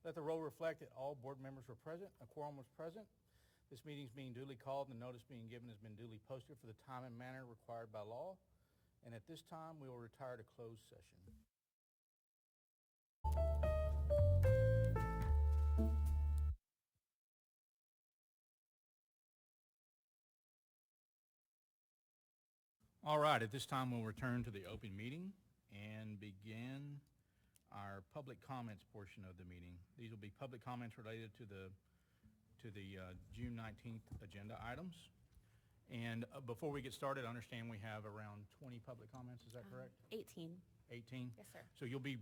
Let the roll reflect that all board members were present. A quorum was present. This meeting is being duly called and the notice being given has been duly posted for the time and manner required by law. And at this time, we will retire to closed session. All right, at this time, we'll return to the open meeting and begin our public comments portion of the meeting. These will be public comments related to the June 19th agenda items. And before we get started, I understand we have around 20 public comments. Is that correct? 18. 18? Yes, sir. So you'll be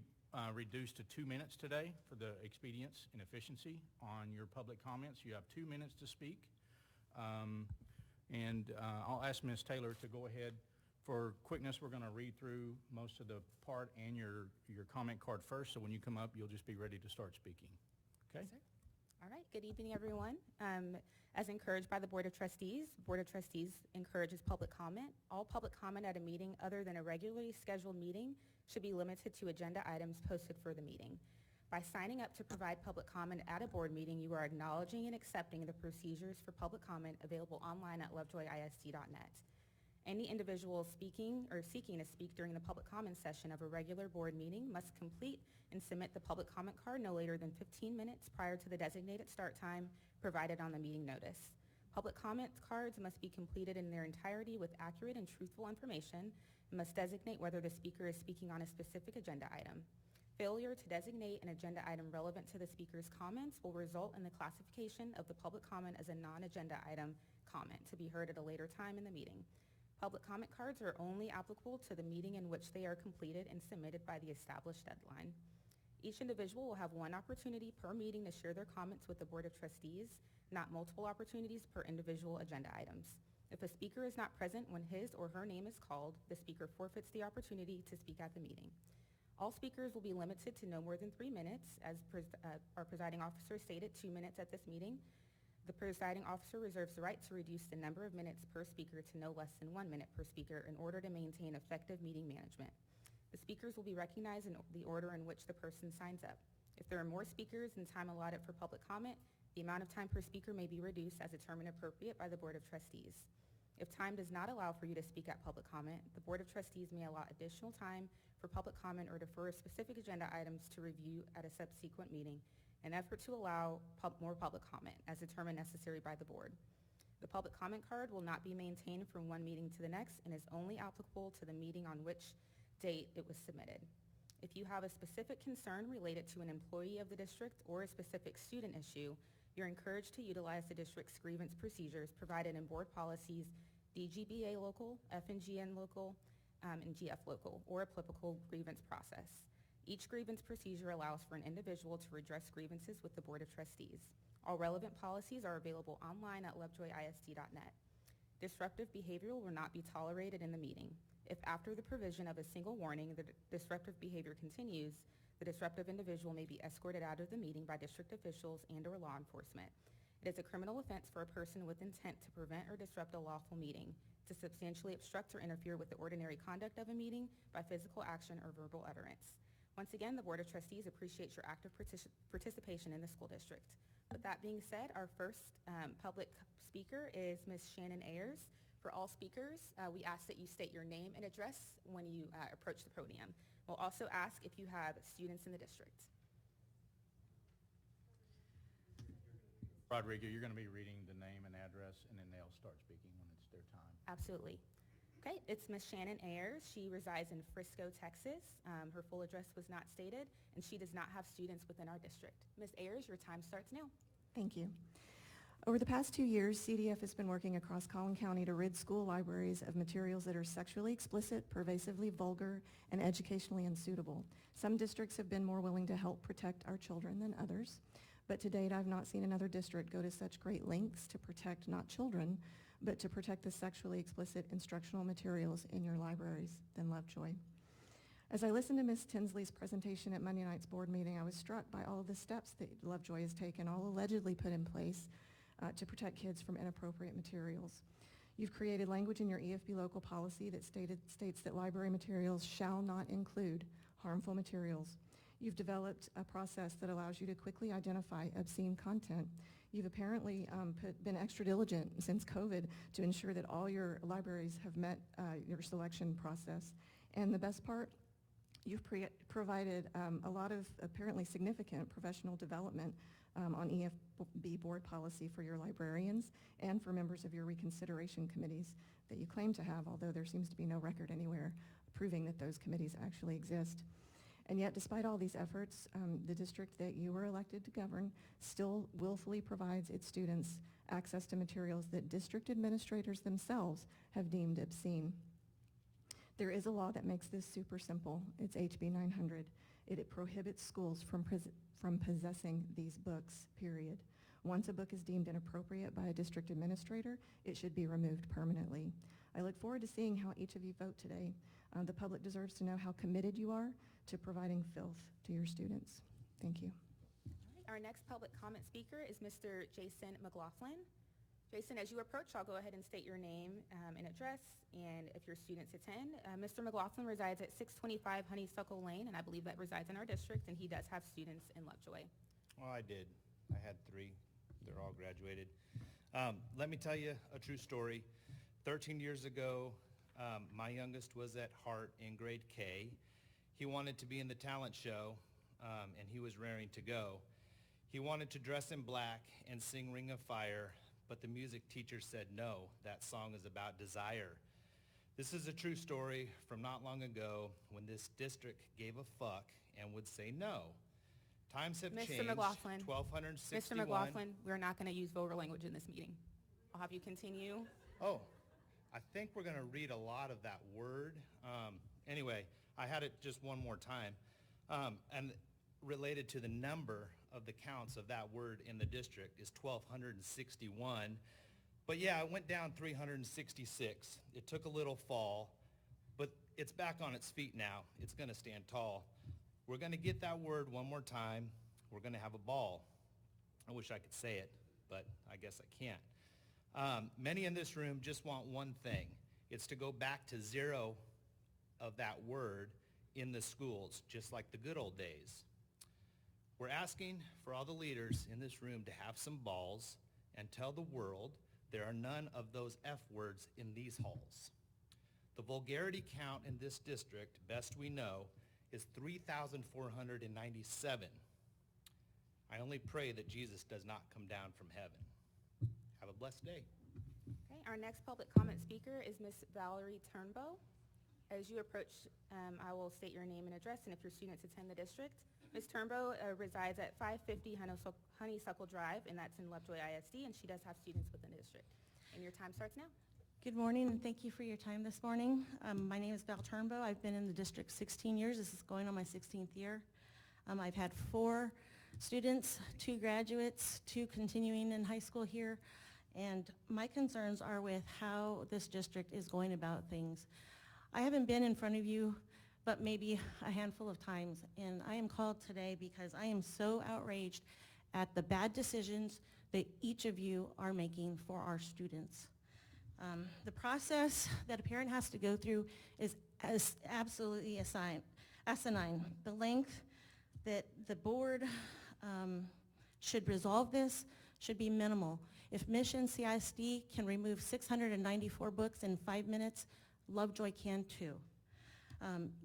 reduced to 2 minutes today for the expedience and efficiency on your public comments. You have 2 minutes to speak. I'll ask Ms. Taylor to go ahead. For quickness, we're going to read through most of the part and your comment card first, so when you come up, you'll just be ready to start speaking. Okay? Yes, sir. All right. Good evening, everyone. As encouraged by the Board of Trustees encourages public comment. All public comment at a meeting other than a regularly scheduled meeting should be limited to agenda items posted for the meeting. By signing up to provide public comment at a board meeting, you are acknowledging and accepting the procedures for public comment available online at lovejoyisd.net. Any individual speaking or seeking to speak during the public comment session of a regular board meeting must complete and submit the public comment card no later than 15 minutes prior to the designated start time provided on the meeting notice. Public comment cards must be completed in their entirety with accurate and truthful information and must designate whether the speaker is speaking on a specific agenda item. Failure to designate an agenda item relevant to the speaker's comments will result in the classification of the public comment as a non-agenda item comment to be heard at a later time in the meeting. Public comment cards are only applicable to the meeting in which they are completed and submitted by the established deadline. Each individual will have one opportunity per meeting to share their comments with the Board of Trustees, not multiple opportunities per individual agenda items. If a speaker is not present when his or her name is called, the speaker forfeits the opportunity to speak at the meeting. All speakers will be limited to no more than 3 minutes. As our presiding officer stated, 2 minutes at this meeting. The presiding officer reserves the right to reduce the number of minutes per speaker to no less than 1 minute per speaker in order to maintain effective meeting management. The speakers will be recognized in the order in which the person signs up. If there are more speakers than time allotted for public comment, the amount of time per speaker may be reduced as determined appropriate by the Board of Trustees. If time does not allow for you to speak at public comment, the Board of Trustees may allot additional time for public comment or defer specific agenda items to review at a subsequent meeting in an effort to allow more public comment as determined necessary by the board. The public comment card will not be maintained from one meeting to the next and is only applicable to the meeting on which date it was submitted. If you have a specific concern related to an employee of the district or a specific student issue, you're encouraged to utilize the district's grievance procedures provided in board policies DGBA local, FNGN local, and GF local, or applicable grievance process. Each grievance procedure allows for an individual to redress grievances with the Board of Trustees. All relevant policies are available online at lovejoyisd.net. Disruptive behavior will not be tolerated in the meeting. If after the provision of a single warning the disruptive behavior continues, the disruptive individual may be escorted out of the meeting by district officials and/or law enforcement. It is a criminal offense for a person with intent to prevent or disrupt a lawful meeting, to substantially obstruct or interfere with the ordinary conduct of a meeting by physical action or verbal utterance. Once again, the Board of Trustees appreciates your active participation in the school district. With that being said, our first public speaker is Ms. Shannon Ayers. For all speakers, we ask that you state your name and address when you approach the podium. We'll also ask if you have students in the district. Rodrigo, you're going to be reading the name and address, and then they'll start speaking when it's their time. Absolutely. Okay, it's Ms. Shannon Ayers. She resides in Frisco, Texas. Her full address was not stated, and she does not have students within our district. Ms. Ayers, your time starts now. Thank you. Over the past 2 years, CDF has been working across Collin County to rid school libraries of materials that are sexually explicit, pervasively vulgar, and educationally unsuitable. Some districts have been more willing to help protect our children than others, but to date I've not seen another district go to such great lengths to protect not children, but to protect the sexually explicit instructional materials in your libraries than Lovejoy. As I listened to Ms. Tinsley's presentation at Monday night's board meeting, I was struck by all of the steps that Lovejoy has taken, all allegedly put in place to protect kids from inappropriate materials. You've created language in your EFB local policy that states that library materials shall not include harmful materials. You've developed a process that allows you to quickly identify obscene content. You've apparently been extra diligent since COVID to ensure that all your libraries have met your selection process. And the best part, you've provided a lot of apparently significant professional development on EFB board policy for your librarians and for members of your reconsideration committees that you claim to have, although there seems to be no record anywhere proving that those committees actually exist. And yet, despite all these efforts, the district that you were elected to govern still willfully provides its students access to materials that district administrators themselves have deemed obscene. There is a law that makes this super simple. It's HB 900. It prohibits schools from possessing these books, period. Once a book is deemed inappropriate by a district administrator, it should be removed permanently. I look forward to seeing how each of you vote today. The public deserves to know how committed you are to providing filth to your students. Thank you. Our next public comment speaker is Mr. Jason McLaughlin. Jason, as you approach, I'll go ahead and state your name and address, and if your students attend. Mr. McLaughlin resides at 625 Honeysuckle Lane, and I believe that resides in our district, and he does have students in Lovejoy. Well, I did. I had 3. They're all graduated. Let me tell you a true story. 13 years ago, my youngest was at Hart in grade K. He wanted to be in the talent show, and he was raring to go. He wanted to dress in black and sing Ring of Fire, but the music teacher said, no, that song is about desire. This is a true story from not long ago when this district gave a fuck and would say no. Times have changed. Mr. McLaughlin. 1261. Mr. McLaughlin, we're not going to use vulgar language in this meeting. I'll have you continue. Oh, I think we're going to read a lot of that word. Anyway, I had it just one more time. And related to the number of the counts of that word in the district is 1,261. But yeah, it went down 366. It took a little fall, but it's back on its feet now. It's going to stand tall. We're going to get that word one more time. We're going to have a ball. I wish I could say it, but I guess I can't. Many in this room just want one thing. It's to go back to zero of that word in the schools, just like the good old days. We're asking for all the leaders in this room to have some balls and tell the world there are none of those F words in these halls. The vulgarity count in this district, best we know, is 3,497. I only pray that Jesus does not come down from heaven. Have a blessed day. Okay, our next public comment speaker is Ms. Valerie Turnbow. As you approach, I will state your name and address, and if your students attend the district. Ms. Turnbow resides at 550 Honeysuckle Drive, and that's in Lovejoy ISD, and she does have students within the district. And your time starts now. Good morning, and thank you for your time this morning. My name is Val Turnbow. I've been in the district 16 years. This is going on my 16th year. I've had 4 students, 2 graduates, 2 continuing in high school here, and my concerns are with how this district is going about things. I haven't been in front of you but maybe a handful of times, and I am called today because I am so outraged at the bad decisions that each of you are making for our students. The process that a parent has to go through is absolutely asinine. The length that the board should resolve this should be minimal. If Mission CISD can remove 694 books in 5 minutes, Lovejoy can too.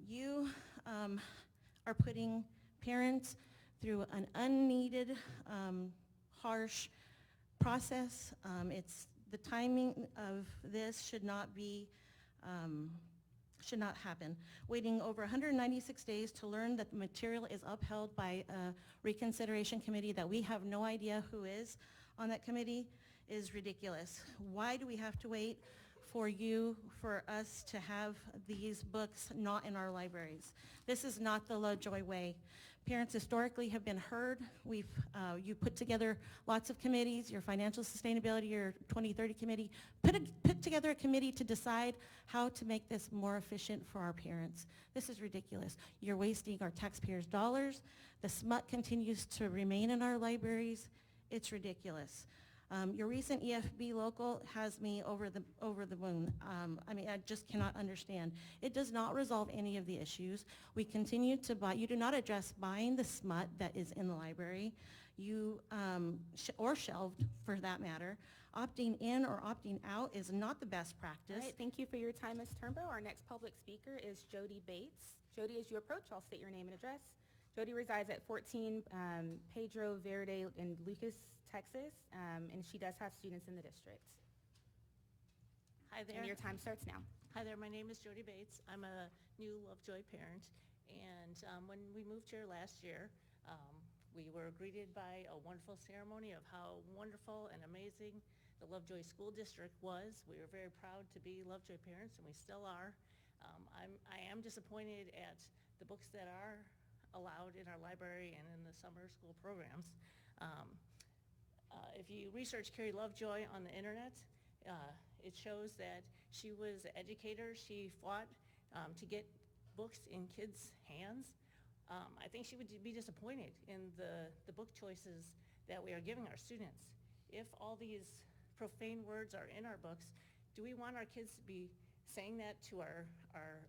You are putting parents through an unneeded, harsh process. The timing of this should not happen. Waiting over 196 days to learn that the material is upheld by a reconsideration committee that we have no idea who is on that committee is ridiculous. Why do we have to wait for us to have these books not in our libraries? This is not the Lovejoy way. Parents historically have been heard. You put together lots of committees, your financial sustainability, your 2030 committee. Put together a committee to decide how to make this more efficient for our parents. This is ridiculous. You're wasting our taxpayers' dollars. The smut continues to remain in our libraries. It's ridiculous. Your recent EFB local has me over the moon. I mean, I just cannot understand. It does not resolve any of the issues. We continue to buy, you do not address buying the smut that is in the library, or shelved for that matter. Opting in or opting out is not the best practice. All right, thank you for your time, Ms. Turnbow. Our next public speaker is Jody Bates. Jody, as you approach, I'll state your name and address. Jody resides at 14 Pedro Verde in Lucas, Texas, and she does have students in the district. Hi there. And your time starts now. Hi there, my name is Jody Bates. I'm a new Lovejoy parent, and when we moved here last year, we were greeted by a wonderful ceremony of how wonderful and amazing the Lovejoy School District was. We were very proud to be Lovejoy parents, and we still are. I am disappointed at the books that are allowed in our library and in the summer school programs. If you research Carrie Lovejoy on the internet, it shows that she was an educator. She fought to get books in kids' hands. I think she would be disappointed in the book choices that we are giving our students. If all these profane words are in our books, do we want our kids to be saying that to our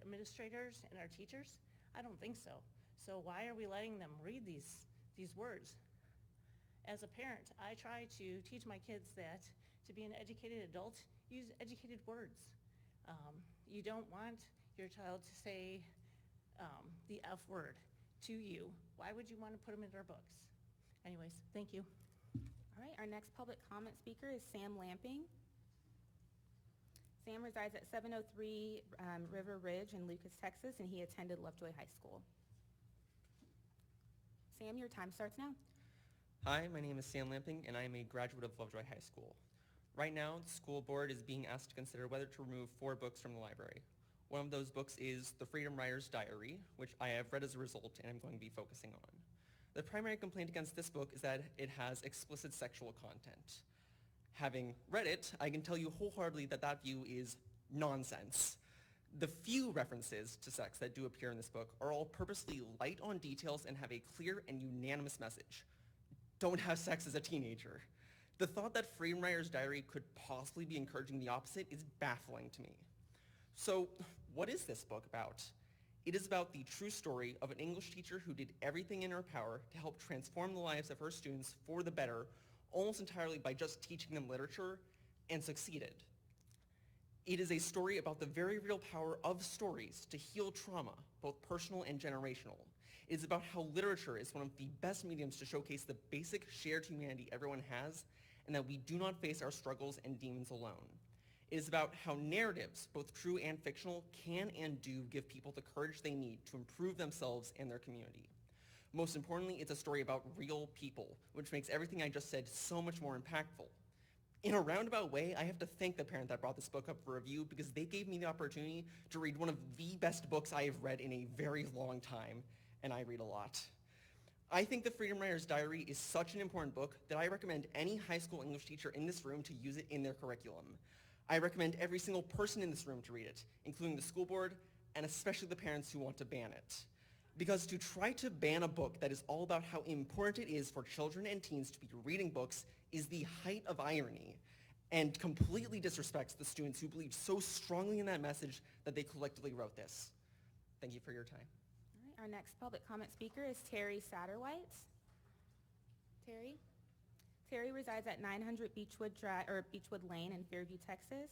administrators and our teachers? I don't think so. So why are we letting them read these words? As a parent, I try to teach my kids that to be an educated adult, use educated words. You don't want your child to say the F word to you. Why would you want to put them in our books? Anyways, thank you. All right, our next public comment speaker is Sam Lamping. Sam resides at 703 River Ridge in Lucas, Texas, and he attended Lovejoy High School. Sam, your time starts now. Hi, my name is Sam Lamping, and I am a graduate of Lovejoy High School. Right now, the school board is being asked to consider whether to remove 4 books from the library. One of those books is The Freedom Rider's Diary, which I have read as a result and I'm going to be focusing on. The primary complaint against this book is that it has explicit sexual content. Having read it, I can tell you wholeheartedly that that view is nonsense. The few references to sex that do appear in this book are all purposely light on details and have a clear and unanimous message. Don't have sex as a teenager. The thought that Freedom Rider's Diary could possibly be encouraging the opposite is baffling to me. So, what is this book about? It is about the true story of an English teacher who did everything in her power to help transform the lives of her students for the better, almost entirely by just teaching them literature, and succeeded. It is a story about the very real power of stories to heal trauma, both personal and generational. It is about how literature is one of the best mediums to showcase the basic shared humanity everyone has, and that we do not face our struggles and demons alone. It is about how narratives, both true and fictional, can and do give people the courage they need to improve themselves and their community. Most importantly, it's a story about real people, which makes everything I just said so much more impactful. In a roundabout way, I have to thank the parent that brought this book up for review because they gave me the opportunity to read one of the best books I have read in a very long time, and I read a lot. I think The Freedom Rider's Diary is such an important book that I recommend any high school English teacher in this room to use it in their curriculum. I recommend every single person in this room to read it, including the school board, and especially the parents who want to ban it. Because to try to ban a book that is all about how important it is for children and teens to be reading books is the height of irony and completely disrespects the students who believe so strongly in that message that they collectively wrote this. Thank you for your time. All right, our next public comment speaker is Terry Satterwhite. Terry? Terry resides at 900 Beechwood Lane in Fairview, Texas.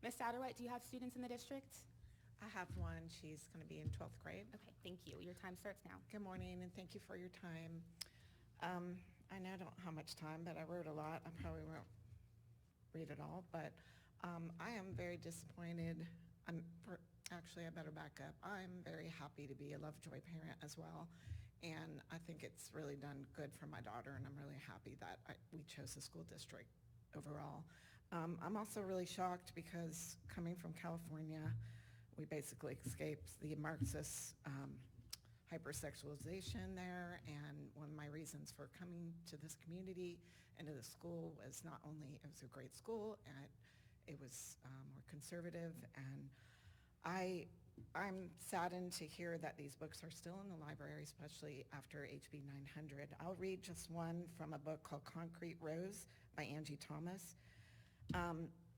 Ms. Satterwhite, do you have students in the district? I have one. She's going to be in 12th grade. Okay, thank you. Your time starts now. Good morning, and thank you for your time. I know I don't have much time, but I wrote a lot. I probably won't read it all, but I am very disappointed. Actually, I better back up. I'm very happy to be a Lovejoy parent as well, and I think it's really done good for my daughter, and I'm really happy that we chose the school district overall. I'm also really shocked because coming from California, we basically escaped the Marxist hypersexualization there, and one of my reasons for coming to this community and to the school was not only it was a great school, and it was more conservative, and I I'm saddened to hear that these books are still in the library, especially after HB 900. I'll read just one from a book called Concrete Rose by Angie Thomas.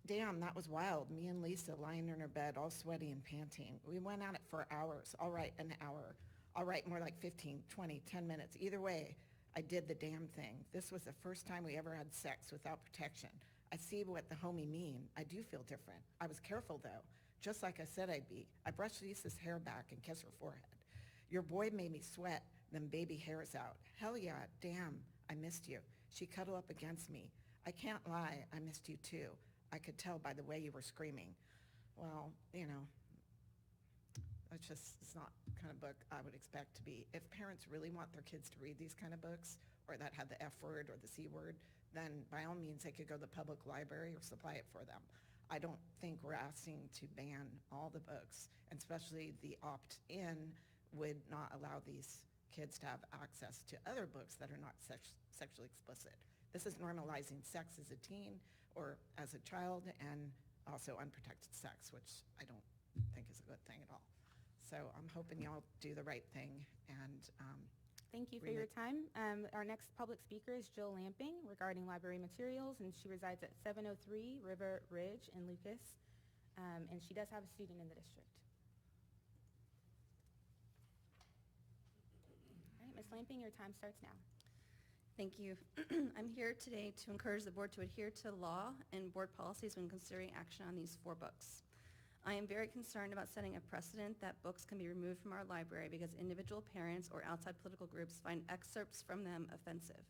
Damn, that was wild. Me and Lisa lying in her bed, all sweaty and panting. We went at it for hours. All right, an hour. All right, more like 15, 20, 10 minutes. Either way, I did the damn thing. This was the first time we ever had sex without protection. I see what the homie mean. I do feel different. I was careful, though, just like I said I'd be. I brushed Lisa's hair back and kissed her forehead. Your boy made me sweat, them baby hairs out. Hell yeah, damn, I missed you. She cuddled up against me. I can't lie, I missed you too. I could tell by the way you were screaming. Well, you know, it's not the kind of book I would expect to be. If parents really want their kids to read these kind of books, or that have the F word or the C word, then by all means they could go to the public library or supply it for them. I don't think we're asking to ban all the books, and especially the opt-in would not allow these kids to have access to other books that are not sexually explicit. This is normalizing sex as a teen or as a child, and also unprotected sex, which I don't think is a good thing at all. So I'm hoping y'all do the right thing, and Thank you for your time. Our next public speaker is Jill Lamping regarding library materials, and she resides at 703 River Ridge in Lucas, and she does have a student in the district. All right, Ms. Lamping, your time starts now. Thank you. I'm here today to encourage the board to adhere to law and board policies when considering action on these 4 books. I am very concerned about setting a precedent that books can be removed from our library because individual parents or outside political groups find excerpts from them offensive.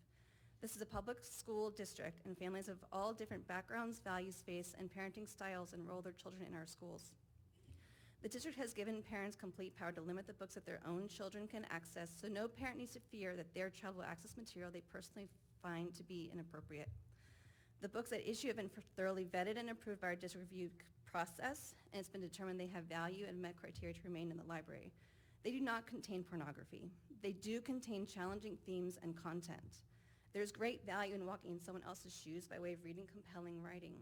This is a public school district, and families of all different backgrounds, values, faiths, and parenting styles enroll their children in our schools. The district has given parents complete power to limit the books that their own children can access, so no parent needs to fear that their child will access material they personally find to be inappropriate. The books at issue have been thoroughly vetted and approved by our district review process, and it's been determined they have value and met criteria to remain in the library. They do not contain pornography. They do contain challenging themes and content. There's great value in walking in someone else's shoes by way of reading compelling writing.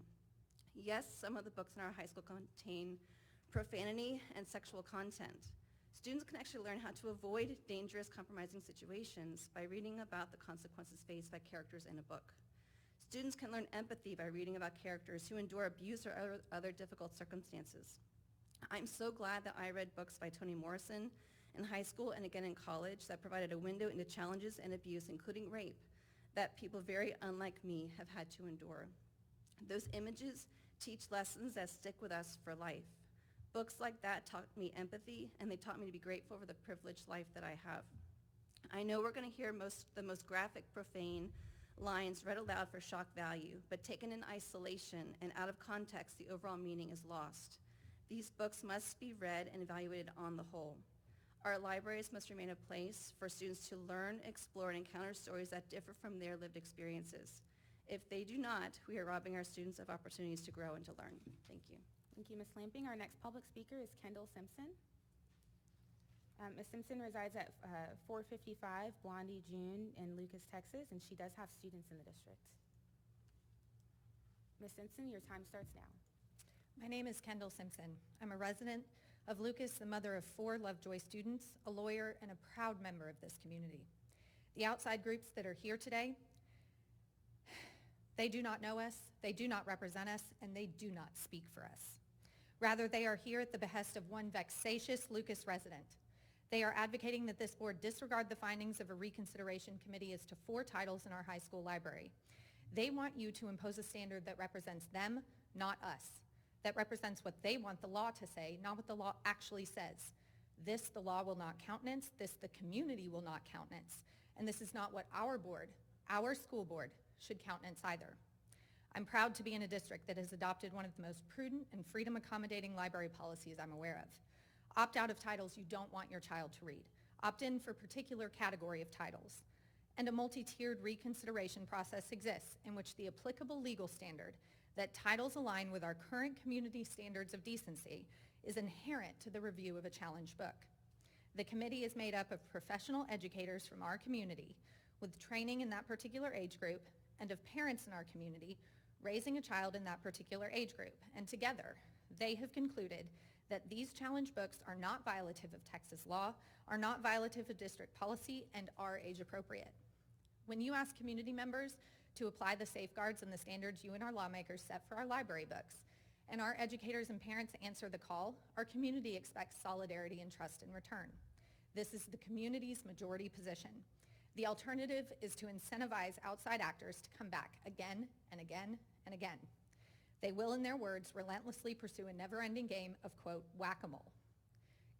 Yes, some of the books in our high school contain profanity and sexual content. Students can actually learn how to avoid dangerous, compromising situations by reading about the consequences faced by characters in a book. Students can learn empathy by reading about characters who endure abuse or other difficult circumstances. I'm so glad that I read books by Toni Morrison in high school and again in college that provided a window into challenges and abuse, including rape, that people very unlike me have had to endure. Those images teach lessons that stick with us for life. Books like that taught me empathy, and they taught me to be grateful for the privileged life that I have. I know we're going to hear the most graphic, profane lines read aloud for shock value, but taken in isolation and out of context, the overall meaning is lost. These books must be read and evaluated on the whole. Our libraries must remain a place for students to learn, explore, and encounter stories that differ from their lived experiences. If they do not, we are robbing our students of opportunities to grow and to learn. Thank you. Thank you, Ms. Lamping. Our next public speaker is Kendall Simpson. Ms. Simpson resides at 455 Blondie June in Lucas, Texas, and she does have students in the district. Ms. Simpson, your time starts now. My name is Kendall Simpson. I'm a resident of Lucas, the mother of 4 Lovejoy students, a lawyer, and a proud member of this community. The outside groups that are here today, they do not know us, they do not represent us, and they do not speak for us. Rather, they are here at the behest of one vexatious Lucas resident. They are advocating that this board disregard the findings of a reconsideration committee as to 4 titles in our high school library. They want you to impose a standard that represents them, not us. That represents what they want the law to say, not what the law actually says. This the law will not countenance, this the community will not countenance, and this is not what our board, our school board, should countenance either. I'm proud to be in a district that has adopted one of the most prudent and freedom-accommodating library policies I'm aware of. Opt out of titles you don't want your child to read. Opt in for a particular category of titles. And a multi-tiered reconsideration process exists in which the applicable legal standard that titles align with our current community standards of decency is inherent to the review of a challenged book. The committee is made up of professional educators from our community with training in that particular age group and of parents in our community raising a child in that particular age group. And together, they have concluded that these challenge books are not violative of Texas law, are not violative of district policy, and are age appropriate. When you ask community members to apply the safeguards and the standards you and our lawmakers set for our library books, and our educators and parents answer the call, our community expects solidarity and trust in return. This is the community's majority position. The alternative is to incentivize outside actors to come back again and again and again. They will, in their words, relentlessly pursue a never-ending game of, quote, whack-a-mole.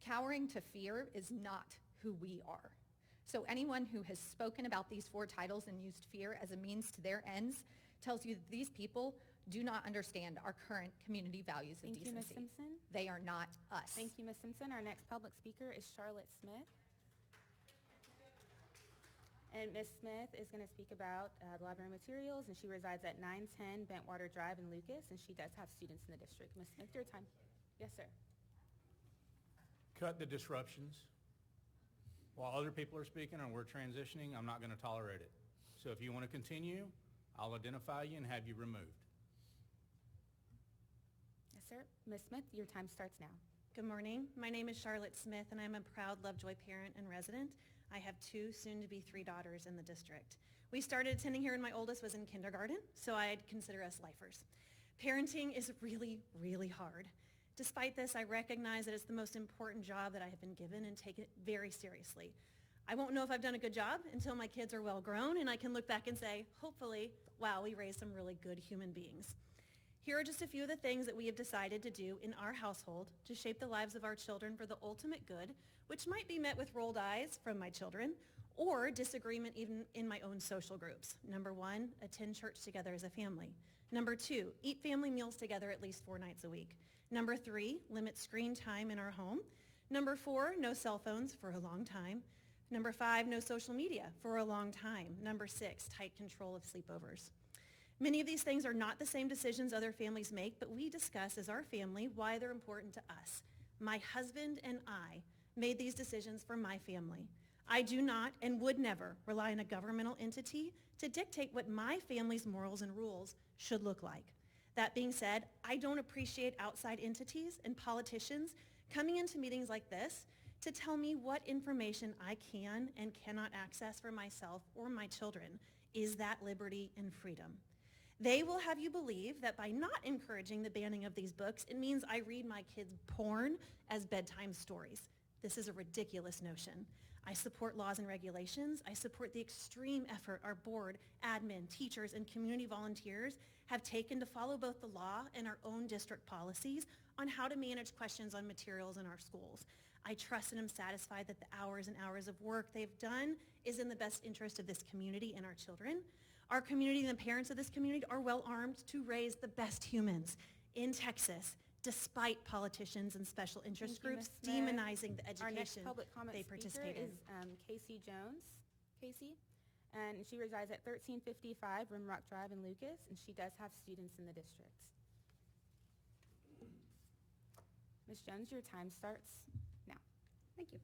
Cowering to fear is not who we are. So anyone who has spoken about these 4 titles and used fear as a means to their ends tells you that these people do not understand our current community values of Thank you, Ms. decency. Simpson. They are not us. Thank you, Ms. Simpson. Our next public speaker is Charlotte Smith. And Ms. Smith is going to speak about library materials, and she resides at 910 Bentwater Drive in Lucas, and she does have students in the district. Ms. Smith, your time. Yes, sir. Cut the disruptions. While other people are speaking and we're transitioning, I'm not going to tolerate it. So if you want to continue, I'll identify you and have you removed. Yes, sir. Ms. Smith, your time starts now. Good morning. My name is Charlotte Smith, and I'm a proud Lovejoy parent and resident. I have 2, soon-to-be 3 daughters in the district. We started attending here, and my oldest was in kindergarten, so I'd consider us lifers. Parenting is really, really hard. Despite this, I recognize that it's the most important job that I have been given and take it very seriously. I won't know if I've done a good job until my kids are well grown and I can look back and say, hopefully, wow, we raised some really good human beings. Here are just a few of the things that we have decided to do in our household to shape the lives of our children for the ultimate good, which might be met with rolled eyes from my children or disagreement even in my own social groups. Number 1, attend church together as a family. Number 2, eat family meals together at least 4 nights a week. Number 3, limit screen time in our home. Number 4, no cell phones for a long time. Number 5, no social media for a long time. Number 6, tight control of sleepovers. Many of these things are not the same decisions other families make, but we discuss as our family why they're important to us. My husband and I made these decisions for my family. I do not and would never rely on a governmental entity to dictate what my family's morals and rules should look like. That being said, I don't appreciate outside entities and politicians coming into meetings like this to tell me what information I can and cannot access for myself or my children. Is that liberty and freedom? They will have you believe that by not encouraging the banning of these books, it means I read my kids porn as bedtime stories. This is a ridiculous notion. I support laws and regulations. I support the extreme effort our board, admin, teachers, and community volunteers have taken to follow both the law and our own district policies on how to manage questions on materials in our schools. I trust and am satisfied that the hours and hours of work they've done is in the best interest of this community and our children. Our community and the parents of this community are well armed to raise the best humans in Texas, despite politicians and special interest Thank you, groups Ms. Smith. demonizing the Our next education public comment they speaker participate in. is Casey Jones. Casey? And she resides at 1355 Rimrock Drive in Lucas, and she does have students in the district. Ms. Jones, your time starts now. Thank you.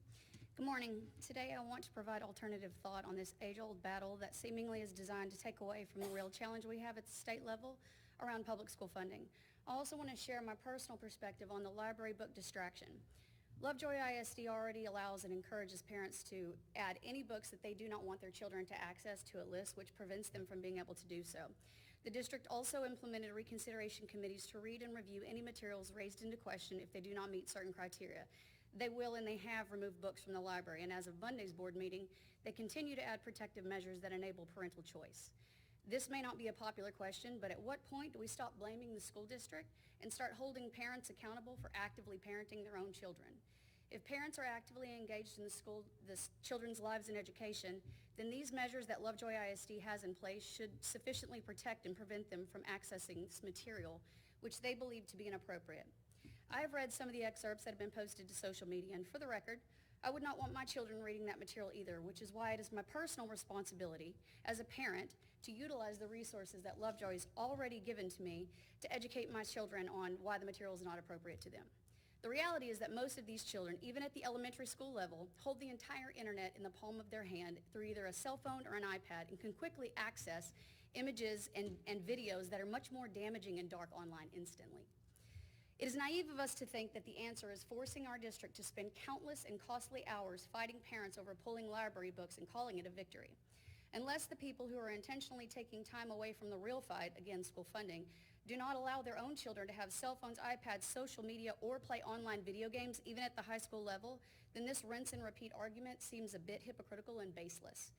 Good morning. Today I want to provide alternative thought on this age-old battle that seemingly is designed to take away from the real challenge we have at the state level around public school funding. I also want to share my personal perspective on the library book distraction. Lovejoy ISD already allows and encourages parents to add any books that they do not want their children to access to a list, which prevents them from being able to do so. The district also implemented reconsideration committees to read and review any materials raised into question if they do not meet certain criteria. They will and they have removed books from the library, and as of Monday's board meeting, they continue to add protective measures that enable parental choice. This may not be a popular question, but at what point do we stop blaming the school district and start holding parents accountable for actively parenting their own children? If parents are actively engaged in the children's lives and education, then these measures that Lovejoy ISD has in place should sufficiently protect and prevent them from accessing this material, which they believe to be inappropriate. I have read some of the excerpts that have been posted to social media, and for the record, I would not want my children reading that material either, which is why it is my personal responsibility as a parent to utilize the resources that Lovejoy has already given to me to educate my children on why the material is not appropriate to them. The reality is that most of these children, even at the elementary school level, hold the entire internet in the palm of their hand through either a cell phone or an iPad and can quickly access images and videos that are much more damaging and dark online instantly. It is naive of us to think that the answer is forcing our district to spend countless and costly hours fighting parents over pulling library books and calling it a victory. Unless the people who are intentionally taking time away from the real fight against school funding do not allow their own children to have cell phones, iPads, social media, or play online video games, even at the high school level, then this rinse and repeat argument seems a bit hypocritical and baseless.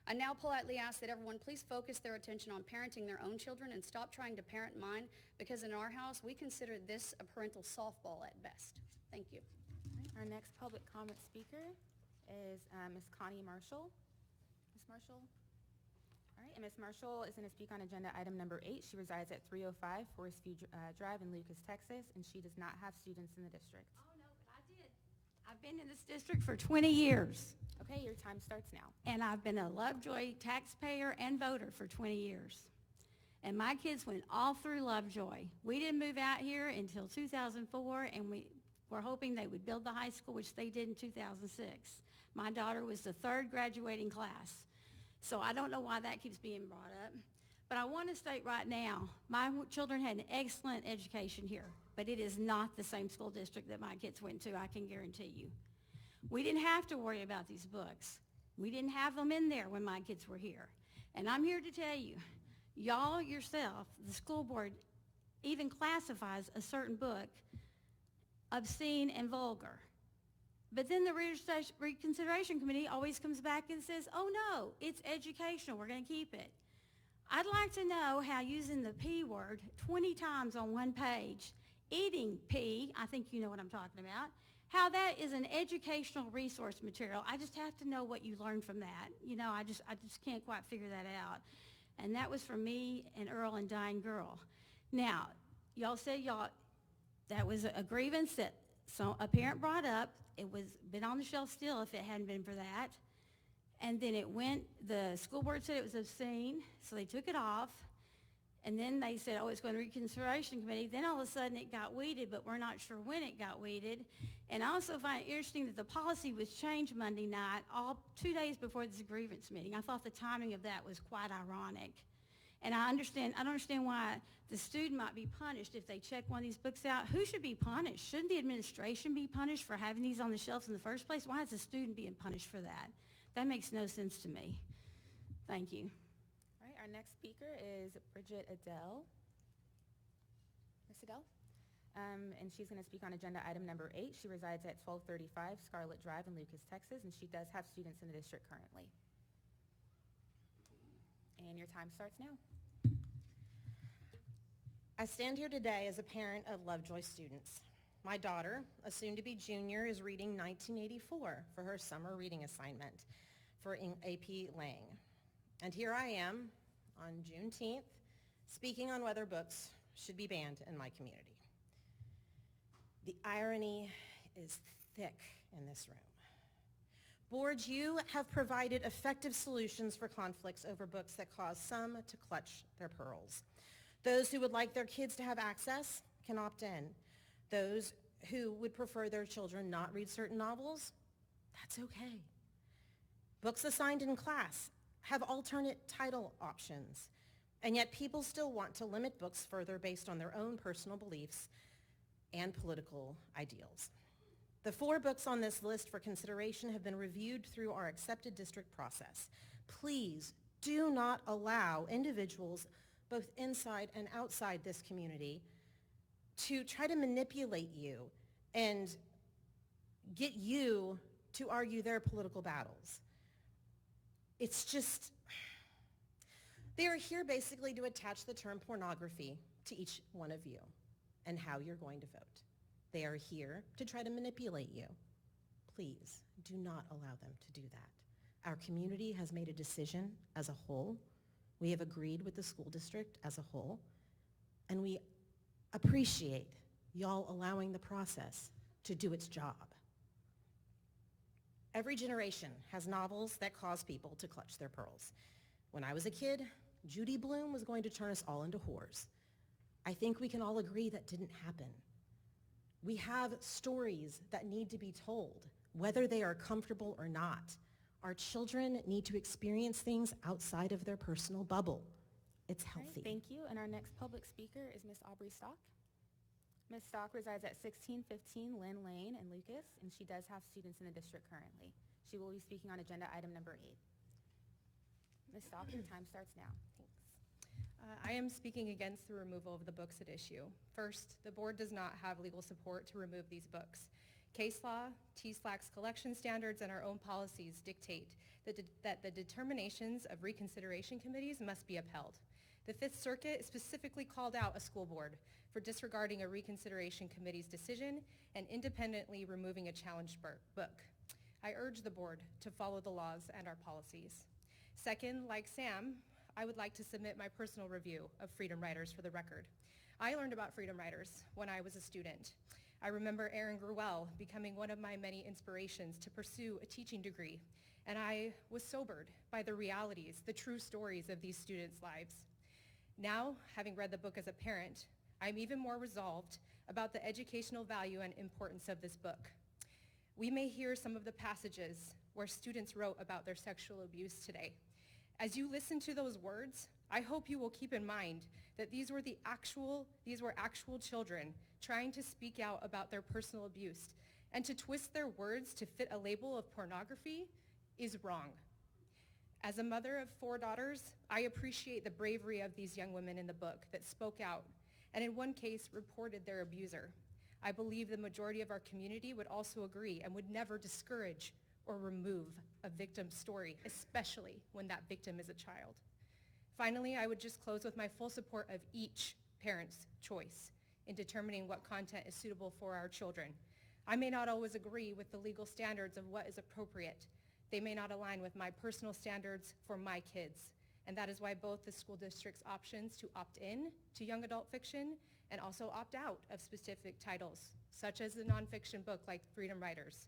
I now politely ask that everyone please focus their attention on parenting their own children and stop trying to parent mine, because in our house, we consider this a parental softball at best. Thank you. All right, our next public comment speaker is Ms. Connie Marshall. Ms. Marshall? All right, and Ms. Marshall is going to speak on agenda item number 8. She resides at 305 Forest View Drive in Lucas, Texas, and she does not have students in the district. Oh, no, but I did. I've been in this district for 20 years, Okay, your time starts now. and I've been a Lovejoy taxpayer and voter for 20 years. And my kids went all through Lovejoy. We didn't move out here until 2004, and we were hoping they would build the high school, which they did in 2006. My daughter was the 3rd graduating class. So I don't know why that keeps being brought up. But I want to state right now, my children had an excellent education here, but it is not the same school district that my kids went to, I can guarantee you. We didn't have to worry about these books. We didn't have them in there when my kids were here. And I'm here to tell you, y'all yourself, the school board, even classifies a certain book obscene and vulgar. But then the reconsideration committee always comes back and says, oh no, it's educational, we're going to keep it. I'd like to know how using the P word 20 times on one page, eating P, I think you know what I'm talking about, how that is an educational resource material. I just have to know what you learned from that. You know, I just can't quite figure that out. And that was from me and Earl and Dying Girl. Now, y'all said that was a grievance that a parent brought up. It was been on the shelf still if it hadn't been for that. And then the school board said it was obscene, so they took it off. And then they said, oh, it's going to reconsideration committee. Then all of a sudden it got weeded, but we're not sure when it got weeded. And I also find it interesting that the policy was changed Monday night, 2 days before this grievance meeting. I thought the timing of that was quite ironic. And I don't understand why the student might be punished if they check one of these books out. Who should be punished? Shouldn't the administration be punished for having these on the shelves in the first place? Why is the student being punished for that? That makes no sense to me. Thank you. All right, our next speaker is Bridget Adele. Ms. Adele? And she's going to speak on agenda item number 8. She resides at 1235 Scarlet Drive in Lucas, Texas, and she does have students in the district currently. And your time starts now. I stand here today as a parent of Lovejoy students. My daughter, a soon-to-be junior, is reading 1984 for her summer reading assignment for AP Lang. And here I am on Juneteenth speaking on whether books should be banned in my community. The irony is thick in this room. Boards, you have provided effective solutions for conflicts over books that cause some to clutch their pearls. Those who would like their kids to have access can opt in. Those who would prefer their children not read certain novels, that's okay. Books assigned in class have alternate title options, and yet people still want to limit books further based on their own personal beliefs and political ideals. The 4 books on this list for consideration have been reviewed through our accepted district process. Please do not allow individuals both inside and outside this community to try to manipulate you and get you to argue their political battles. It's just, they are here basically to attach the term pornography to each one of you and how you're going to vote. They are here to try to manipulate you. Please do not allow them to do that. Our community has made a decision as a whole. We have agreed with the school district as a whole, and we appreciate y'all allowing the process to do its job. Every generation has novels that cause people to clutch their pearls. When I was a kid, Judy Blume was going to turn us all into whores. I think we can all agree that didn't happen. We have stories that need to be told, whether they are comfortable or not. Our children need to experience things outside of their personal bubble. It's healthy. All right, thank you. And our next public speaker is Ms. Aubrey Stock. Ms. Stock resides at 1615 Lynn Lane in Lucas, and she does have students in the district currently. She will be speaking on agenda item number 8. Ms. Stock, your time starts now. I am speaking against the removal of the books at issue. First, the board does not have legal support to remove these books. Case law, TSLAC's collection standards, and our own policies dictate that the determinations of reconsideration committees must be upheld. The Fifth Circuit specifically called out a school board for disregarding a reconsideration committee's decision and independently removing a challenged book. I urge the board to follow the laws and our policies. Second, like Sam, I would like to submit my personal review of Freedom Riders for the record. I learned about Freedom Riders when I was a student. I remember Aaron Gruelle becoming one of my many inspirations to pursue a teaching degree, and I was sobered by the realities, the true stories of these students' lives. Now, having read the book as a parent, I'm even more resolved about the educational value and importance of this book. We may hear some of the passages where students wrote about their sexual abuse today. As you listen to those words, I hope you will keep in mind that these were actual children trying to speak out about their personal abuse, and to twist their words to fit a label of pornography is wrong. As a mother of 4 daughters, I appreciate the bravery of these young women in the book that spoke out, and in one case reported their abuser. I believe the majority of our community would also agree and would never discourage or remove a victim's story, especially when that victim is a child. Finally, I would just close with my full support of each parent's choice in determining what content is suitable for our children. I may not always agree with the legal standards of what is appropriate. They may not align with my personal standards for my kids, and that is why both the school district's options to opt in to young adult fiction and also opt out of specific titles, such as the nonfiction book like Freedom Riders,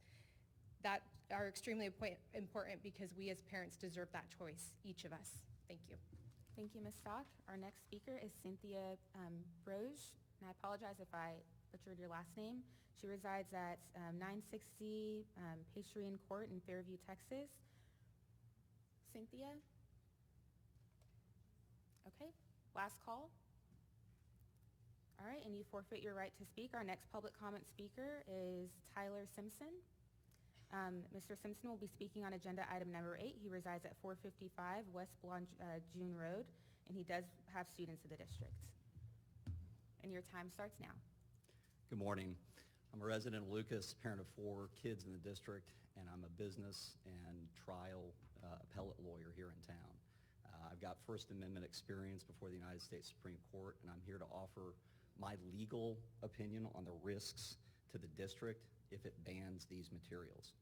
that are extremely important because we as parents deserve that choice, each of us. Thank you. Thank you, Ms. Stock. Our next speaker is Cynthia Broge, and I apologize if I butchered your last name. She resides at 960 Patrian Court in Fairview, Texas. Cynthia? Okay, last call. All right, and you forfeit your right to speak. Our next public comment speaker is Tyler Simpson. Mr. Simpson will be speaking on agenda item number 8. He resides at 455 West June Road, and he does have students in the district. And your time starts now. Good morning. I'm a resident of Lucas, parent of 4 kids in the district, and I'm a business and trial appellate lawyer here in town. I've got First Amendment experience before the United States Supreme Court, and I'm here to offer my legal opinion on the risks to the district if it bans these materials.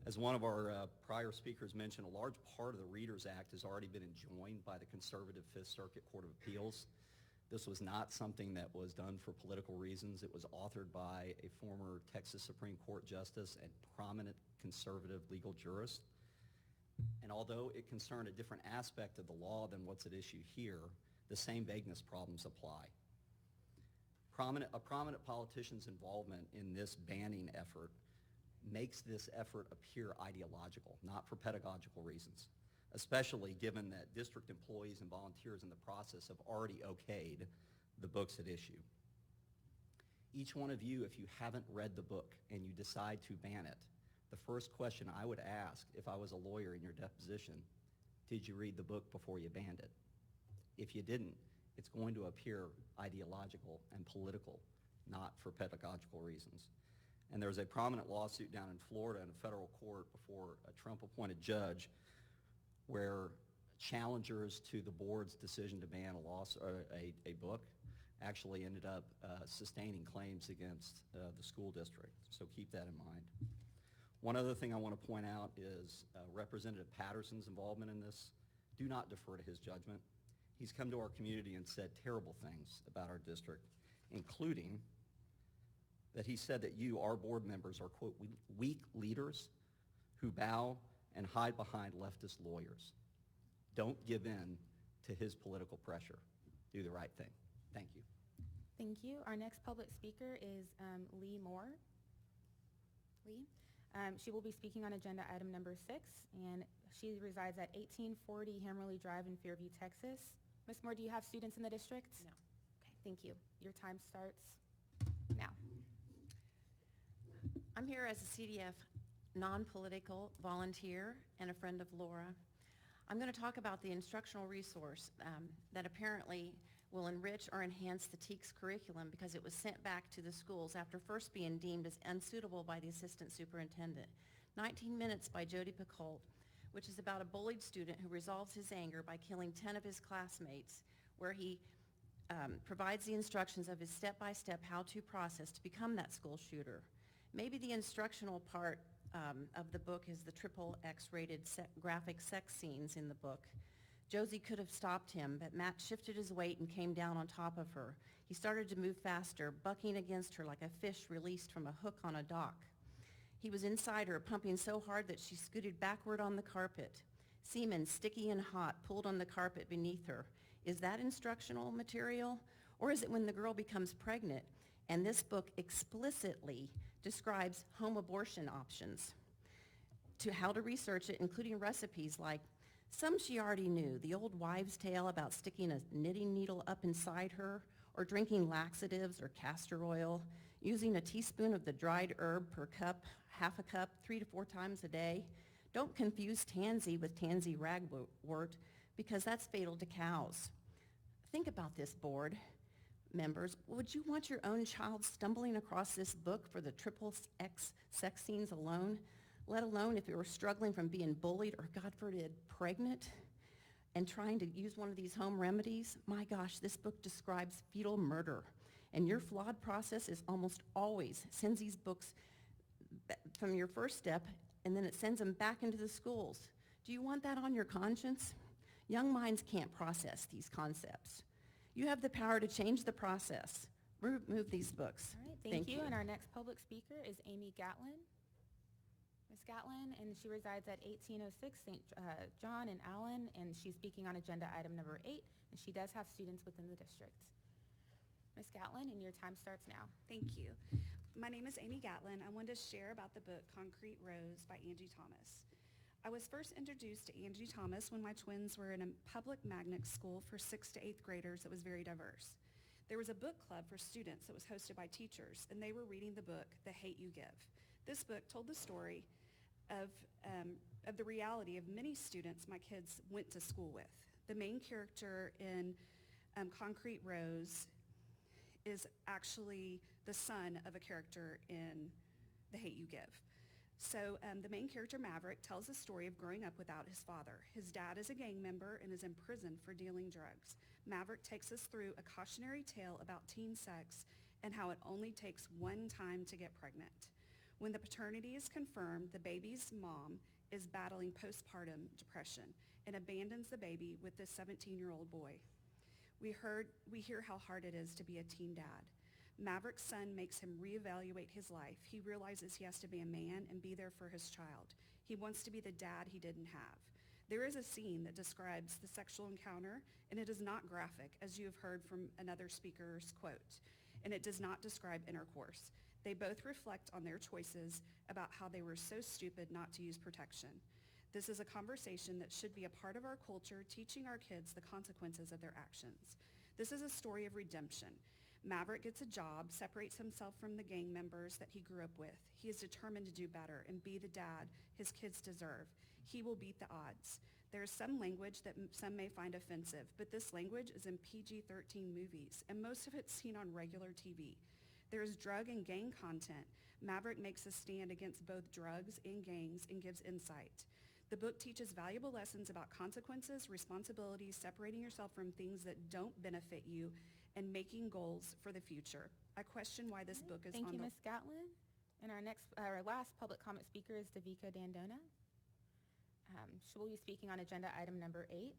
As one of our prior speakers mentioned, a large part of the Readers Act has already been enjoined by the conservative Fifth Circuit Court of Appeals. This was not something that was done for political reasons. It was authored by a former Texas Supreme Court justice and prominent conservative legal jurist. And although it concerned a different aspect of the law than what's at issue here, the same vagueness problems apply. A prominent politician's involvement in this banning effort makes this effort appear ideological, not for pedagogical reasons, especially given that district employees and volunteers in the process have already okayed the books at issue. Each one of you, if you haven't read the book and you decide to ban it, the first question I would ask if I was a lawyer in your deposition, did you read the book before you banned it? If you didn't, it's going to appear ideological and political, not for pedagogical reasons. And there's a prominent lawsuit down in Florida in a federal court before a Trump-appointed judge where challengers to the board's decision to ban a book actually ended up sustaining claims against the school district. So keep that in mind. One other thing I want to point out is Representative Patterson's involvement in this. Do not defer to his judgment. He's come to our community and said terrible things about our district, including that he said that you, our board members, are, quote, weak leaders who bow and hide behind leftist lawyers. Don't give in to his political pressure. Do the right thing. Thank you. Thank you. Our next public speaker is Lee Moore. Lee. She will be speaking on agenda item number 6, and she resides at 1840 Hammerly Drive in Fairview, Texas. Ms. Moore, do you have students in the district? No. Okay, thank you. Your time starts I'm here as a CDF non-political volunteer and a friend of Laura. I'm going to talk about the instructional resource that apparently will enrich or enhance the TEKS curriculum because it was sent back to the schools after first being deemed as unsuitable by the assistant superintendent. 19 Minutes by Jody Picoult, which is about a bullied student who resolves his anger by killing 10 of his classmates, where he provides the instructions of his step-by-step how-to process to become that school shooter. Maybe the instructional part of the book is the triple X-rated graphic sex scenes in the book. Josie could have stopped him, but Matt shifted his weight and came down on top of her. He started to move faster, bucking against her like a fish released from a hook on a dock. He was inside her, pumping so hard that she scooted backward on the carpet. Semen, sticky and hot, pulled on the carpet beneath her. Is that instructional material? Or is it when the girl becomes pregnant? And this book explicitly describes home abortion options to how to research it, including recipes like some she already knew, the old wives' tale about sticking a knitting needle up inside her, or drinking laxatives or castor oil, using a teaspoon of the dried herb per cup, half a cup, 3 to 4 times a day. Don't confuse tansy with tansy ragwort because that's fatal to cows. Think about this, board members. Would you want your own child stumbling across this book for the triple X sex scenes alone, let alone if it were struggling from being bullied or, God forbid, pregnant and trying to use one of these home remedies? My gosh, this book describes fetal murder. And your flawed process is almost always sends these books from your first step, and then it sends them back into the schools. Do you want that on your conscience? Young minds can't process these concepts. You have the power to change the process. Remove these books. All right, thank you. And our next public speaker is Amy Gatlin. Ms. Gatlin, and she resides at 1806 St. John and Allen, and she's speaking on agenda item number 8, and she does have students within the district. Ms. Gatlin, and your time starts now. Thank you. My name is Amy Gatlin. I wanted to share about the book Concrete Rose by Angie Thomas. I was first introduced to Angie Thomas when my twins were in a public magnet school for 6th to 8th graders that was very diverse. There was a book club for students that was hosted by teachers, and they were reading the book, The Hate U Give. This book told the story of the reality of many students my kids went to school with. The main character in Concrete Rose is actually the son of a character in The Hate U Give. So the main character, Maverick, tells the story of growing up without his father. His dad is a gang member and is imprisoned for dealing drugs. Maverick takes us through a cautionary tale about teen sex and how it only takes one time to get pregnant. When the paternity is confirmed, the baby's mom is battling postpartum depression and abandons the baby with this 17-year-old boy. We hear how hard it is to be a teen dad. Maverick's son makes him reevaluate his life. He realizes he has to be a man and be there for his child. He wants to be the dad he didn't have. There is a scene that describes the sexual encounter, and it is not graphic, as you have heard from another speaker's quote, and it does not describe intercourse. They both reflect on their choices about how they were so stupid not to use protection. This is a conversation that should be a part of our culture, teaching our kids the consequences of their actions. This is a story of redemption. Maverick gets a job, separates himself from the gang members that he grew up with. He is determined to do better and be the dad his kids deserve. He will beat the odds. There is some language that some may find offensive, but this language is in PG-13 movies, and most of it's seen on regular TV. There is drug and gang content. Maverick makes a stand against both drugs and gangs and gives insight. The book teaches valuable lessons about consequences, responsibilities, separating yourself from things that don't benefit you, and making goals for the future. I question why this book is Thank on you, the... Ms. Gatlin. And our last public comment speaker is Devika Dandona. She will be speaking on agenda item number 8.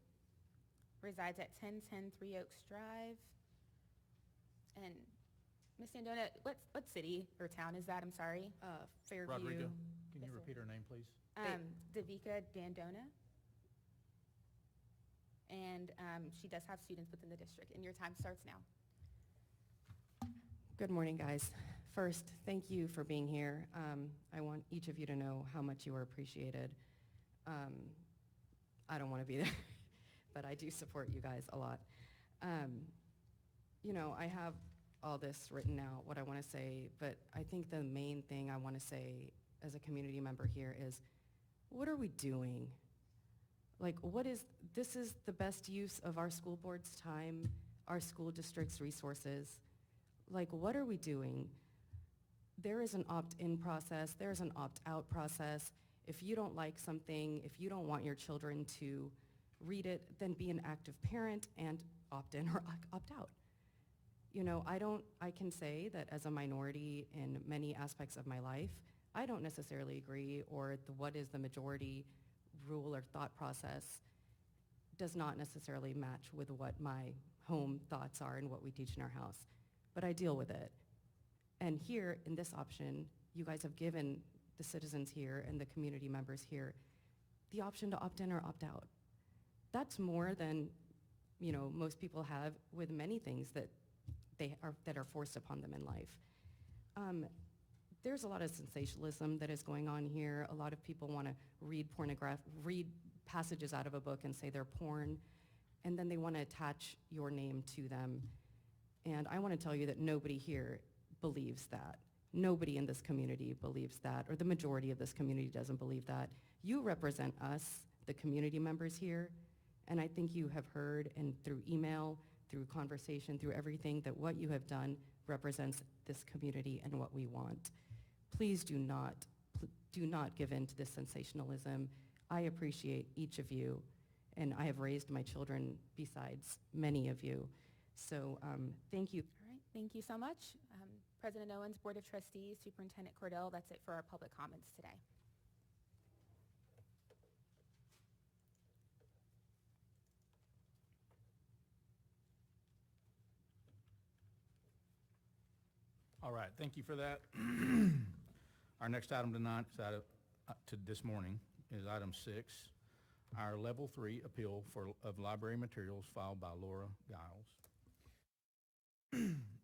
Resides at 1010 Three Oaks Drive. And Ms. Dandona, what city or town is that? I'm sorry. Fairview. Rodrigo, can you Yes, sir. repeat her name, please? Devika Dandona. And she does have students within the district. And your time starts now. Good morning, guys. First, thank you for being here. I want each of you to know how much you are appreciated. I don't want to be there, but I do support you guys a lot. You know, I have all this written out, what I want to say, but I think the main thing I want to say as a community member here is, what are we doing? Like, this is the best use of our school board's time, our school district's resources. Like, what are we doing? There is an opt-in process, there's an opt-out process. If you don't like something, if you don't want your children to read it, then be an active parent and opt in or opt out. You know, I can say that as a minority in many aspects of my life, I don't necessarily agree, or what is the majority rule or thought process does not necessarily match with what my home thoughts are and what we teach in our house. But I deal with it. And here, in this option, you guys have given the citizens here and the community members here the option to opt in or opt out. That's more than, you know, most people have with many things that are forced upon them in life. There's a lot of sensationalism that is going on here. A lot of people want to read passages out of a book and say they're porn, and then they want to attach your name to them. And I want to tell you that nobody here believes that. Nobody in this community believes that, or the majority of this community doesn't believe that. You represent us, the community members here, and I think you have heard, and through email, through conversation, through everything, that what you have done represents this community and what we want. Please do not give in to this sensationalism. I appreciate each of you, and I have raised my children besides many of you. So thank you. All right, thank you so much. President Owens, Board of Trustees, Superintendent Cordell, that's it for our public comments today. All right, thank you for that. Our next item tonight is this morning is item 6, our Level 3 appeal of library materials filed by Laura Giles.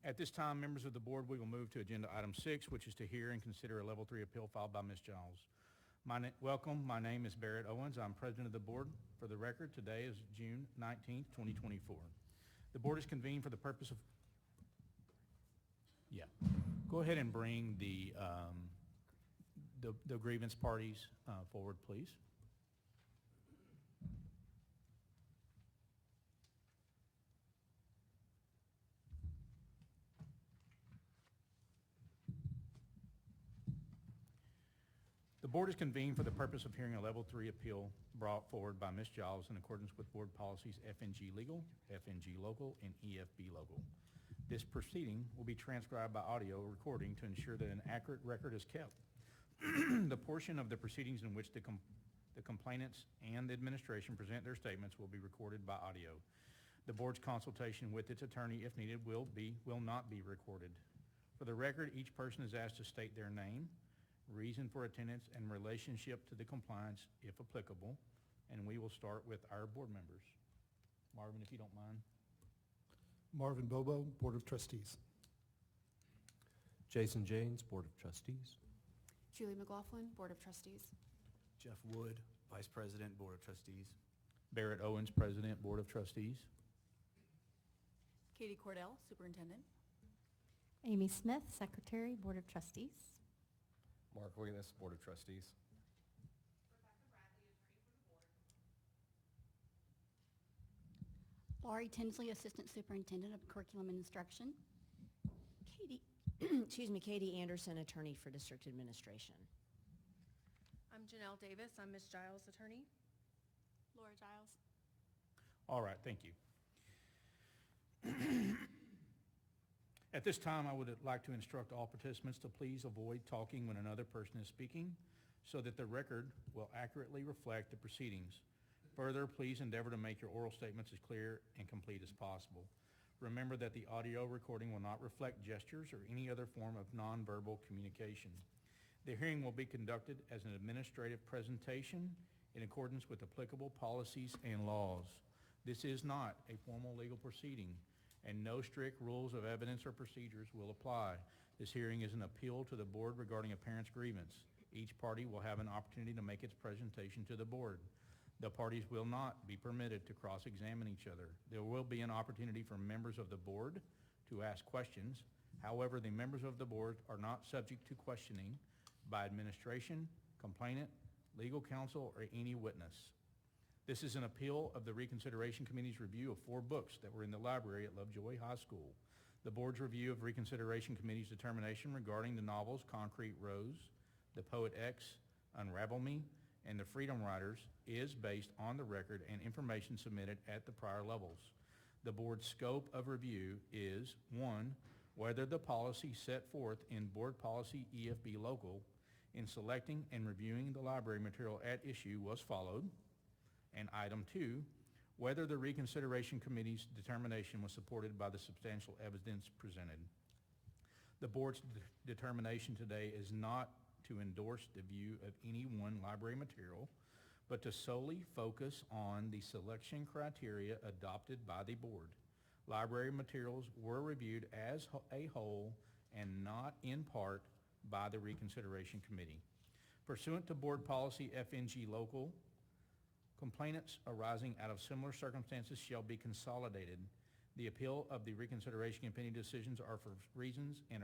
At this time, members of the board, we will move to agenda item 6, which is to hear and consider a Level 3 appeal filed by Ms. Giles. Welcome, my name is Barrett Owens. I'm president of the board. For the record, today is June 19th, 2024. The board is convened for the purpose of... Yeah. Go ahead and bring the grievance parties forward, please. The board is convened for the purpose of hearing a Level 3 appeal brought forward by Ms. Giles in accordance with board policies FNG Legal, FNG Local, and EFB Local. This proceeding will be transcribed by audio recording to ensure that an accurate record is kept. The portion of the proceedings in which the complainants and the administration present their statements will be recorded by audio. The board's consultation with its attorney, if needed, will not be recorded. For the record, each person is asked to state their name, reason for attendance, and relationship to the compliance, if applicable. And we will start with our board members. Marvin, if you don't mind. Marvin Bobo, Board of Trustees. Jason Janes, Board of Trustees. Julie McLaughlin, Board of Trustees. Jeff Wood, Vice President, Board of Trustees. Barrett Owens, President, Board of Trustees. Katie Cordell, Superintendent. Amy Smith, Secretary, Board of Trustees. Mark Wenis, Board of Trustees. Laurie Tinsley, Assistant Superintendent of Curriculum and Instruction. Katie Anderson, Attorney for District Administration. I'm Janelle Davis. I'm Ms. Giles' attorney. Laura Giles. All right, thank you. At this time, I would like to instruct all participants to please avoid talking when another person is speaking so that the record will accurately reflect the proceedings. Further, please endeavor to make your oral statements as clear and complete as possible. Remember that the audio recording will not reflect gestures or any other form of nonverbal communication. The hearing will be conducted as an administrative presentation in accordance with applicable policies and laws. This is not a formal legal proceeding, and no strict rules of evidence or procedures will apply. This hearing is an appeal to the board regarding a parent's grievance. Each party will have an opportunity to make its presentation to the board. The parties will not be permitted to cross-examine each other. There will be an opportunity for members of the board to ask questions. However, the members of the board are not subject to questioning by administration, complainant, legal counsel, or any witness. This is an appeal of the Reconsideration Committee's review of 4 books that were in the library at Lovejoy High School. The board's review of Reconsideration Committee's determination regarding the novels Concrete Rose, The Poet X, Unravel Me, and The Freedom Riders is based on the record and information submitted at the prior levels. The board's scope of review is, 1, whether the policy set forth in Board Policy EFB Local in selecting and reviewing the library material at issue was followed, and item 2, whether the Reconsideration Committee's determination was supported by the substantial evidence presented. The board's determination today is not to endorse the view of any one library material, but to solely focus on the selection criteria adopted by the board. Library materials were reviewed as a whole and not in part by the Reconsideration Committee. Pursuant to Board Policy FNG Local, complainants arising out of similar circumstances shall be consolidated. The appeal of the Reconsideration Committee decisions are for reasons and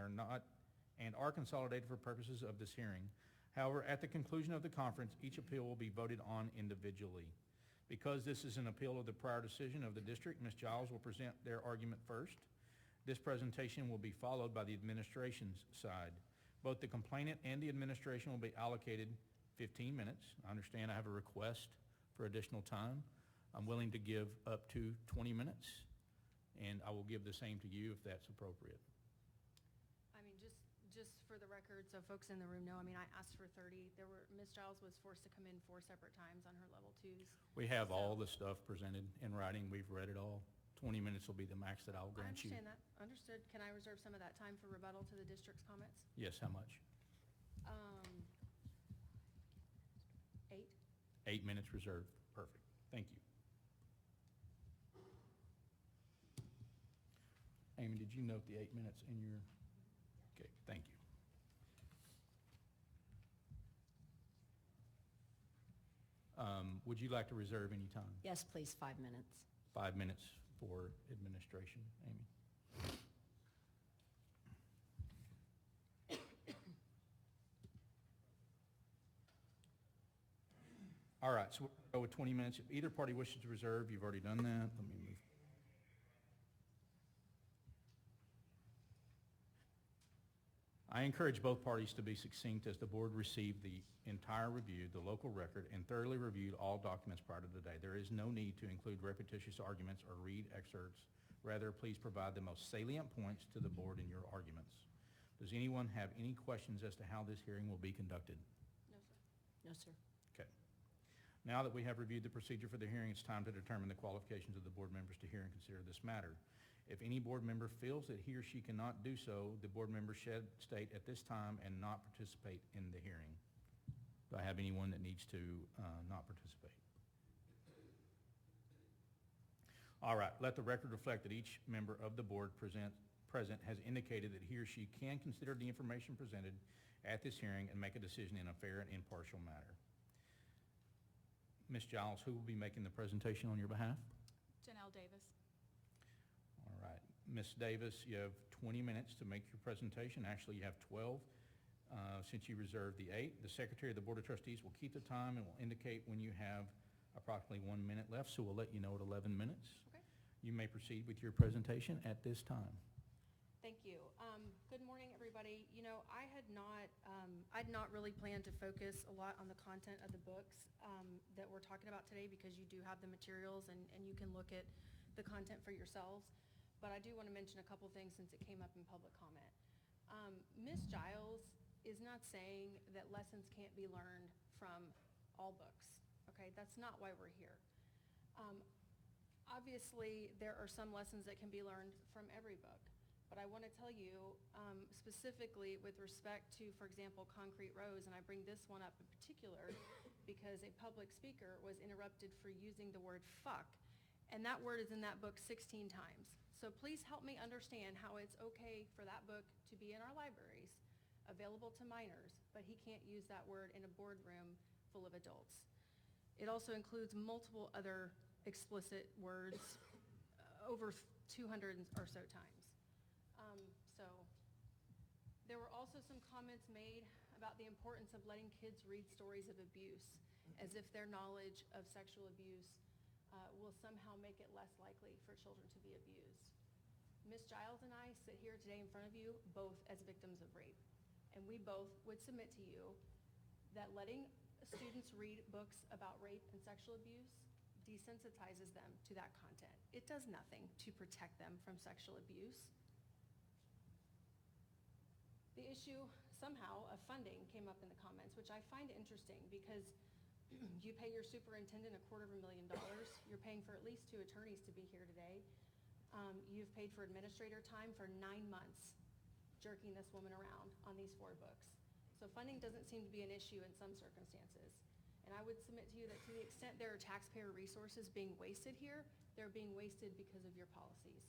are consolidated for purposes of this hearing. However, at the conclusion of the conference, each appeal will be voted on individually. Because this is an appeal of the prior decision of the district, Ms. Giles will present their argument first. This presentation will be followed by the administration's side. Both the complainant and the administration will be allocated 15 minutes. I understand I have a request for additional time. I'm willing to give up to 20 minutes, and I will give the same to you if that's appropriate. I mean, just for the record, so folks in the room know, I mean, I asked for 30. Ms. Giles was forced to come in 4 separate times on her level 2s. We have all the stuff presented in writing. We've read it all. 20 minutes will be the max that I'll I grant you. understand that. Understood. Can I reserve some of that time for rebuttal to the district's comments? Yes, how much? 8? 8 minutes reserved. Perfect. Thank you. Amy, did you note the 8 minutes in your? Okay, thank you. Would you like to reserve any time? Yes, please, 5 minutes. 5 minutes for administration, Amy. All right, so we'll go with 20 minutes. If either party wishes to reserve, you've already done that. Let me move. I encourage both parties to be succinct as the board received the entire review, the local record, and thoroughly reviewed all documents prior to today. There is no need to include repetitious arguments or read excerpts. Rather, please provide the most salient points to the board in your arguments. Does anyone have any questions as to how this hearing will be conducted? No, sir. No, sir. Okay. Now that we have reviewed the procedure for the hearing, it's time to determine the qualifications of the board members to hear and consider this matter. If any board member feels that he or she cannot do so, the board member should state at this time and not participate in the hearing. Do I have anyone that needs to not participate? All right, let the record reflect that each member of the board present has indicated that he or she can consider the information presented at this hearing and make a decision in a fair and impartial manner. Ms. Giles, who will be making the presentation on your behalf? Janelle Davis. All right. Ms. Davis, you have 20 minutes to make your presentation. Actually, you have 12 since you reserved the 8. The Secretary of the Board of Trustees will keep the time and will indicate when you have approximately 1 minute left, so we'll let you know at 11 minutes. Okay. You may proceed with your presentation at this time. Thank you. Good morning, everybody. You know, I'd not really planned to focus a lot on the content of the books that we're talking about today because you do have the materials and you can look at the content for yourselves. But I do want to mention a couple things since it came up in public comment. Ms. Giles is not saying that lessons can't be learned from all books, okay? That's not why we're here. Obviously, there are some lessons that can be learned from every book. But I want to tell you specifically with respect to, for example, Concrete Rose, and I bring this one up in particular because a public speaker was interrupted for using the word fuck, and that word is in that book 16 times. So please help me understand how it's okay for that book to be in our libraries, available to minors, but he can't use that word in a boardroom full of adults. It also includes multiple other explicit words, over 200 or so times. also some comments made about the importance of letting kids read stories of abuse, as if their knowledge of sexual abuse will somehow make it less likely for children to be abused. Ms. Giles and I sit here today in front of you both as victims of rape, and we both would submit to you that letting students read books about rape and sexual abuse desensitizes them to that content. It does nothing to protect them from sexual abuse. The issue somehow of funding came up in the comments, which I find interesting because you pay your superintendent $250,000. You're paying for at least 2 attorneys to be here today. You've paid for administrator time for 9 months jerking this woman around on these 4 books. So funding doesn't seem to be an issue in some circumstances. And I would submit to you that to the extent there are taxpayer resources being wasted here, they're being wasted because of your policies.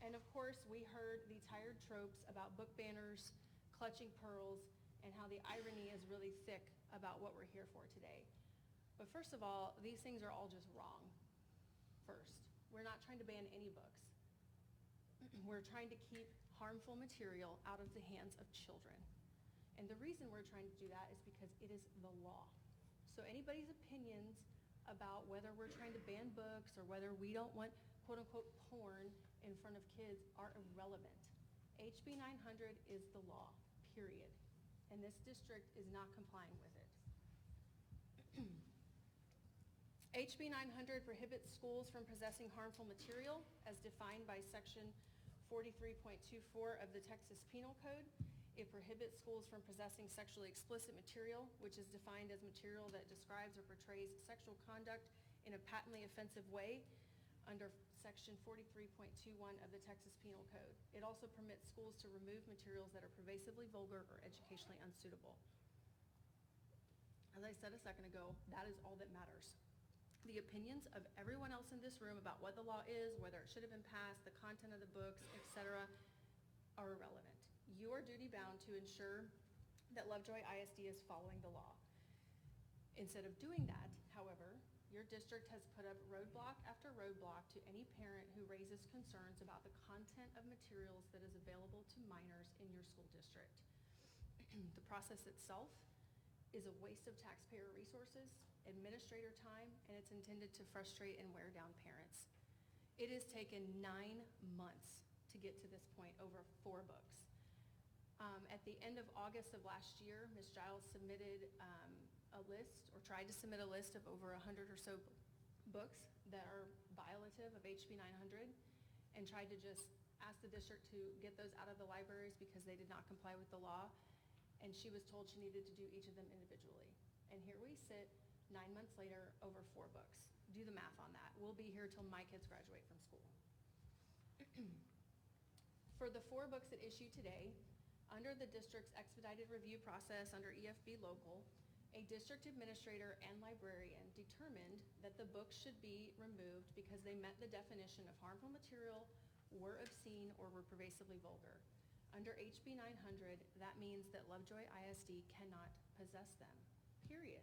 And of course, we heard the tired tropes about book banners, clutching pearls, and how the irony is really thick about what we're here for today. But first of all, these things are all just wrong. First, we're not trying to ban any books. We're trying to keep harmful material out of the hands of children. And the reason we're trying to do that is because it is the law. So anybody's opinions about whether we're trying to ban books or whether we don't want quote-unquote porn in front of kids are irrelevant. HB 900 is the law, period. And this district is not complying with it. HB 900 prohibits schools from possessing harmful material as defined by section 43.24 of the Texas Penal Code. It prohibits schools from possessing sexually explicit material, which is defined as material that describes or portrays sexual conduct in a patently offensive way under section 43.21 of the Texas Penal Code. It also permits schools to remove materials that are pervasively vulgar or educationally unsuitable. As I said a second ago, that is all that matters. The opinions of everyone else in this room about what the law is, whether it should have been passed, the content of the books, etc., are irrelevant. You are duty-bound to ensure that Lovejoy ISD is following the law. Instead of doing that, however, your district has put up roadblock after roadblock to any parent who raises concerns about the content of materials that is available to minors in your school district. The process itself is a waste of taxpayer resources, administrator time, and it's intended to frustrate and wear down parents. It has taken 9 months to get to this point over 4 books. At the end of August of last year, Ms. Giles submitted a list, or tried to submit a list of over 100 or so books that are violative of HB 900, and tried to just ask the district to get those out of the libraries because they did not comply with the law, and she was told she needed to do each of them individually. And here we sit 9 months later over 4 books. Do the math on that. We'll be here till my kids graduate from school. For the 4 books at issue today, under the district's expedited review process under EFB local, a district administrator and librarian determined that the books should be removed because they met the definition of harmful material, were obscene, or were pervasively vulgar. Under HB 900, that means that Lovejoy ISD cannot possess them, period.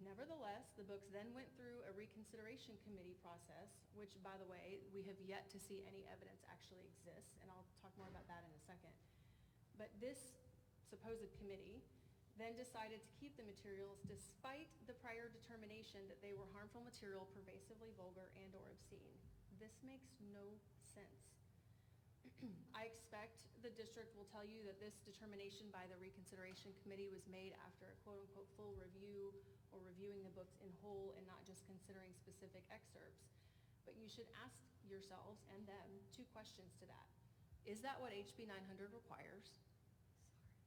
Nevertheless, the books then went through a reconsideration committee process, which, by the way, we have yet to see any evidence actually exists, and I'll talk more about that in a second. But this supposed committee then decided to keep the materials despite the prior determination that they were harmful material, pervasively vulgar, and or obscene. This makes no sense. I expect the district will tell you that this determination by the reconsideration committee was made after a quote-unquote full review or reviewing the books in whole and not just considering specific excerpts. But you should ask yourselves and them 2 questions to that. Is that what HB 900 requires?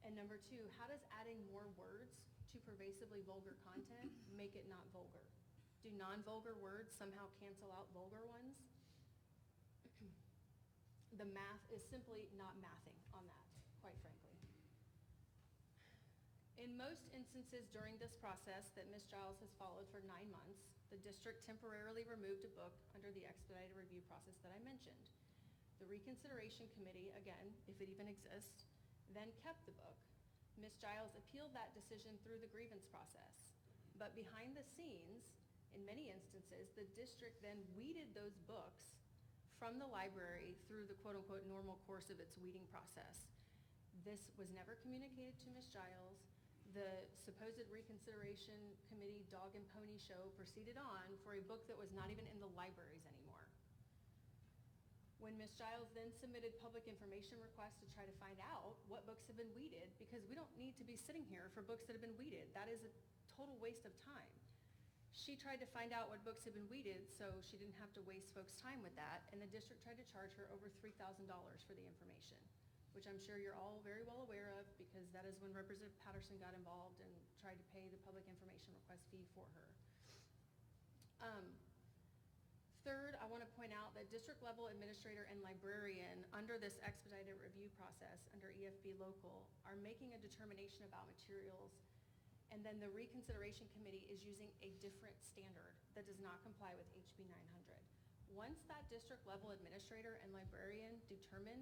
And number 2, how does adding more words to pervasively vulgar content make it not vulgar? Do non-vulgar words somehow cancel out vulgar ones? The math is simply not mathing on that, quite frankly. In most instances during this process that Ms. Giles has followed for 9 months, the district temporarily removed a book under the expedited review process that I mentioned. The reconsideration committee, again, if it even exists, then kept the book. Ms. Giles appealed that decision through the grievance process. But behind the scenes, in many instances, the district then weeded those books from the library through the quote-unquote normal course of its weeding process. This was never communicated to Ms. Giles. The supposed reconsideration committee dog and pony show proceeded on for a book that was not even in the libraries anymore. When Ms. Giles then submitted public information requests to try to find out what books have been weeded, because we don't need to be sitting here for books that have been weeded. That is a total waste of time. She tried to find out what books had been weeded so she didn't have to waste folks' time with that, and the district tried to charge her over $3,000 for the information, which I'm sure you're all very well aware of, because that is when Representative Patterson got involved and tried to pay the public information request fee for her. Third, I want to point out that district level administrator and librarian under this expedited review process under EFB local are making a determination about materials, and then the reconsideration committee is using a different standard that does not comply with HB 900. Once that district level administrator and librarian determine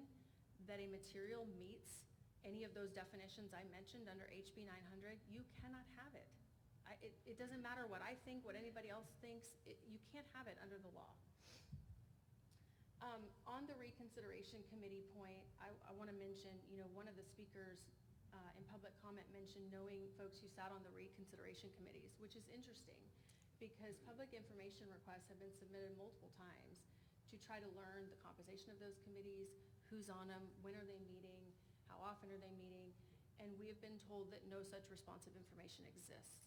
that a material meets any of those definitions I mentioned under HB 900, you cannot have it. It doesn't matter what I think, what anybody else thinks, you can't have it under the law. On the reconsideration committee point, I want to mention, one of the speakers in public comment mentioned knowing folks who sat on the reconsideration committees, which is interesting because public information requests have been submitted multiple times to try to learn the composition of those committees, who's on them, when are they meeting, how often are they meeting, and we have been told that no such responsive information exists.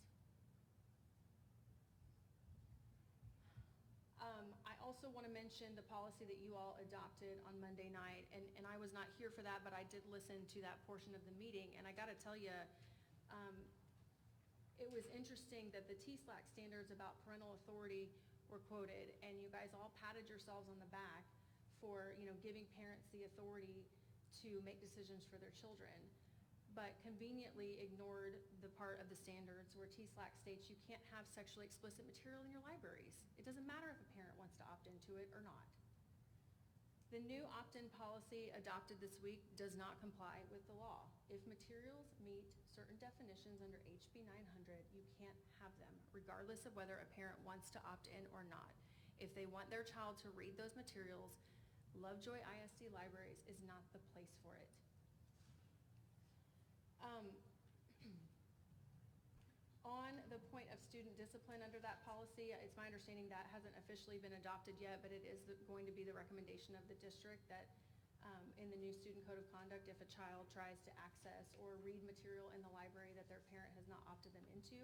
I also want to mention the policy that you all adopted on Monday night, and I was not here for that, but I did listen to that portion of the meeting, and I got to tell you, it was interesting that the TSLAC standards about parental authority were quoted, and you guys all patted yourselves on the back for giving parents the authority to make decisions for their children, but conveniently ignored the part of the standards where TSLAC states you can't have sexually explicit material in your libraries. It doesn't matter if a parent wants to opt into it or not. The new opt-in policy adopted this week does not comply with the law. If materials meet certain definitions under HB 900, you can't have them, regardless of whether a parent wants to opt in or not. If they want their child to read those materials, Lovejoy ISD Libraries is not the place for it. On the point of student discipline under that policy, it's my understanding that hasn't officially been adopted yet, but it is going to be the recommendation of the district that in the new student code of conduct, if a child tries to access or read material in the library that their parent has not opted them into,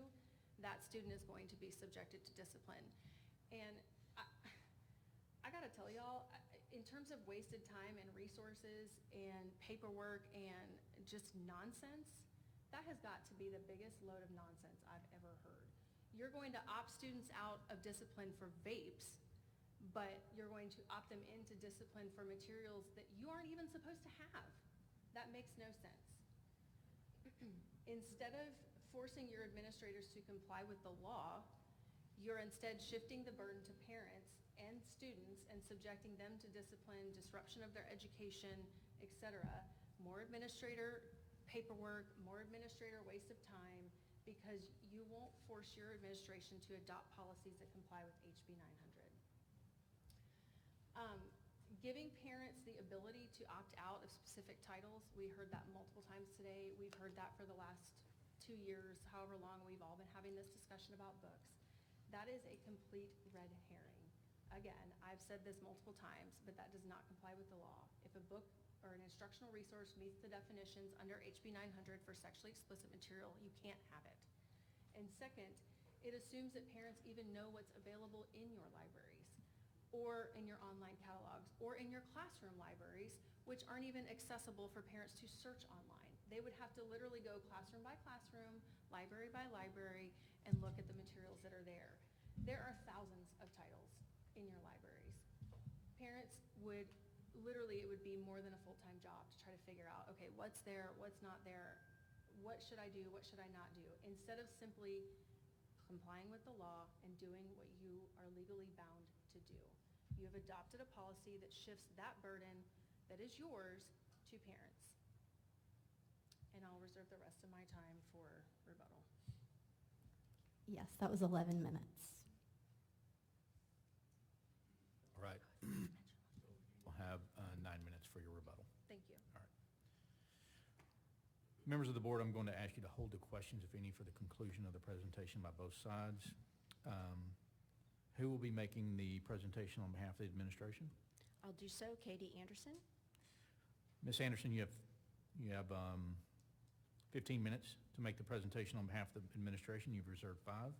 that student is going to be subjected to discipline. And I gotta tell y'all, in terms of wasted time and resources and paperwork and just nonsense, that has got to be the biggest load of nonsense I've ever heard. You're going to opt students out of discipline for vapes, but you're going to opt them into discipline for materials that you aren't even supposed to have. That makes no sense. Instead of forcing your administrators to comply with the law, you're instead shifting the burden to parents and students and subjecting them to discipline, disruption of their education, etc. More administrator paperwork, more administrator waste of time, because you won't force your administration to adopt policies that comply with HB 900. Giving parents the ability to opt out of specific titles, we heard that multiple times today. We've heard that for the last 2 years, however long we've all been having this discussion about books. That is a complete red herring. Again, I've said this multiple times, but that does not comply with the law. If a book or an instructional resource meets the definitions under HB 900 for sexually explicit material, you can't have it. And second, it assumes that parents even know what's available in your libraries or in your online catalogs or in your classroom libraries, which aren't even accessible for parents to search online. They would have to literally go classroom by classroom, library by library, and look at the materials that are there. There are thousands of titles in your libraries. Parents would literally, it would be more than a full-time job to try to figure out, okay, what's there, what's not there, what should I do, what should I not do, instead of simply complying with the law and doing what you are legally bound to do. You have adopted a policy that shifts that burden that is yours to parents. And I'll reserve the rest of my time for rebuttal. Yes, that was 11 minutes. All right. Members of the board, I'm going to ask you to hold the questions, if any, for the conclusion of the presentation by both sides. Who will be making the presentation on behalf of the administration? I'll do so. Katie Anderson. Ms. Anderson, you have 15 minutes to make the presentation on behalf of the administration. You've reserved 5.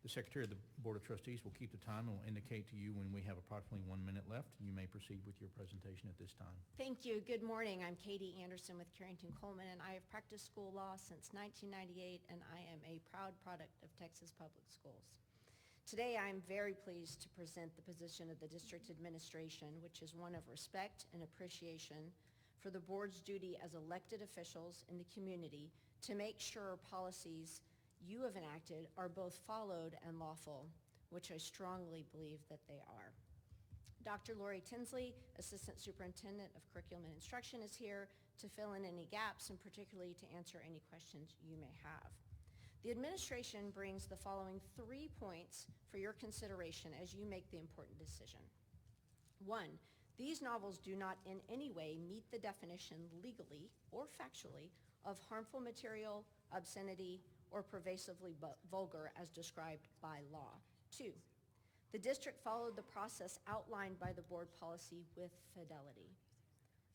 The Secretary of the Board of Trustees will keep the time and will indicate to you when we have approximately 1 minute left. You may proceed with your presentation at this time. Thank you. Good morning. I'm Katie Anderson with Carrington Coleman, and I have practiced school law since 1998, and I am a proud product of Texas Public Schools. Today, I am very pleased to present the position of the district administration, which is one of respect and appreciation for the board's duty as elected officials in the community to make sure policies you have enacted are both followed and lawful, which I strongly believe that they are. Dr. Lori Tinsley, Assistant Superintendent of Curriculum and Instruction, is here to fill in any gaps and particularly to answer any questions you may have. The administration brings the following 3 points for your consideration as you make the important decision. 1, these novels do not in any way meet the definition legally or factually of harmful material, obscenity, or pervasively vulgar as described by law. 2, the district followed the process outlined by the board policy with fidelity.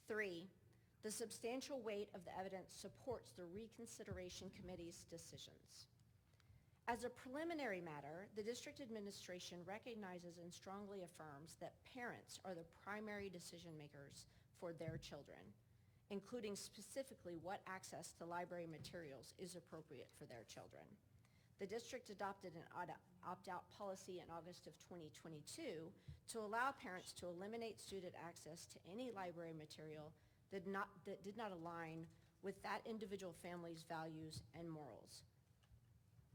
3, the substantial weight of the evidence supports the reconsideration committee's decisions. As a preliminary matter, the district administration recognizes and strongly affirms that parents are the primary decision makers for their children, including specifically what access to library materials is appropriate for their children. The district adopted an opt-out policy in August of 2022 to allow parents to eliminate student access to any library material that did not align with that individual family's values and morals.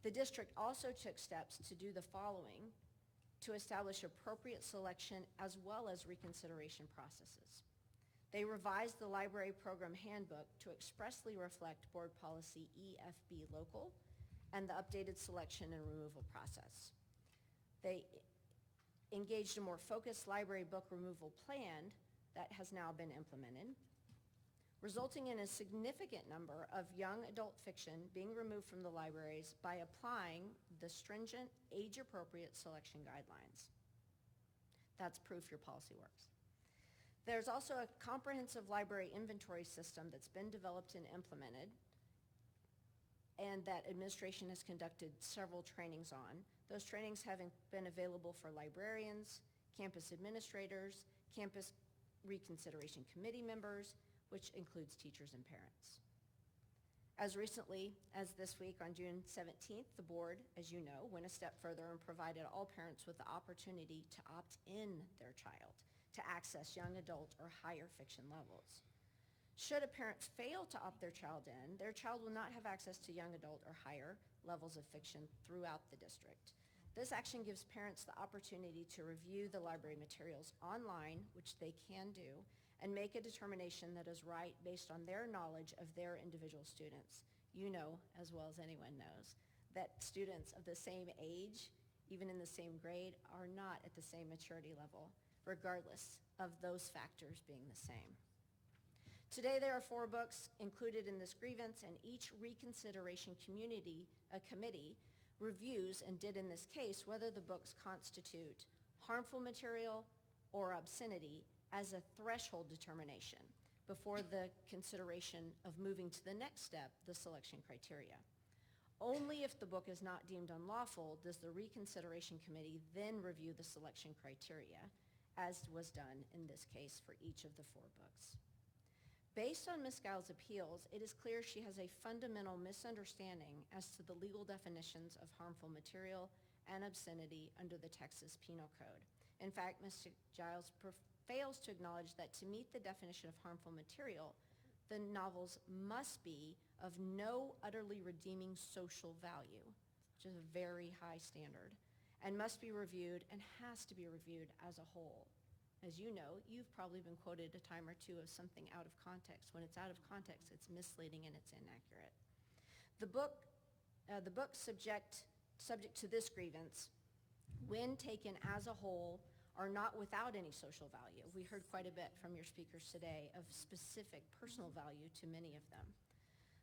The district also took steps to do the following to establish appropriate selection as well as reconsideration processes. They revised the library program handbook to expressly reflect board policy EFB local and the updated selection and removal process. They engaged a more focused library book removal plan that has now been implemented, resulting in a significant number of young adult fiction being removed from the libraries by applying the stringent age-appropriate selection guidelines. That's proof your policy works. There's also a comprehensive library inventory system that's been developed and implemented and that administration has conducted several trainings on. Those trainings have been available for librarians, campus administrators, campus reconsideration committee members, which includes teachers and parents. As recently as this week on June 17th, the board, as you know, went a step further and provided all parents with the opportunity to opt in their child to access young adult or higher fiction levels. Should a parent fail to opt their child in, their child will not have access to young adult or higher levels of fiction throughout the district. This action gives parents the opportunity to review the library materials online, which they can do, and make a determination that is right based on their knowledge of their individual students. You know, as well as anyone knows, that students of the same age, even in the same grade, are not at the same maturity level, regardless of those factors being the same. Today, there are 4 books included in this grievance, and each reconsideration committee reviews, and did in this case, whether the books constitute harmful material or obscenity as a threshold determination before the consideration of moving to the next step, the selection criteria. Only if the book is not deemed unlawful does the reconsideration committee then review the selection criteria, as was done in this case for each of the 4 books. Based on Ms. Giles' appeals, it is clear she has a fundamental misunderstanding as to the legal definitions of harmful material and obscenity under the Texas Penal Code. In fact, Ms. Giles fails to acknowledge that to meet the definition of harmful material, the novels must be of no utterly redeeming social value, which is a very high standard, and must be reviewed and has to be reviewed as a whole. As you know, you've probably been quoted a time or 2 of something out of context. When it's out of context, it's misleading and it's inaccurate. The book subject to this grievance, when taken as a whole, are not without any social value. We heard quite a bit from your speakers today of specific personal value to many of them.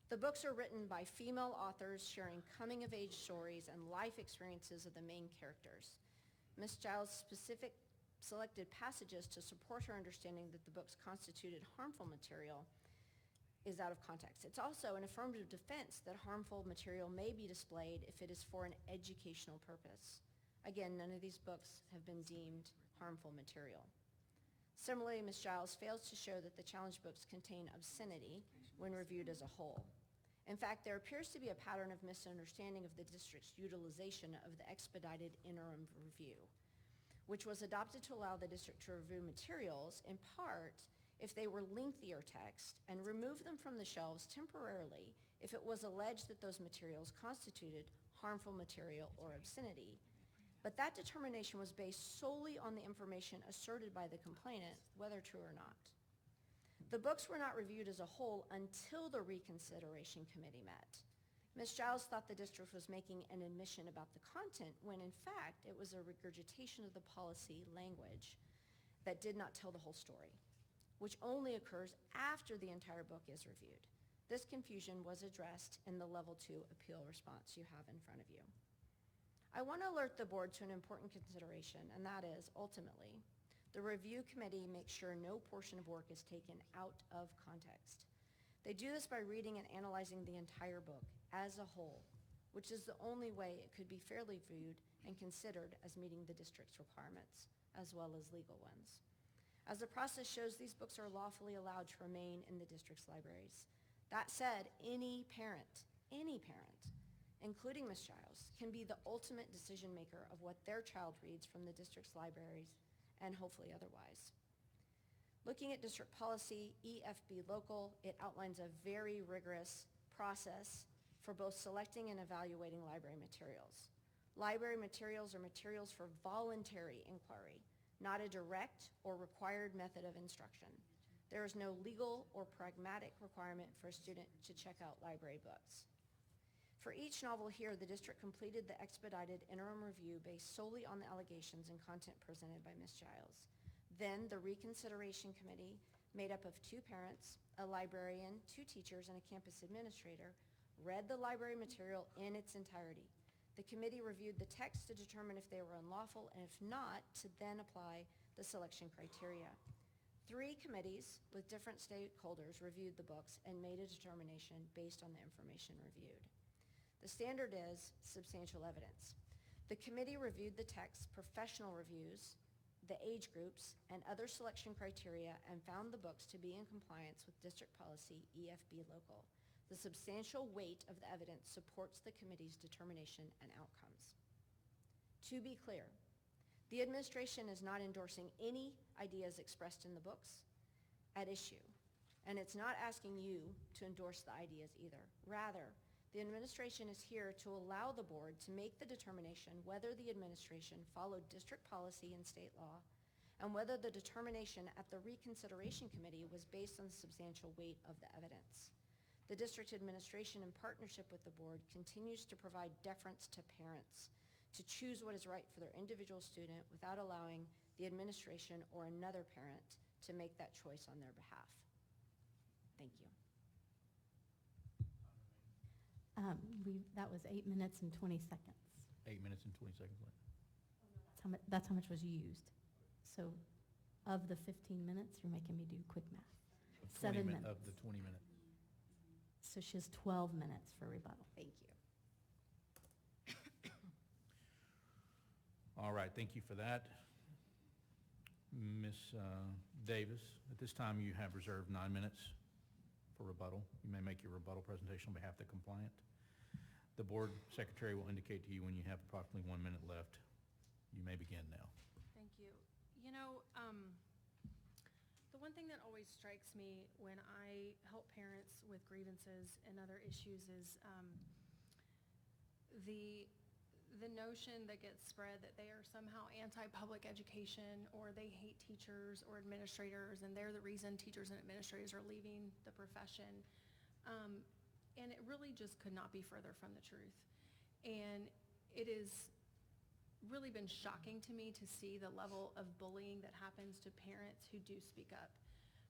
The books are written by female authors sharing coming-of-age stories and life experiences of the main characters. Ms. Giles selected passages to support her understanding that the books constituted harmful material is out of context. It's also an affirmative defense that harmful material may be displayed if it is for an educational purpose. Again, none of these books have been deemed harmful material. Similarly, Ms. Giles fails to show that the challenge books contain obscenity when reviewed as a whole. In fact, there appears to be a pattern of misunderstanding of the district's utilization of the expedited interim review, which was adopted to allow the district to review materials, in part, if they were lengthier text, and remove them from the shelves temporarily if it was alleged that those materials constituted harmful material or obscenity. But that determination was based solely on the information asserted by the complainant, whether true or not. The books were not reviewed as a whole until the reconsideration committee met. Ms. Giles thought the district was making an admission about the content when in fact it was a regurgitation of the policy language that did not tell the whole story, which only occurs after the entire book is reviewed. This confusion was addressed in the Level 2 appeal response you have in front of you. I want to alert the board to an important consideration, and that is, ultimately, the review committee makes sure no portion of work is taken out of context. They do this by reading and analyzing the entire book as a whole, which is the only way it could be fairly viewed and considered as meeting the district's requirements, as well as legal ones. As the process shows, these books are lawfully allowed to remain in the district's libraries. That said, any parent, including Ms. Giles, can be the ultimate decision maker of what their child reads from the district's libraries and hopefully otherwise. Looking at district policy, EFB local, it outlines a very rigorous process for both selecting and evaluating library materials. Library materials are materials for voluntary inquiry, not a direct or required method of instruction. There is no legal or pragmatic requirement for a student to check out library books. For each novel here, the district completed the expedited interim review based solely on the allegations and content presented by Ms. Giles. Then the reconsideration committee, made up of 2 parents, a librarian, 2 teachers, and a campus administrator, read the library material in its entirety. The committee reviewed the text to determine if they were unlawful, and if not, to then apply the selection criteria. 3 committees with different stakeholders reviewed the books and made a determination based on the information reviewed. The standard is substantial evidence. The committee reviewed the text, professional reviews, the age groups, and other selection criteria and found the books to be in compliance with district policy EFB local. The substantial weight of the evidence supports the committee's determination and outcomes. To be clear, the administration is not endorsing any ideas expressed in the books at issue, and it's not asking you to endorse the ideas either. Rather, the administration is here to allow the board to make the determination whether the administration followed district policy and state law, and whether the determination at the reconsideration committee was based on the substantial weight of the evidence. The district administration, in partnership with the board, continues to provide deference to parents to choose what is right for their individual student without allowing the administration or another parent to make that choice on their behalf. Thank you. That was 8 minutes and 20 seconds. 8 minutes and 20 seconds left. That's how much was used. So of the 15 minutes, you're making me do quick math. 7 minutes. Of the 20 minutes. So she has 12 minutes for rebuttal. Thank you. All right, thank you for that. Ms. Davis, at this time you have reserved 9 minutes for rebuttal. You may make your rebuttal presentation on behalf of the complainant. The board secretary will indicate to you when you have approximately 1 minute left. You may begin now. Thank you. You know, the one thing that always strikes me when I help parents with grievances and other issues is the notion that gets spread that they are somehow anti-public education, or they hate teachers or administrators, and they're the reason teachers and administrators are leaving the profession. And it really just could not be further from the truth. And it has really been shocking to me to see the level of bullying that happens to parents who do speak up.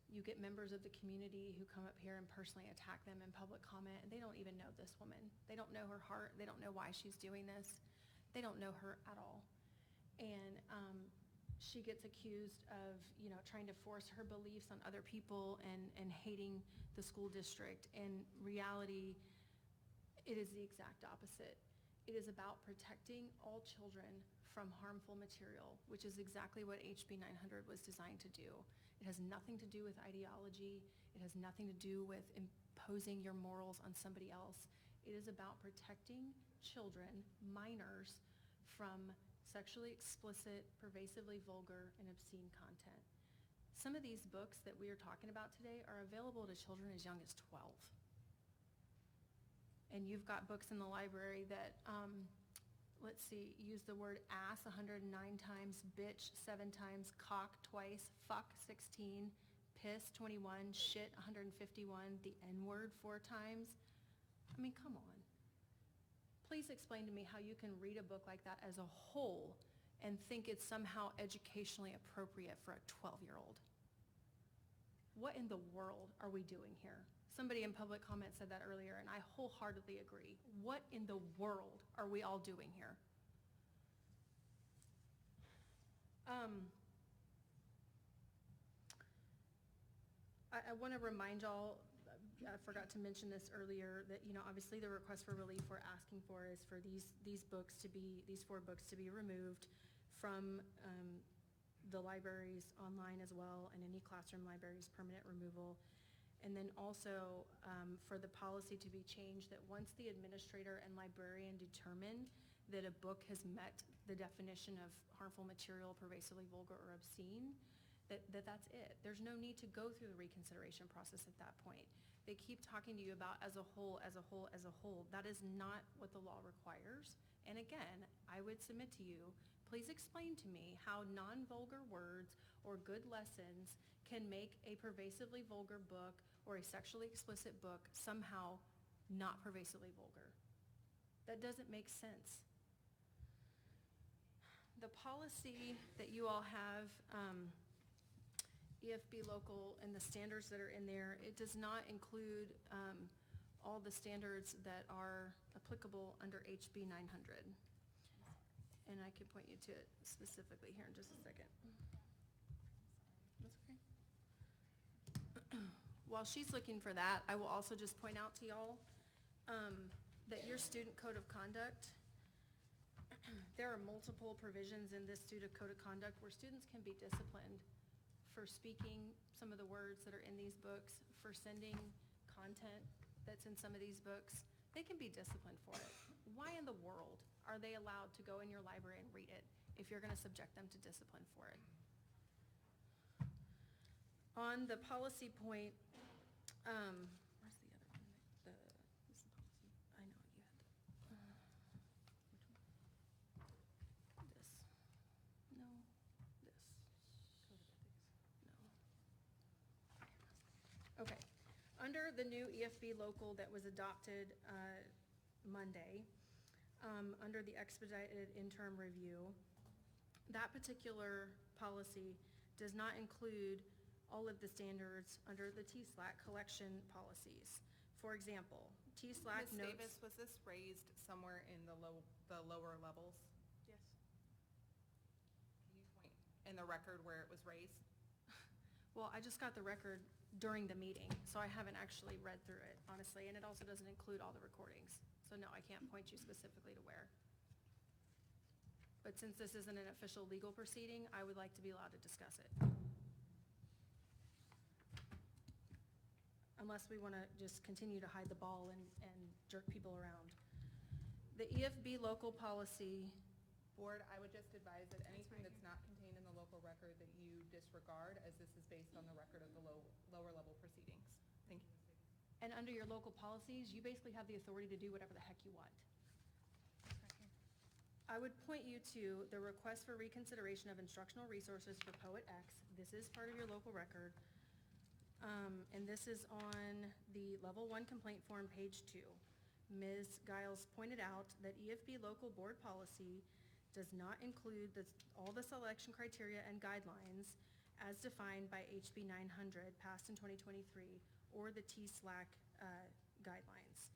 You get members of the community who come up here and personally attack them in public comment, and they don't even know this woman. They don't know her heart. They don't know why she's doing this. They don't know her at all. And she gets accused of, trying to force her beliefs on other people and hating the school district. In reality, it is the exact opposite. It is about protecting all children from harmful material, which is exactly what HB 900 was designed to do. It has nothing to do with ideology. It has nothing to do with imposing your morals on somebody else. It is about protecting children, minors, from sexually explicit, pervasively vulgar, and obscene content. Some of these books that we are talking about today are available to children as young as 12. And you've got books in the library that, use the word ass 109 times, bitch 7 times, cock twice, fuck 16, piss 21, shit 151, the N-word 4 times. I mean, come on. Please explain to me how you can read a book like that as a whole and think it's somehow educationally appropriate for a 12-year-old. What in the world are we doing here? Somebody in public comment said that earlier, and I wholeheartedly agree. What in the world are we all doing here? I want to remind y'all, I forgot to mention this earlier, that, obviously the request for relief we're asking for is for these 4 books to be removed from the libraries online as well, and any classroom libraries, permanent removal. And then also for the policy to be changed that once the administrator and librarian determine that a book has met the definition of harmful material, pervasively vulgar, or obscene, that's it. There's no need to go through the reconsideration process at that point. They keep talking to you about as a whole, as a whole, as a whole. That is not what the law requires. And again, I would submit to you, please explain to me how non-vulgar words or good lessons can make a pervasively vulgar book or a sexually explicit book somehow not pervasively vulgar. That doesn't make sense. The policy that you all have, EFB local, and the standards that are in there, it does not include all the standards that are applicable under HB 900. And I can point you to it specifically here in just a second. That's okay. While she's looking for that, I will also just point out to y'all that your student code of conduct, there are multiple provisions in this student code of conduct where students can be disciplined for speaking some of the words that are in these books, for sending content that's in some of these books. They can be disciplined for it. Why in the world are they allowed to go in your library and read it if you're going to subject them to discipline for it? On the policy point, where's the other one? This is the policy. I know you had the, which one? This. No. This. Code of ethics. No. Okay. Under the new EFB local that was adopted Monday, under the expedited interim review, that particular policy does not include all of the standards under the TSLAC collection policies. For example, TSLAC Ms. notes... Davis, was this raised somewhere in the lower levels? Yes. Can you point in the record where it was raised? Well, I just got the record during the meeting, so I haven't actually read through it, honestly, and it also doesn't include all the recordings. So no, I can't point you specifically to where. But since this isn't an official legal proceeding, I would like to be allowed to discuss it. Unless we want to just continue to hide the ball and jerk people around. The EFB local policy... Board, I would just advise that anything that's not contained in the local record that you disregard, as this is based on the record of the lower level proceedings. Thank you. And under your local policies, you basically have the authority to do whatever the heck you want. I would point you to the request for reconsideration of instructional resources for Poet X. This is part of your local record. And this is on the level 1 complaint form, page 2. Ms. Giles pointed out that EFB local board policy does not include all the selection criteria and guidelines, as defined by HB 900, passed in 2023, or the TSLAC guidelines.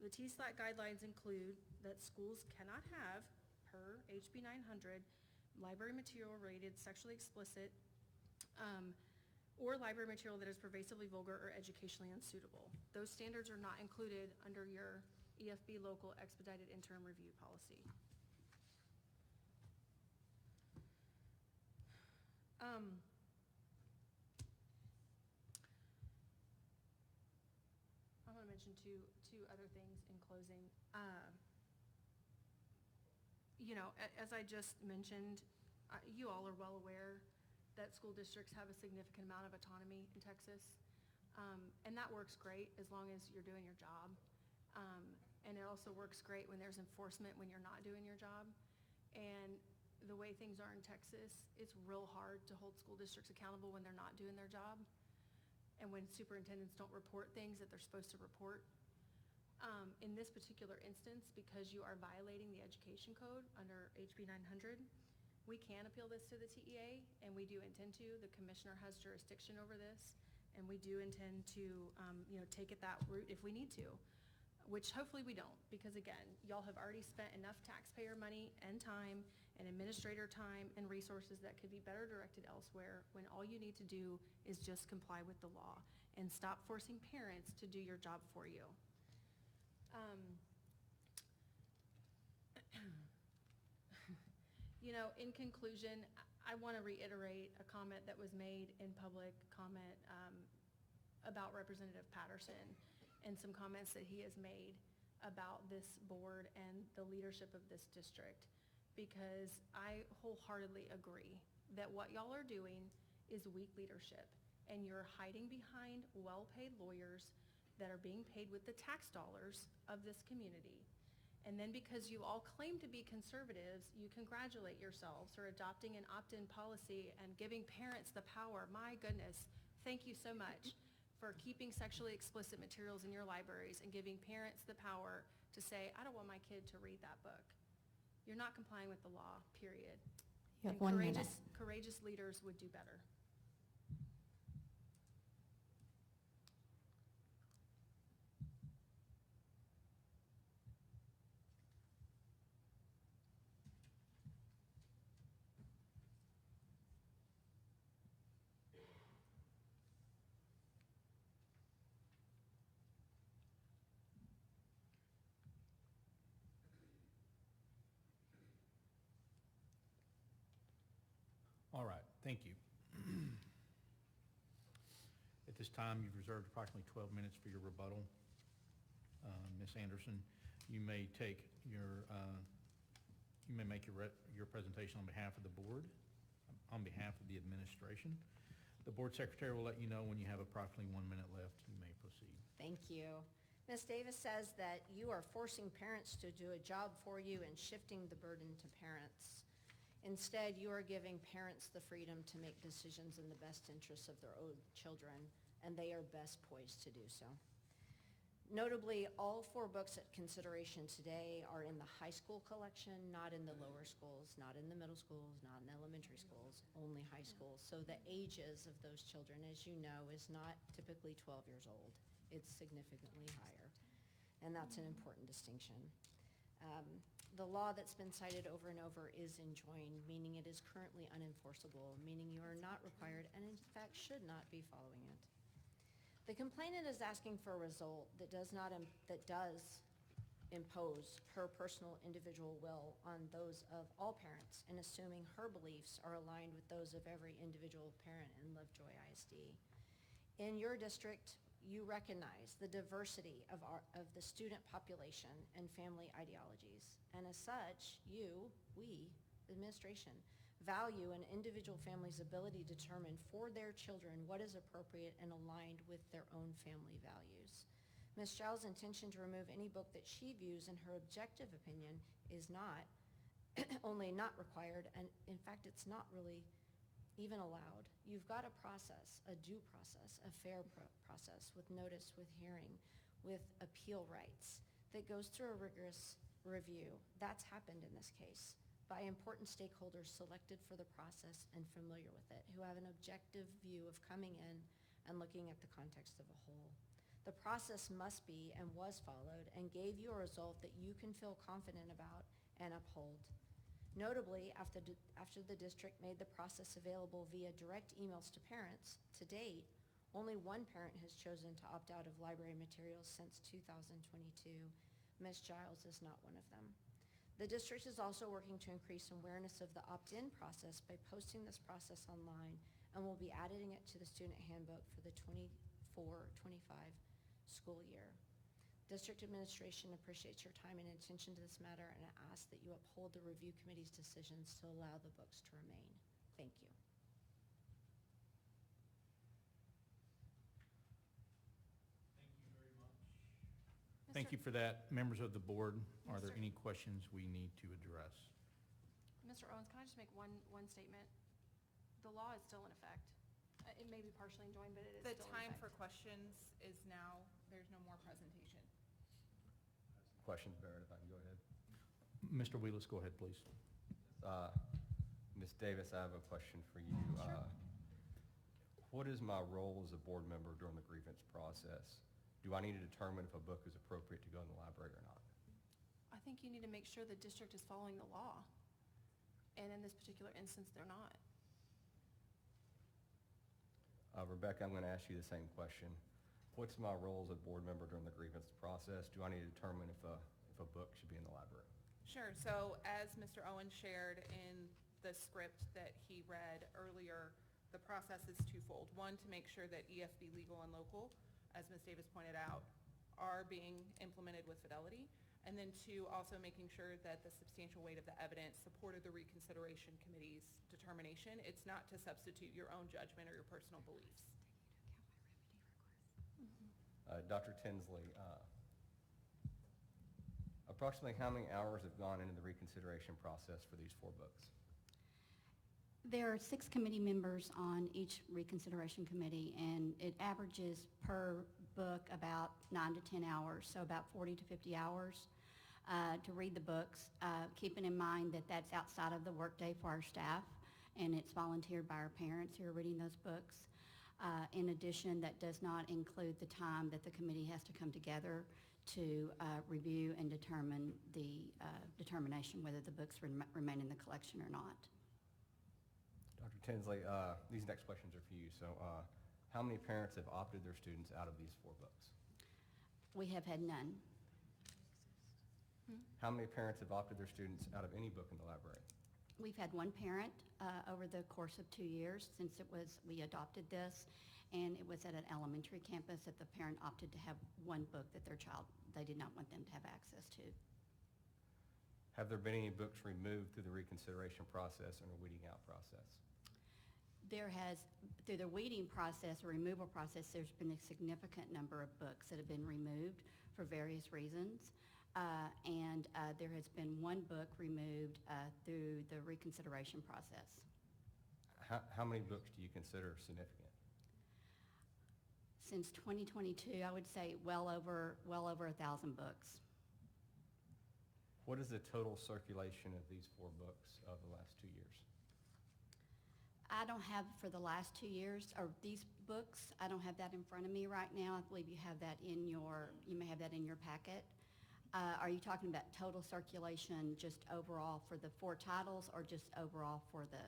The TSLAC guidelines include that schools cannot have, per HB 900, library material rated sexually explicit, or library material that is pervasively vulgar or educationally unsuitable. Those standards are not included under your EFB local expedited interim review policy. I want to mention two other things in closing. You know, as I just mentioned, you all are well aware that school districts have a significant amount of autonomy in Texas. And that works great as long as you're doing your job. And it also works great when there's enforcement when you're not doing your job. And the way things are in Texas, it's real hard to hold school districts accountable when they're not doing their job. And when superintendents don't report things that they're supposed to report. In this particular instance, because you are violating the education code under HB 900, we can appeal this to the TEA, and we do intend to. The commissioner has jurisdiction over this, and we do intend to, you know, take it that route if we need to, which hopefully we don't, because again, y'all have already spent enough taxpayer money and time and administrator time and resources that could be better directed elsewhere when all you need to do is just comply with the law and stop forcing parents to do your job for you. You know, in conclusion, I want to reiterate a comment that was made in public comment about Representative Patterson and some comments that he has made about this board and the leadership of this district, because I wholeheartedly agree that what y'all are doing is weak leadership, and you're hiding behind well-paid lawyers that are being paid with the tax dollars of this community. And then because you all claim to be conservatives, you congratulate yourselves for adopting an opt-in policy and giving parents the power. My goodness, thank you so much for keeping sexually explicit materials in your libraries and giving parents the power to say, I don't want my kid to read that book. You're not complying with the law, period. You have And 1 minute. courageous leaders would do better. All right, thank you. At this time, you've reserved approximately 12 minutes for your rebuttal. Ms. Anderson, you may take your, you may make your presentation on behalf of the board, on behalf of the administration. The board secretary will let you know when you have approximately 1 minute left. You may proceed. Thank you. Ms. Davis says that you are forcing parents to do a job for you and shifting the burden to parents. Instead, you are giving parents the freedom to make decisions in the best interests of their own children, and they are best poised to do so. Notably, all 4 books at consideration today are in the high school collection, not in the lower schools, not in the middle schools, not in elementary schools, only high schools. So the ages of those children, as you know, is not typically 12 years old. It's significantly higher, and that's an important distinction. The law that's been cited over and over is enjoined, meaning it is currently unenforceable, meaning you are not required and in fact should not be following it. The complainant is asking for a result that does impose her personal individual will on those of all parents and assuming her beliefs are aligned with those of every individual parent in Lovejoy ISD. In your district, you recognize the diversity of the student population and family ideologies. And as such, we, the administration, value an individual family's ability to determine for their children what is appropriate and aligned with their own family values. Ms. Giles' intention to remove any book that she views in her objective opinion is not only not required, and in fact, it's not really even allowed. You've got a process, a due process, a fair process with notice, with hearing, with appeal rights that goes through a rigorous review. That's happened in this case. by important stakeholders selected for the process and familiar with it, who have an objective view of coming in and looking at the context of a whole. The process must be and was followed and gave you a result that you can feel confident about and uphold. Notably, after the district made the process available via direct emails to parents, to date, only one parent has chosen to opt out of library materials since 2022. Ms. Giles is not one of them. The district is also working to increase awareness of the opt-in process by posting this process online and will be adding it to the student handbook for the 24-25 school year. District administration appreciates your time and attention to this matter and asks that you uphold the review committee's decisions to allow the books to remain. Thank you. Thank you for that. Members of the board, are there any questions we need to address? Mr. Owens, can I just make one statement? The law is still in effect. It may be partially enjoined, but it is The still in time effect. for questions is now, there's no more presentation. Questions, Barrett, if I can go ahead. Mr. Wheelis, go ahead, please. Ms. Davis, I have a question for you. Sure. What is my role as a board member during the grievance process? Do I need to determine if a book is appropriate to go in the library or not? I think you need to make sure the district is following the law. And in this particular instance, they're not. Rebecca, I'm going to ask you the same question. What's my role as a board member during the grievance process? Do I need to determine if a book should be in the library? Sure, so as Mr. Owens shared in the script that he read earlier, the process is twofold. One, to make sure that EFB legal and local, as Ms. Davis pointed out, are being implemented with fidelity. And then two, also making sure that the substantial weight of the evidence supported the reconsideration committee's determination. It's not to substitute your own judgment or your personal beliefs. Dr. Tinsley, approximately how many hours have gone into the reconsideration process for these 4 books? There are 6 committee members on each reconsideration committee, and it averages per book about 9 to 10 hours, so about 40 to 50 hours to read the books, keeping in mind that that's outside of the workday for our staff, and it's volunteered by our parents who are reading those books. In addition, that does not include the time that the committee has to come together to review and determine the determination whether the books remain in the collection or not. Dr. Tinsley, these next questions are for you. So how many parents have opted their students out of these 4 books? We have had none. How many parents have opted their students out of any book in the library? We've had one parent over the course of 2 years since we adopted this, and it was at an elementary campus that the parent opted to have one book that they did not want them to have access to. Have there been any books removed through the reconsideration process and a weeding out process? There has, through the weeding process or removal process, there's been a significant number of books that have been removed for various reasons. And there has been one book removed through the reconsideration process. How many books do you consider significant? Since 2022, I would say well over 1,000 books. What is the total circulation of these 4 books of the last 2 years? I don't have for the last 2 years, or these books, I don't have that in front of me right now. I believe you have that you may have that in your packet. Are you talking about total circulation just overall for the 4 titles or just overall for the?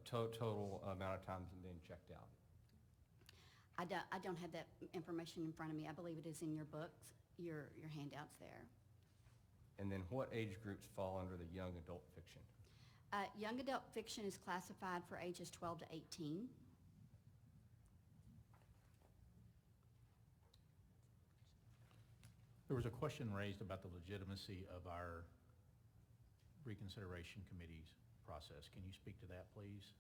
Total amount of times being checked out. I don't have that information in front of me. I believe it is in your books, your handouts there. And then what age groups fall under the young adult fiction? Young adult fiction is classified for ages 12 to 18. There was a question raised about the legitimacy of our reconsideration committee's process. Can you speak to that, please?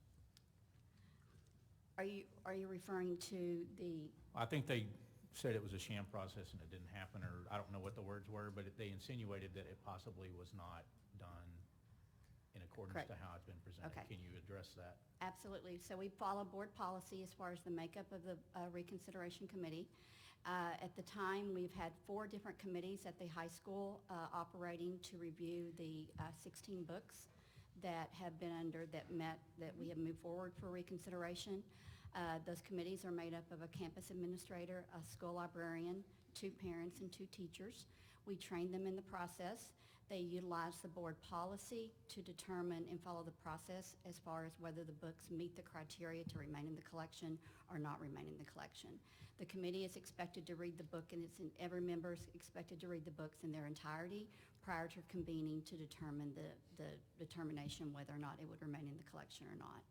Are you referring to the? I think they said it was a sham process and it didn't happen, or I don't know what the words were, but they insinuated that it possibly was not done in accordance Correct. to how it's been presented. Okay. Can you address that? Absolutely. So we follow board policy as far as the makeup of the reconsideration committee. At the time, we've had 4 different committees at the high school operating to review the 16 books that have been that we have moved forward for reconsideration. Those committees are made up of a campus administrator, a school librarian, 2 parents, and 2 teachers. We train them in the process. They utilize the board policy to determine and follow the process as far as whether the books meet the criteria to remain in the collection or not remain in the collection. The committee is expected to read the book, and every member is expected to read the books in their entirety prior to convening to determine the determination whether or not it would remain in the collection or not.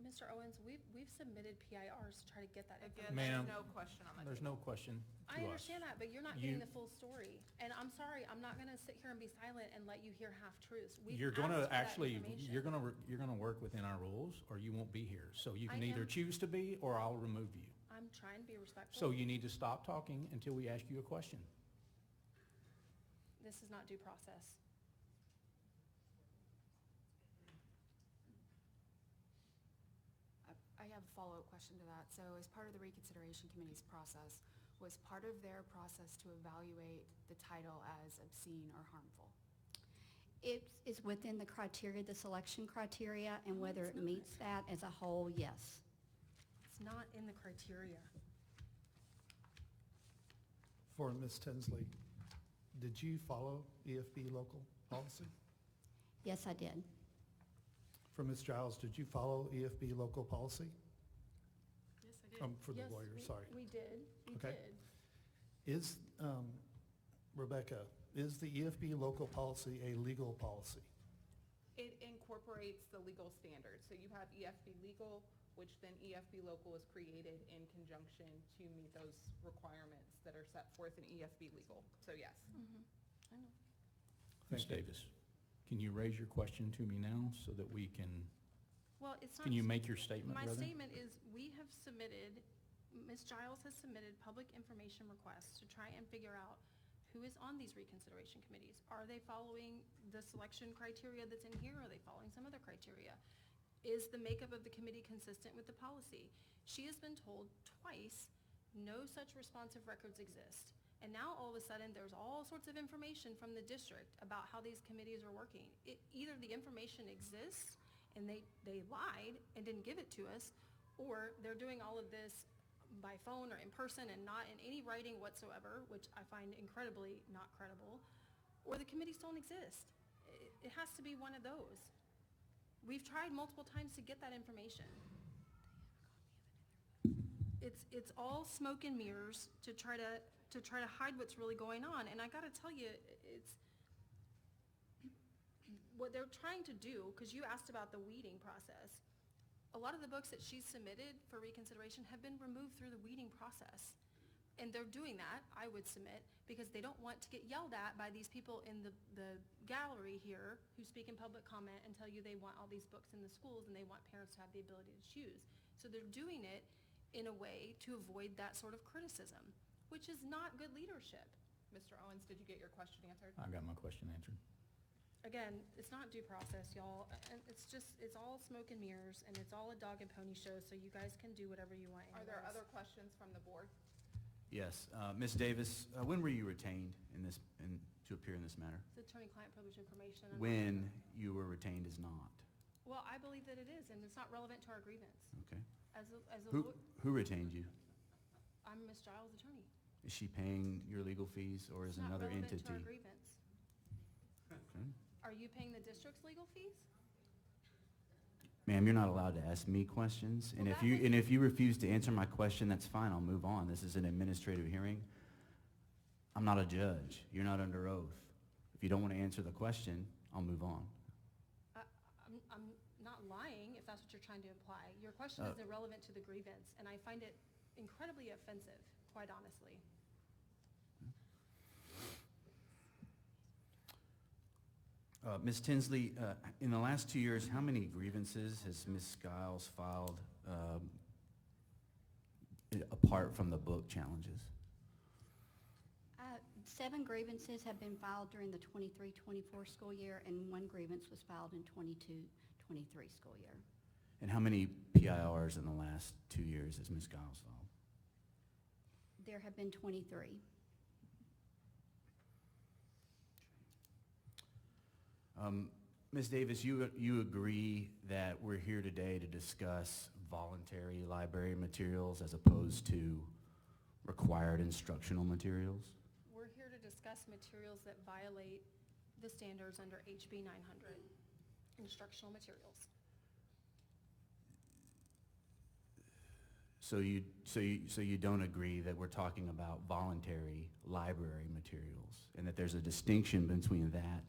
Mr. Owens, we've submitted PIRs to try to get that information. Ma'am, There's no question on that. there's no question to us. I understand that, but you're not getting the full story. And I'm sorry, I'm not gonna sit here and be silent and let you hear half-truths. We've You're gonna asked for that actually, information. you're gonna work within our rules, or you won't be here. So you I can either am- choose to be, or I'll remove you. I'm trying to be respectful. So you need to stop talking until we ask you a question. This is not due process. I have a follow-up question to that. So as part of the reconsideration committee's process, was part of their process to evaluate the title as obscene or harmful? It is within the criteria, the selection criteria, and whether it meets that as a whole, yes. It's not in the criteria. For Ms. Tinsley, did you follow EFB local policy? Yes, I did. For Ms. Giles, did you follow EFB local policy? Yes, I did. For the Yes, lawyer, sorry. We did. We Okay. did. Is, Rebecca, is the EFB local policy a legal policy? It incorporates the legal standards. So you have EFB legal, which then EFB local is created in conjunction to meet those requirements that are set forth in EFB legal. So yes. I know. Ms. Thank you. Davis, can you raise your question to me now so that we can, Well, it's not. can you make your statement, My brother? statement is, we have submitted, Ms. Giles has submitted public information requests to try and figure out who is on these reconsideration committees. Are they following the selection criteria that's in here? Are they following some other criteria? Is the makeup of the committee consistent with the policy? She has been told twice, no such responsive records exist. And now all of a sudden, there's all sorts of information from the district about how these committees are working. Either the information exists and they lied and didn't give it to us, or they're doing all of this by phone or in person and not in any writing whatsoever, which I find incredibly not credible, or the committees don't exist. It has to be one of those. We've tried multiple times to get that information. It's all smoke and mirrors to try to hide what's really going on. And I gotta tell you, it's what they're trying to do, because you asked about the weeding process. A lot of the books that she's submitted for reconsideration have been removed through the weeding process. And they're doing that, I would submit, because they don't want to get yelled at by these people in the gallery here who speak in public comment and tell you they want all these books in the schools and they want parents to have the ability to choose. So they're doing it in a way to avoid that sort of criticism, which is not good leadership. Mr. Owens, did you get your question answered? I got my question answered. Again, it's not due process, y'all, and it's all smoke and mirrors, and it's all a dog and pony show, so you guys can do whatever you want. Are there anyways. other questions from the board? Yes. Ms. Davis, when were you retained to appear in this matter? It's attorney-client privilege information. When you were retained is not. Well, I believe that it is, and it's not relevant to our grievance. Okay. As a Who retained you? I'm Ms. Giles' attorney. Is she paying your legal fees, or is It's not another relevant entity? to our grievance. Okay. Are you paying the district's legal fees? Ma'am, you're not allowed to ask me questions, and Well, if you refuse to answer my question, that's fine, I'll move on. This is an administrative hearing. I'm not a judge. You're not under oath. If you don't want to answer the question, I'll move on. I'm not lying, if that's what you're trying to imply. Your question is irrelevant to the grievance, and I find it incredibly offensive, quite honestly. Ms. Tinsley, in the last 2 years, how many grievances has Ms. Giles filed apart from the book challenges? 7 grievances have been filed during the 23-24 school year, and 1 grievance was filed in 22-23 school year. And how many PIRs in the last 2 years has Ms. Giles filed? There have been 23. Ms. Davis, you agree that we're here today to discuss voluntary library materials as opposed to required instructional materials? We're here to discuss materials that violate the standards under HB 900, instructional materials. So you don't agree that we're talking about voluntary library materials and that there's a distinction between that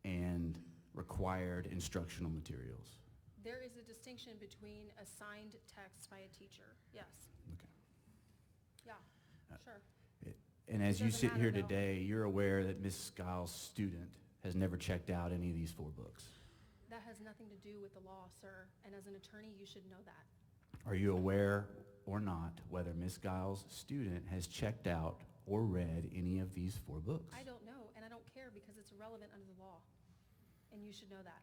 and required instructional materials? There is a distinction between assigned text by a teacher, yes. Okay. Yeah, sure. And as you doesn't sit here matter, though. today, you're aware that Ms. Giles' student has never checked out any of these 4 books. That has nothing to do with the law, sir, and as an attorney, you should know that. Are you aware or not whether Ms. Giles' student has checked out or read any of these 4 books? I don't know, and I don't care because it's irrelevant under the law, and you should know that.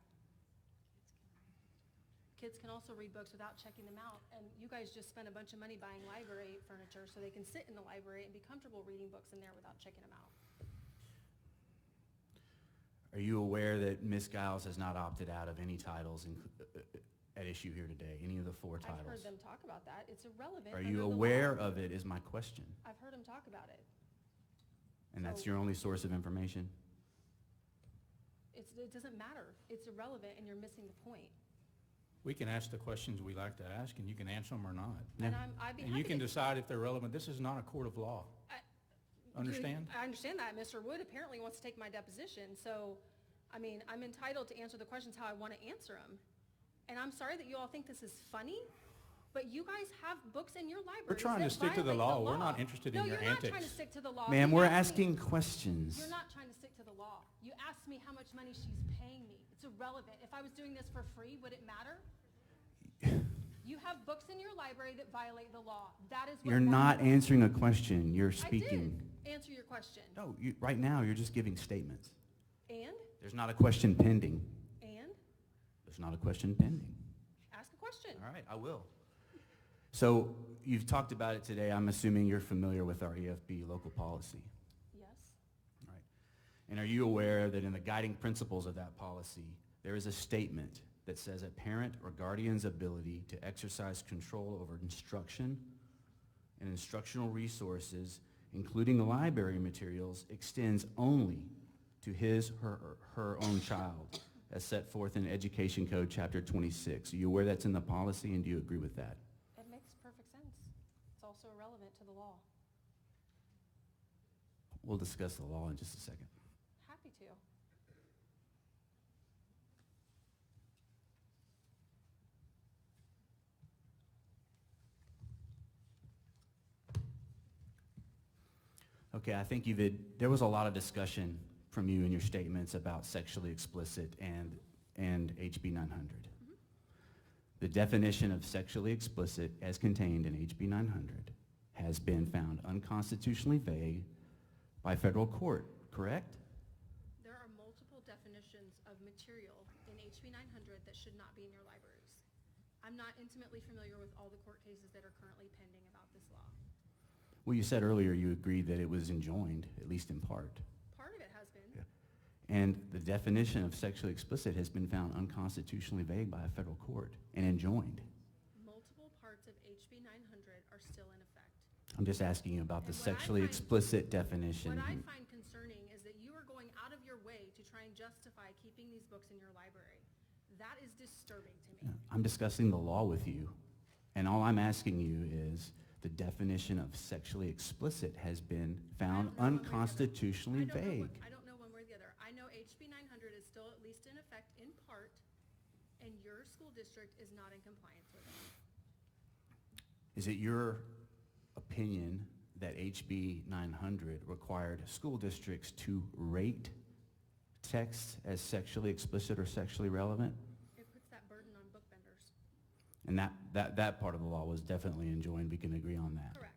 Kids can also read books without checking them out, and you guys just spent a bunch of money buying library furniture so they can sit in the library and be comfortable reading books in there without checking them out. Are you aware that Ms. Giles has not opted out of any titles at issue here today, any of the 4 titles? I've heard them talk about that. It's irrelevant. Are under you the aware law. of it is my question. I've heard them talk about it. And that's So- your only source of information? It doesn't matter. It's irrelevant, and you're missing the point. We can ask the questions we like to ask, and you can answer them or not. And I'd be And you happy can to- decide if they're relevant. This is not a court of law. Understand? I understand that. Mr. Wood apparently wants to take my deposition, so, I mean, I'm entitled to answer the questions how I want to answer them. And I'm sorry that you all think this is funny, but you guys have books in your libraries We're trying to that stick to the violate law. We're not interested in your No, you're not trying to antics. stick to the law. Ma'am, You we're asked me- asking questions. You're not trying to stick to the law. You asked me how much money she's paying me. It's irrelevant. If I was doing this for free, would it matter? You have books in your library that violate the law. That is what You're not matters. answering a question, you're speaking. I did answer your question. No, right now, you're just giving statements. And? There's not a question pending. And? There's not a question pending. Ask a question. All right, I will. So you've talked about it today. I'm assuming you're familiar with our EFB local policy. Yes. All right. And are you aware that in the guiding principles of that policy, there is a statement that says a parent or guardian's ability to exercise control over instruction and instructional resources, including library materials, extends only to his or her own child, as set forth in Education Code, Chapter 26. Are you aware that's in the policy, and do you agree with that? It makes perfect sense. It's also irrelevant to the law. We'll discuss the law in just a second. Happy to. Okay, I think there was a lot of discussion from you in your statements about sexually explicit and HB 900. The definition of sexually explicit as contained in HB 900 has been found unconstitutionally vague by federal court, correct? There are multiple definitions of material in HB 900 that should not be in your libraries. I'm not intimately familiar with all the court cases that are currently pending about this law. Well, you said earlier you agreed that it was enjoined, at least in part. Part of it has been. Yeah. And the definition of sexually explicit has been found unconstitutionally vague by a federal court and enjoined. Multiple parts of HB 900 are still in effect. I'm just asking you about the And what I sexually find- explicit definition. What I find concerning is that you are going out of your way to try and justify keeping these books in your library. That is disturbing to me. I'm discussing the law with you, and all I'm asking you is the definition of sexually explicit has been found unconstitutionally vague. I don't know one way or the other. I know HB 900 is still at least in effect in part, and your school district is not in compliance with it. Is it your opinion that HB 900 required school districts to rate texts as sexually explicit or sexually relevant? It puts that burden on book vendors. And that part of the law was definitely enjoined. We can agree on that. Correct.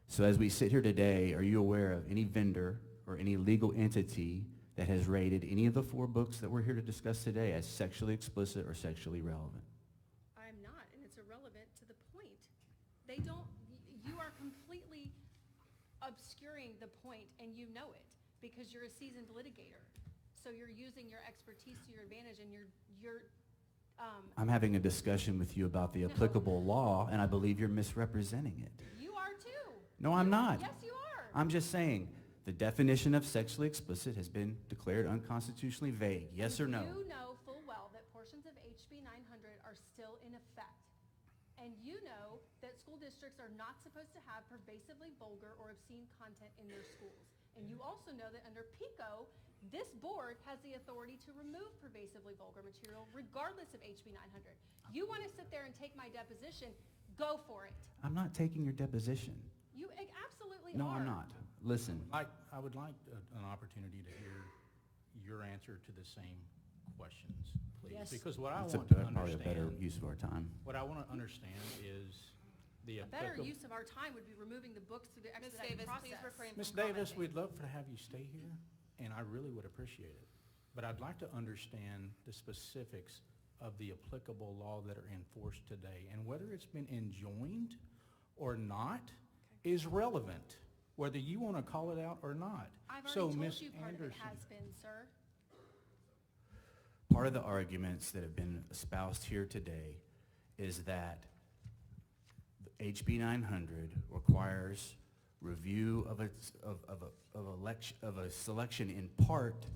So as we sit here today, are you aware of any vendor or any legal entity that has rated any of the 4 books that we're here to discuss today as sexually explicit or sexually relevant? I'm not, and it's irrelevant to the point. They don't, you are completely obscuring the point, and you know it, because you're a seasoned litigator. So you're using your expertise to your advantage, and I'm having a discussion with you about the applicable law, and I believe you're misrepresenting it. you are too. No, I'm not. Yes, you are. I'm just saying, the definition of sexually explicit has been declared unconstitutionally vague. Yes or no? You know full well that portions of HB 900 are still in effect. And you know that school districts are not supposed to have pervasively vulgar or obscene content in their schools. And you also know that under PICO, this board has the authority to remove pervasively vulgar material regardless of HB 900. You want to sit there and take my deposition, go for it. I'm not taking your deposition. You absolutely No, are. I'm not. Listen, I would like an opportunity to hear your answer to the same questions, please. Yes. Because what I it's want to probably a better understand, use of our time. what I want to understand is the A better applicable. use of our time would be removing the books through the Ms. expedited Davis, process. please refrain Ms. from Davis, commenting. we'd love to have you stay here, and I really would appreciate it. But I'd like to understand the specifics of the applicable law that are enforced today, and whether it's been enjoined or not is relevant, whether you want to call it out or not. I've So, already Ms. told you part of it Anderson, has been, sir. Part of the arguments that have been espoused here today is that HB 900 requires review of a selection in part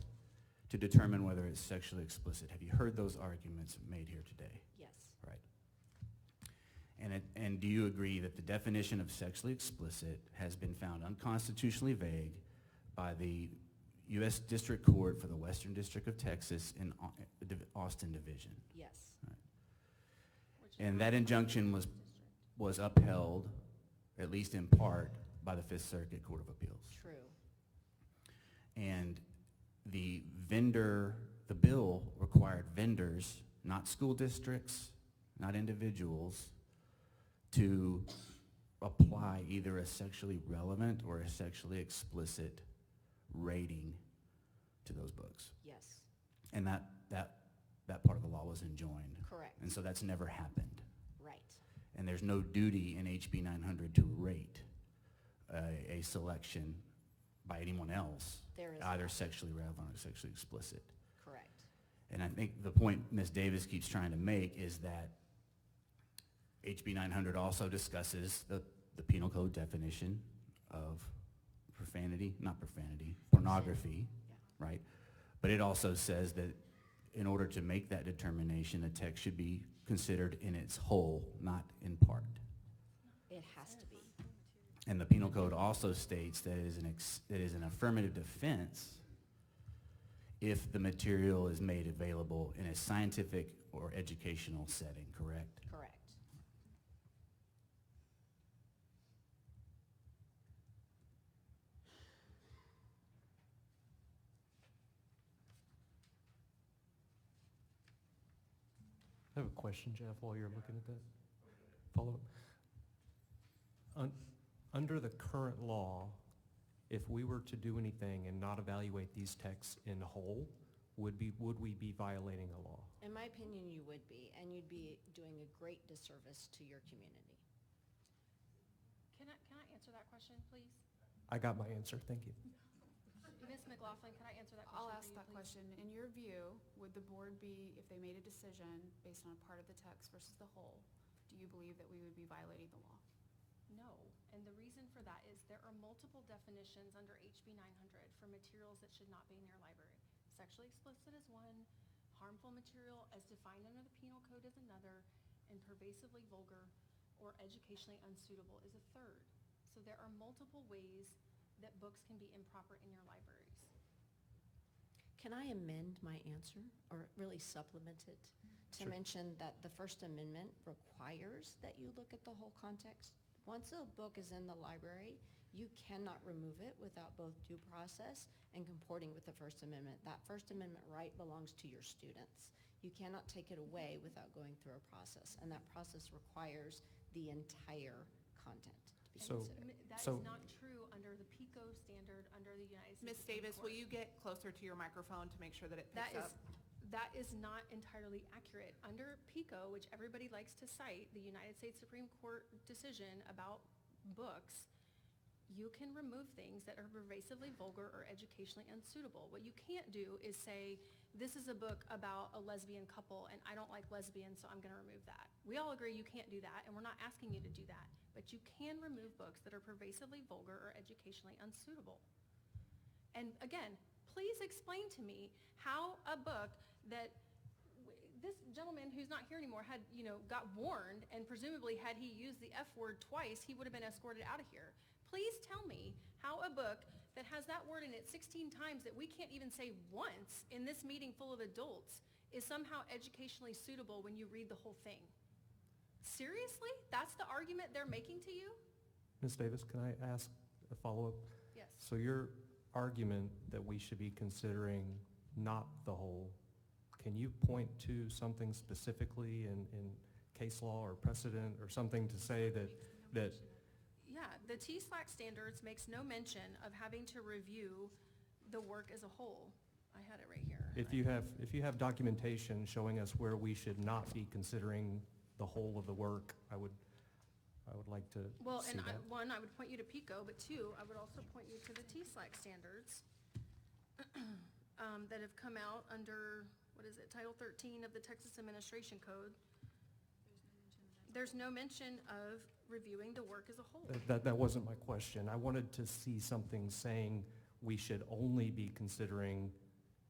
to determine whether it's sexually explicit. Have you heard those arguments made here today? Yes. Right. And do you agree that the definition of sexually explicit has been found unconstitutionally vague by the U.S. District Court for the Western District of Texas in Austin Division? Yes. And that injunction was upheld, at least in part, by the Fifth Circuit Court of Appeals. True. And the bill required vendors, not school districts, not individuals, to apply either a sexually relevant or a sexually explicit rating to those books. Yes. And that part of the law was enjoined. Correct. And so that's never happened. Right. And there's no duty in HB 900 to rate a selection by anyone else, There is either not. sexually relevant or sexually explicit. Correct. And I think the point Ms. Davis keeps trying to make is that HB 900 also discusses the penal code definition of pornography, right? But it also says that in order to make that determination, a text should be considered in its whole, not in part. It has to be. And the penal code also states that it is an affirmative defense if the material is made available in a scientific or educational setting, correct? Correct. I have a question, Jeff, while you're looking at that. Follow up. Under the current law, if we were to do anything and not evaluate these texts in whole, would we be violating the law? In my opinion, you would be, and you'd be doing a great disservice to your community. Can I answer that question, please? I got my answer, thank you. Ms. McLaughlin, can I answer that question I'll for ask you, that please? question. In your view, would the board be, if they made a decision based on a part of the text versus the whole, do you believe that we would be violating the law? No, and the reason for that is there are multiple definitions under HB 900 for materials that should not be in your library. Sexually explicit is one, harmful material as defined under the penal code is another, and pervasively vulgar or educationally unsuitable is a third. So there are multiple ways that books can be improper in your libraries. Can I amend my answer, or really supplement it, to mention that the First Amendment requires that you look at the whole context? Once a book is in the library, you cannot remove it without both due process and comporting with the First Amendment. That First Amendment right belongs to your students. You cannot take it away without going through a process, and that process requires the entire content to be considered. That is not true under the PICO standard under the United States Ms. Supreme Davis, Court. will you get closer to your microphone to make sure that it picks up? That is not entirely accurate. Under PICO, which everybody likes to cite, the United States Supreme Court decision about books, you can remove things that are pervasively vulgar or educationally unsuitable. What you can't do is say, this is a book about a lesbian couple and I don't like lesbians, so I'm gonna remove that. We all agree you can't do that, and we're not asking you to do that, but you can remove books that are pervasively vulgar or educationally unsuitable. And again, please explain to me how a book that this gentleman who's not here anymore had, got warned, and presumably had he used the F word twice, he would have been escorted out of here. Please tell me how a book that has that word in it 16 times that we can't even say once in this meeting full of adults is somehow educationally suitable when you read the whole thing. Seriously? That's the argument they're making to you? Ms. Davis, can I ask a follow-up? Yes. So your argument that we should be considering not the whole, can you point to something specifically in case law or precedent or something to say that Yeah, the TSLAC standards makes no mention of having to review the work as a whole. I had it right here. if you have documentation showing us where we should not be considering the whole of the work, I would like to Well, see and that. one, I would point you to PICO, but two, I would also point you to the TSLAC standards that have come out under, Title 13 of the Texas Administration Code. There's no mention of reviewing the work as a whole. That wasn't my question. I wanted to see something saying we should only be considering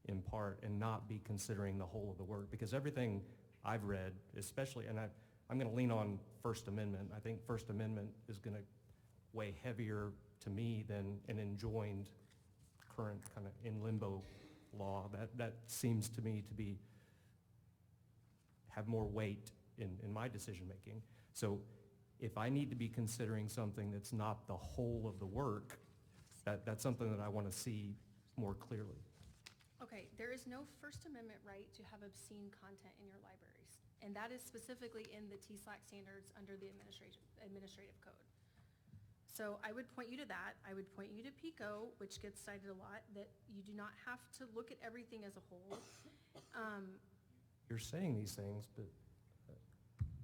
in part and not be considering the whole of the work, because everything I've read, especially, and I'm going to lean on First Amendment. I think First Amendment is going to weigh heavier to me than an enjoined current kind of in limbo law. That seems to me to have more weight in my decision making. So if I need to be considering something that's not the whole of the work, that's something that I want to see more clearly. Okay, there is no First Amendment right to have obscene content in your libraries, and that is specifically in the TSLAC standards under the administrative code. So I would point you to that. I would point you to PICO, which gets cited a lot, that you do not have to look at everything as a whole. You're saying these things, but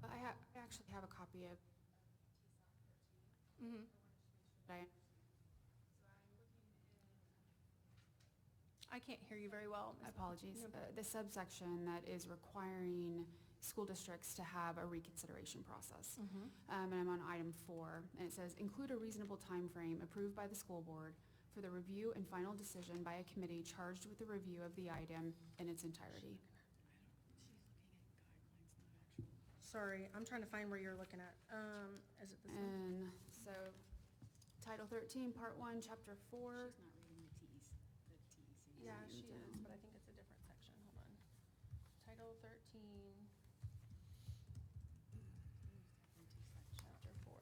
I actually have a copy of Mhm. I can't hear you very well. Apologies. No. The subsection that is requiring school districts to have a reconsideration process. And I'm on item 4, and it says, include a reasonable time frame approved by the school board for the review and final decision by a committee charged with the review of the item in its entirety. Sorry, I'm trying to find where you're looking at. Is it this one? And so, Title 13, Part 1, Chapter 4. Yeah, she is, but I think it's a different section. Hold on. Title 13. Chapter 4.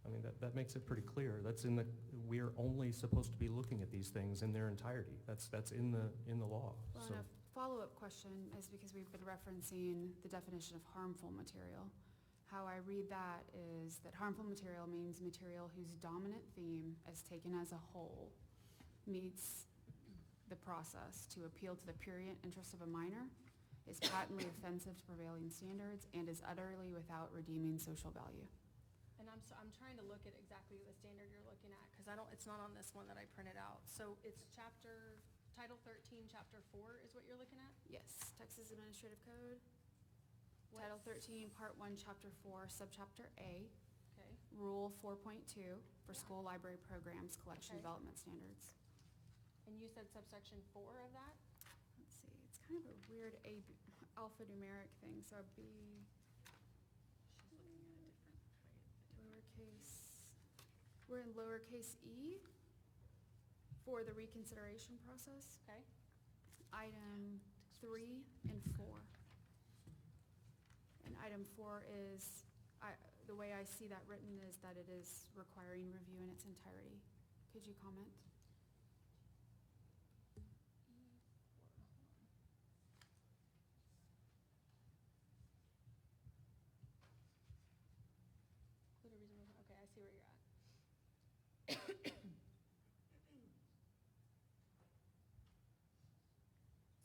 I mean, that makes it pretty clear. We're only supposed to be looking at these things in their entirety. That's in the law. Well, So and a follow-up question is because we've been referencing the definition of harmful material. How I read that is that harmful material means material whose dominant theme, as taken as a whole, meets the process to appeal to the prurient interests of a minor, is patently offensive to prevailing standards, and is utterly without redeeming social value. And I'm trying to look at exactly the standard you're looking at, because it's not on this one that I printed out. So it's Title 13, Chapter 4 is what you're looking at? Yes, Texas Administrative Code, Title 13, Part 1, Chapter 4, Subchapter A, Okay. Rule 4.2 for school library programs, collection Okay. development standards. And you said subsection 4 of that? Let's see, it's kind of a weird alphanumeric thing, so it'd be we're in lowercase e for the reconsideration process. Okay. Item 3 and 4. And item 4 is, the way I see that written is that it is requiring review in its entirety. Could you comment? Okay, I see where you're at.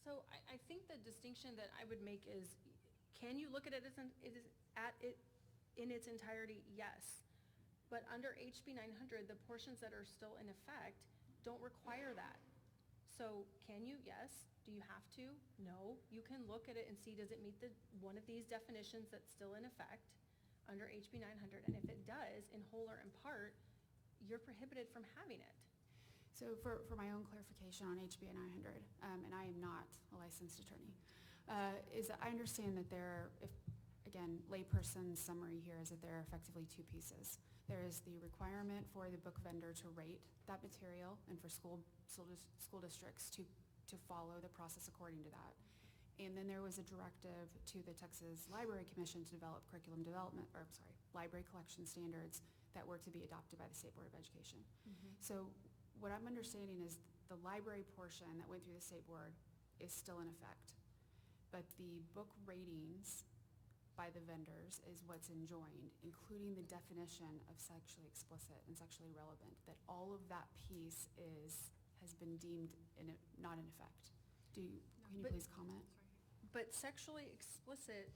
So I think the distinction that I would make is, can you look at it in its entirety? Yes. But under HB 900, the portions that are still in effect don't require that. So can you? Yes. Do you have to? No. You can look at it and see, does it meet one of these definitions that's still in effect under HB 900? And if it does, in whole or in part, you're prohibited from having it. So for my own clarification on HB 900, and I am not a licensed attorney, is that I understand that again, layperson summary here is that there are effectively two pieces. There is the requirement for the book vendor to rate that material and for school districts to follow the process according to that. And then there was a directive to the Texas Library Commission to develop library collection standards that were to be adopted by the State Board of Education. So what I'm understanding is the library portion that went through the State Board is still in effect. But the book ratings by the vendors is what's enjoined, including the definition of sexually explicit and sexually relevant, that all of that piece has been deemed not in effect. Can you please comment? But sexually explicit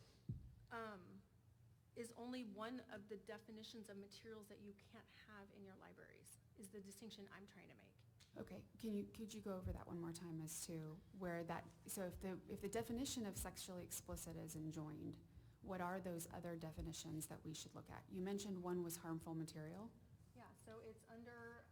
is only one of the definitions of materials that you can't have in your libraries, is the distinction I'm trying to make. Okay, could you go over that one more time as to where that, so if the definition of sexually explicit is enjoined, what are those other definitions that we should look at? You mentioned one was harmful material. Yeah, so it's under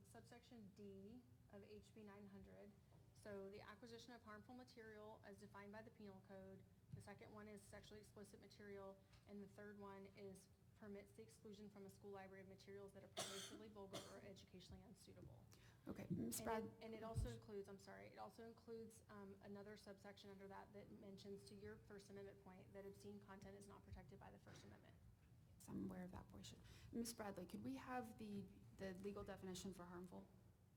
subsection D of HB 900. So the acquisition of harmful material as defined by the penal code. The second one is sexually explicit material. And the third one is permits the exclusion from a school library of materials that are pervasively vulgar or educationally unsuitable. Okay, Ms. Brad. And it also includes, it also includes another subsection under that mentions, to your First Amendment point, that obscene content is not protected by the First Amendment. Yes, I'm aware of that portion. Ms. Bradley, could we have the legal definition for harmful?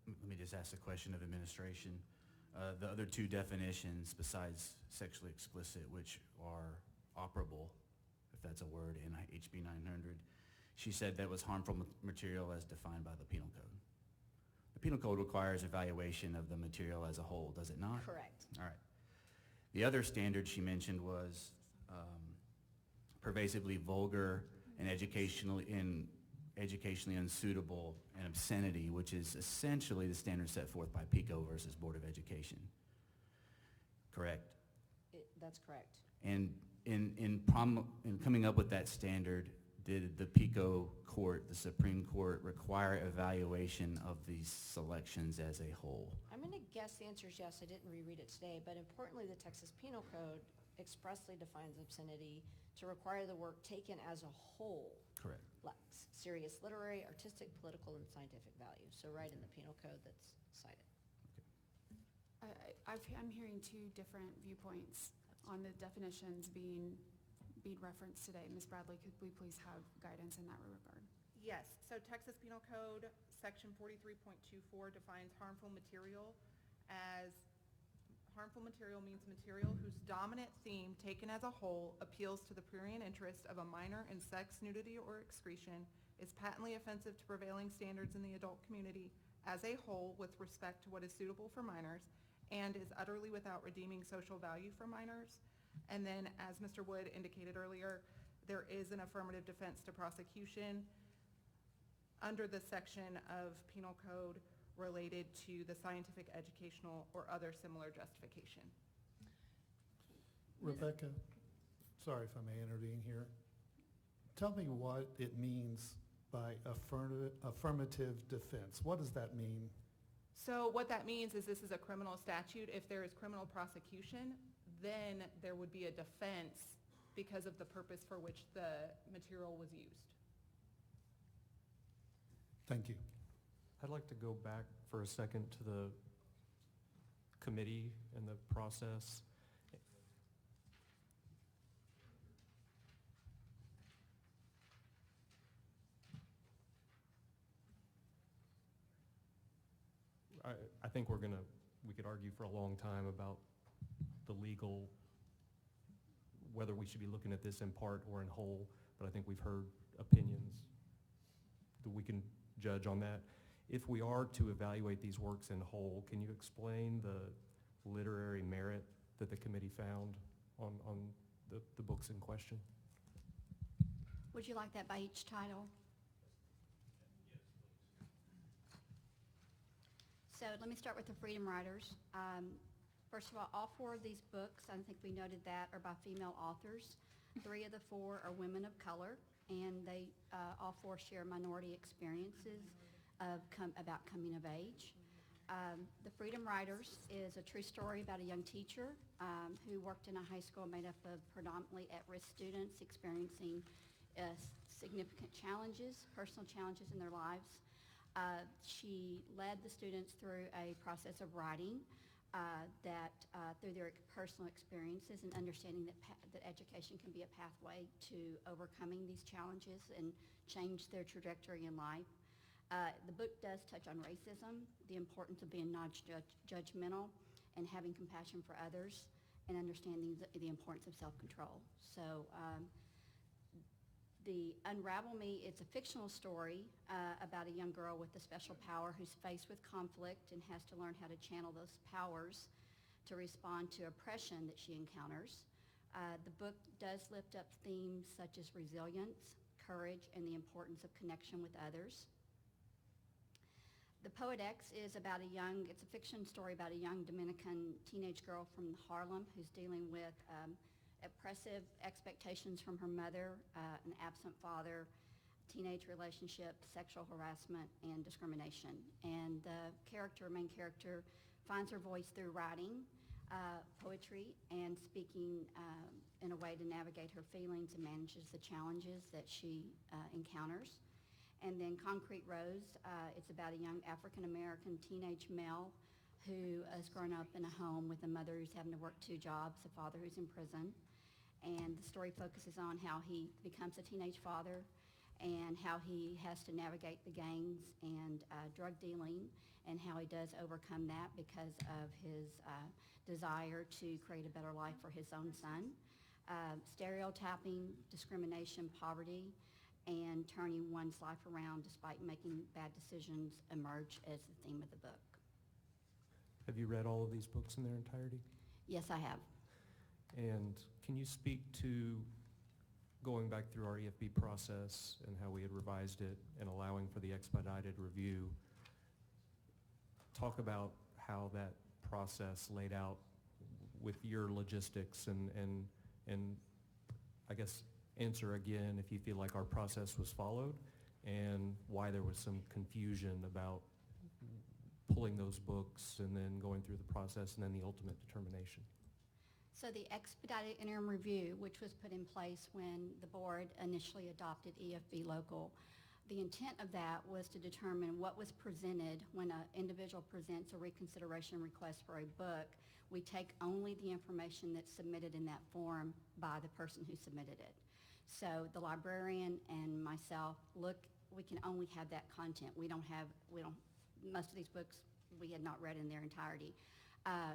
Let me just ask a question of administration. The other two definitions besides sexually explicit, which are operable, if that's a word, in HB 900, she said that was harmful material as defined by the penal code. The penal code requires evaluation of the material as a whole, does it not? Correct. All right. The other standard she mentioned was pervasively vulgar and educationally unsuitable and obscenity, which is essentially the standard set forth by PICO versus Board of Education. Correct? That's correct. And in coming up with that standard, did the PICO court, the Supreme Court, require evaluation of these selections as a whole? I'm going to guess the answer is yes. I didn't reread it today, but importantly, the Texas Penal Code expressly defines obscenity to require the work taken as a whole. Correct. Lacks serious literary, artistic, political, and scientific value. So right in the penal code that's cited. I'm hearing two different viewpoints on the definitions being referenced today. Ms. Bradley, could we please have guidance in that regard? Yes, so Texas Penal Code, section 43.24 defines harmful material as harmful material means material whose dominant theme taken as a whole appeals to the prurient interest of a minor in sex, nudity, or excretion, is patently offensive to prevailing standards in the adult community as a whole with respect to what is suitable for minors, and is utterly without redeeming social value for minors. And then, as Mr. Wood indicated earlier, there is an affirmative defense to prosecution under the section of penal code related to the scientific, educational, or other similar justification. Rebecca, sorry if I may intervene here. Tell me what it means by affirmative defense. What does that mean? So what that means is this is a criminal statute. If there is criminal prosecution, then there would be a defense because of the purpose for which the material was used. Thank you. I'd like to go back for a second to the committee and the process. I think we could argue for a long time about the legal, whether we should be looking at this in part or in whole, but I think we've heard opinions that we can judge on that. If we are to evaluate these works in whole, can you explain the literary merit that the committee found on the books in question? Would you like that by each title? So let me start with the Freedom Riders. First of all 4 of these books, I think we noted that, are by female authors. 3 of the 4 are women of color, and they all 4 share minority experiences about coming of age. The Freedom Riders is a true story about a young teacher who worked in a high school made up of predominantly at-risk students experiencing significant challenges, personal challenges in their lives. She led the students through a process of writing that through their personal experiences and understanding that education can be a pathway to overcoming these challenges and change their trajectory in life. The book does touch on racism, the importance of being non-judgmental and having compassion for others, and understanding the importance of self-control. So the Unravel Me, it's a fictional story about a young girl with a special power who's faced with conflict and has to learn how to channel those powers to respond to oppression that she encounters. The book does lift up themes such as resilience, courage, and the importance of connection with others. The Poet X is about it's a fiction story about a young Dominican teenage girl from Harlem who's dealing with oppressive expectations from her mother, an absent father, teenage relationship, sexual harassment, and discrimination. And the main character, finds her voice through writing, poetry, and speaking in a way to navigate her feelings and manages the challenges that she encounters. And then Concrete Rose, it's about a young African-American teenage male who has grown up in a home with a mother who's having to work 2 jobs, a father who's in prison. And the story focuses on how he becomes a teenage father and how he has to navigate the gangs and drug dealing, and how he does overcome that because of his desire to create a better life for his own son. Stereotyping, discrimination, poverty, and turning one's life around despite making bad decisions emerge as the theme of the book. Have you read all of these books in their entirety? Yes, I have. And can you speak to going back through our EFB process and how we had revised it and allowing for the expedited review? Talk about how that process laid out with your logistics and I guess answer again if you feel like our process was followed and why there was some confusion about pulling those books and then going through the process and then the ultimate determination. So the expedited interim review, which was put in place when the board initially adopted EFB local, the intent of that was to determine what was presented when an individual presents a reconsideration request for a book. We take only the information that's submitted in that form by the person who submitted it. So the librarian and myself we can only have that content. Most of these books we had not read in their entirety.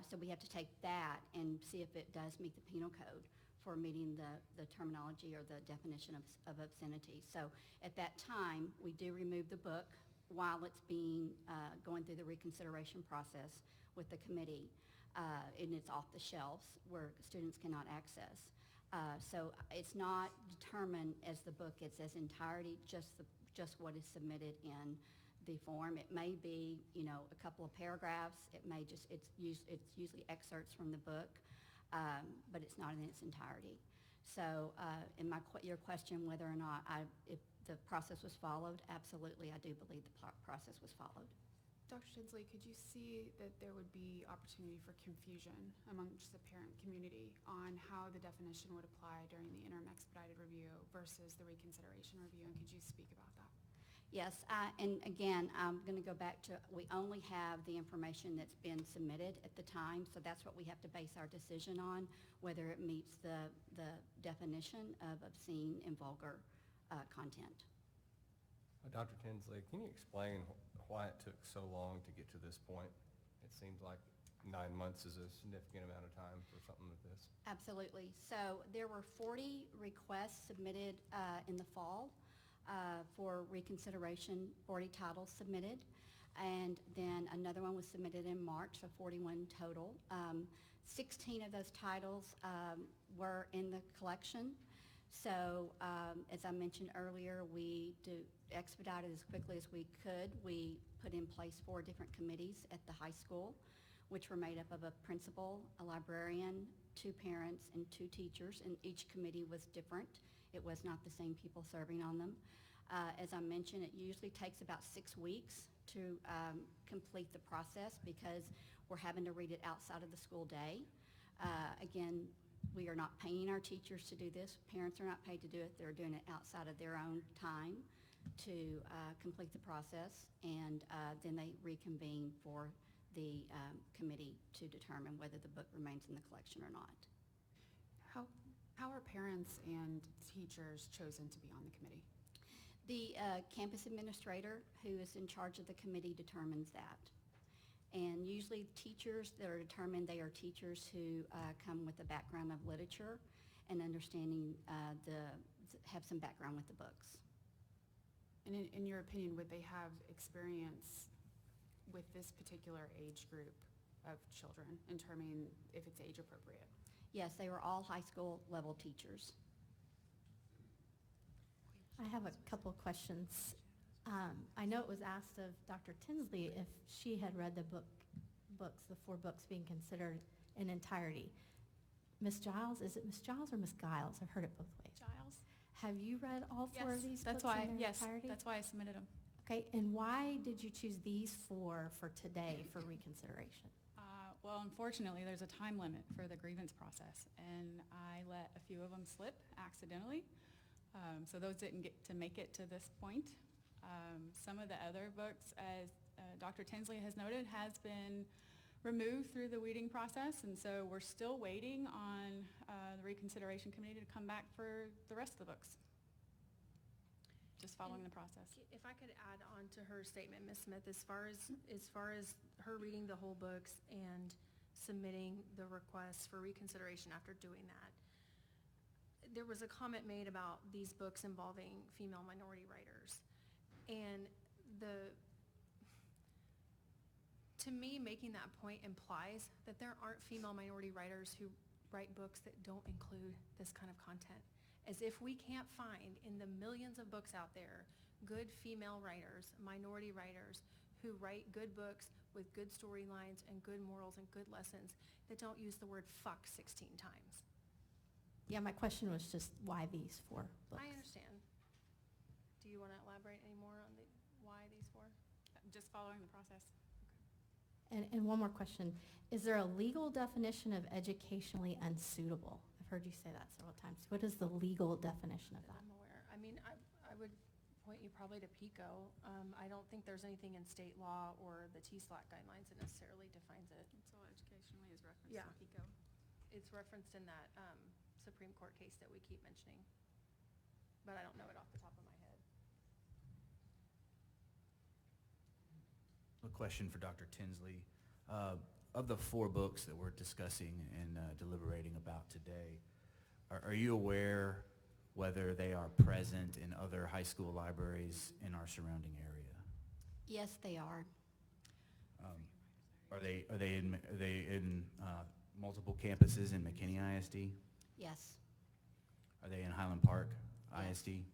So we have to take that and see if it does meet the penal code for meeting the terminology or the definition of obscenity. So at that time, we do remove the book while it's going through the reconsideration process with the committee. And it's off the shelves where students cannot access. So it's not determined as the book, it's as entirety, just what is submitted in the form. It may be, a couple of paragraphs. It's usually excerpts from the book, but it's not in its entirety. So, your question whether or not if the process was followed, absolutely, I do believe the process was followed. Dr. Tinsley, could you see that there would be opportunity for confusion amongst the parent community on how the definition would apply during the interim expedited review versus the reconsideration review, and could you speak about that? Yes, and again, I'm going to go back to, we only have the information that's been submitted at the time, so that's what we have to base our decision on, whether it meets the definition of obscene and vulgar content. Dr. Tinsley, can you explain why it took so long to get to this point? It seems like 9 months is a significant amount of time for something like this. Absolutely. So there were 40 requests submitted in the fall for reconsideration, 40 titles submitted. And then another one was submitted in March, so 41 total. 16 of those titles were in the collection. So as I mentioned earlier, we expedited as quickly as we could. We put in place 4 different committees at the high school, which were made up of a principal, a librarian, 2 parents, and 2 teachers, and each committee was different. It was not the same people serving on them. As I mentioned, it usually takes about 6 weeks to complete the process because we're having to read it outside of the school day. Again, we are not paying our teachers to do this. Parents are not paid to do it. They're doing it outside of their own time to complete the process, and then they reconvene for the committee to determine whether the book remains in the collection or not. How are parents and teachers chosen to be on the committee? The campus administrator, who is in charge of the committee, determines that. And usually teachers that are determined, they are teachers who come with a background of literature and understanding have some background with the books. And in your opinion, would they have experience with this particular age group of children in determining if it's age appropriate? Yes, they were all high school level teachers. I have a couple of questions. I know it was asked of Dr. Tinsley if she had read the books, the 4 books being considered in entirety. Ms. Giles, is it Ms. Giles or Ms. Giles? I've heard it both ways. Giles. Have you read all 4 of these That's books why, in their yes, entirety? that's why I submitted them. Okay, and why did you choose these 4 for today for reconsideration? Well, unfortunately, there's a time limit for the grievance process, and I let a few of them slip accidentally. So those didn't get to make it to this point. Some of the other books, as Dr. Tinsley has noted, has been removed through the weeding process, and so we're still waiting on the reconsideration committee to come back for the rest of the books. Just following the process. If I could add on to her statement, Ms. Smith, as far as her reading the whole books and submitting the request for reconsideration after doing that, there was a comment made about these books involving female minority writers. And to me, making that point implies that there aren't female minority writers who write books that don't include this kind of content. As if we can't find in the millions of books out there good female writers, minority writers, who write good books with good storylines and good morals and good lessons that don't use the word fuck 16 times. Yeah, my question was just why these 4 books? I understand. Do you want to elaborate any more on why these 4? Just following the process. And one more question. Is there a legal definition of educationally unsuitable? I've heard you say that several times. What is the legal definition of that? I'm aware. I mean, I would point you probably to PICO. I don't think there's anything in state law or the TSLAC guidelines that necessarily defines it. So educationally is referenced Yeah. in PICO. It's referenced in that Supreme Court case that we keep mentioning, but I don't know it off the top of my head. A question for Dr. Tinsley. Of the 4 books that we're discussing and deliberating about today, are you aware whether they are present in other high school libraries in our surrounding area? Yes, they are. Are they in multiple campuses in McKinney ISD? Yes. Are they in Highland Park Yes. ISD?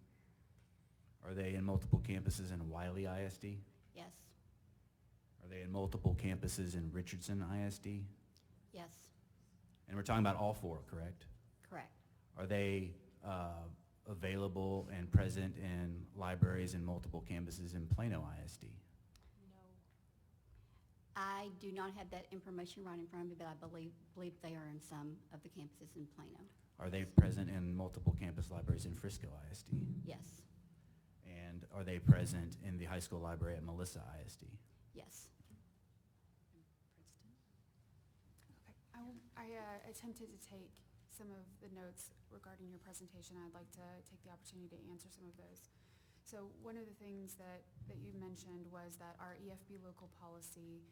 Are they in multiple campuses in Wiley ISD? Yes. Are they in multiple campuses in Richardson ISD? Yes. And we're talking about all 4, correct? Correct. Are they available and present in libraries in multiple campuses in Plano ISD? I do not have that information right in front of me, but I believe they are in some of the campuses in Plano. Are they present in multiple campus libraries in Frisco ISD? Yes. And are they present in the high school library at Melissa ISD? Yes. I attempted to take some of the notes regarding your presentation. I'd like to take the opportunity to answer some of those. So one of the things that you mentioned was that our EFB local policy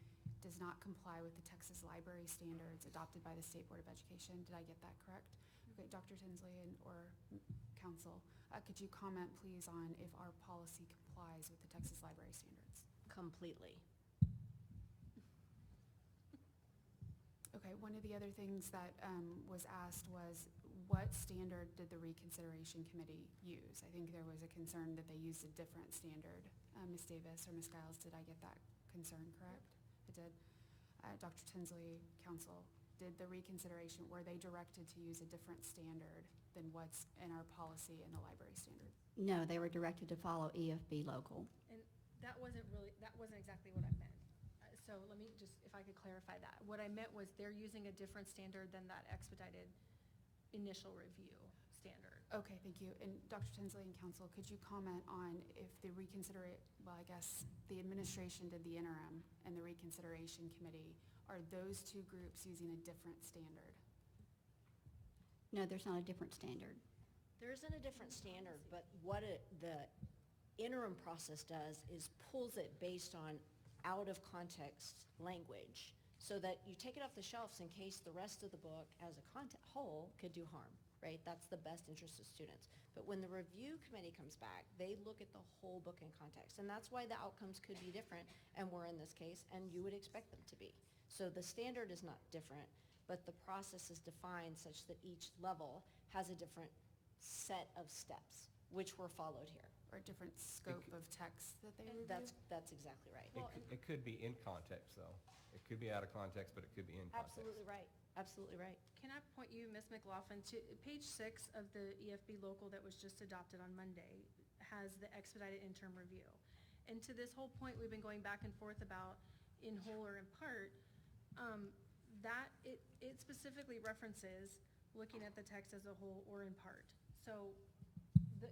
does not comply with the Texas library standards adopted by the State Board of Education. Did I get that correct? Okay, Dr. Tinsley or counsel, could you comment please on if our policy complies with the Texas library standards? Completely. Okay, one of the other things that was asked was what standard did the reconsideration committee use? I think there was a concern that they used a different standard. Ms. Davis or Ms. Giles, did I get that concern correct? I did. Dr. Tinsley, counsel, did the reconsideration, were they directed to use a different standard than what's in our policy and the library standard? No, they were directed to follow EFB local. And that wasn't exactly what I meant. So let me just, if I could clarify that. What I meant was they're using a different standard than that expedited initial review standard. Okay, thank you. And Dr. Tinsley and counsel, could you comment on if the I guess the administration did the interim and the reconsideration committee, are those two groups using a different standard? No, there's not a different standard. There isn't a different standard, but what the interim process does is pulls it based on out-of-context language so that you take it off the shelves in case the rest of the book as a whole could do harm, right? That's the best interest of students. But when the review committee comes back, they look at the whole book in context. And that's why the outcomes could be different, and were in this case, and you would expect them to be. So the standard is not different, but the process is defined such that each level has a different set of steps, which were followed here. Or a different scope of text that they review? That's exactly right. It could be in context, though. It could be out of context, but it could be in context. Absolutely right. Absolutely right. Can I point you, Ms. McLaughlin, to page 6 of the EFB local that was just adopted on Monday has the expedited interim review. And to this whole point we've been going back and forth about in whole or in part, that it specifically references looking at the text as a whole or in part. So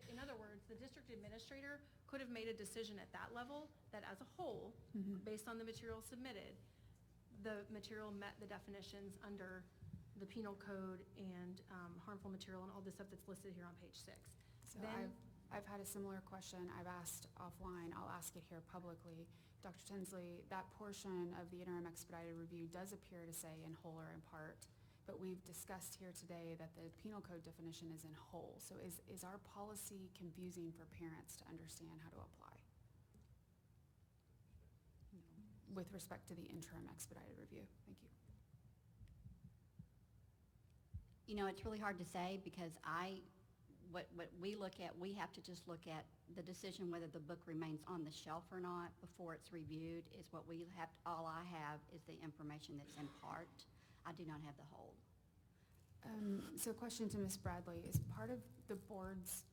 in other words, the district administrator could have made a decision at that level that as a whole, based on the material submitted, the material met the definitions under the penal code and harmful material and all the stuff that's listed here on page 6. So I've had a similar question. I've asked offline. I'll ask it here publicly. Dr. Tinsley, that portion of the interim expedited review does appear to say in whole or in part, but we've discussed here today that the penal code definition is in whole. So is our policy confusing for parents to understand how to apply? With respect to the interim expedited review. Thank you. You know, it's really hard to say because what we look at, we have to just look at the decision whether the book remains on the shelf or not before it's reviewed is what we have. All I have is the information that's in part. I do not have the whole. So question to Ms. Bradley. Is part of the board's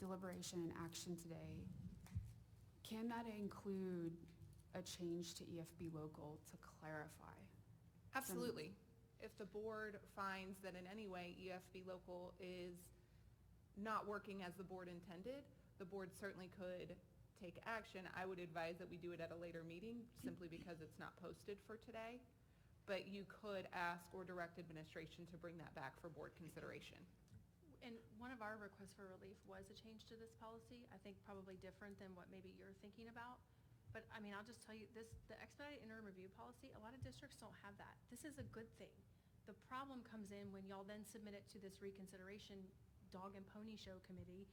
deliberation and action today, can that include a change to EFB local to clarify? Absolutely. If the board finds that in any way EFB local is not working as the board intended, the board certainly could take action. I would advise that we do it at a later meeting simply because it's not posted for today. But you could ask or direct administration to bring that back for board consideration. And one of our requests for relief was a change to this policy, I think probably different than what maybe you're thinking about. But I mean, I'll just tell you the expedited interim review policy, a lot of districts don't have that. This is a good thing. The problem comes in when y'all then submit it to this reconsideration dog and pony show committee,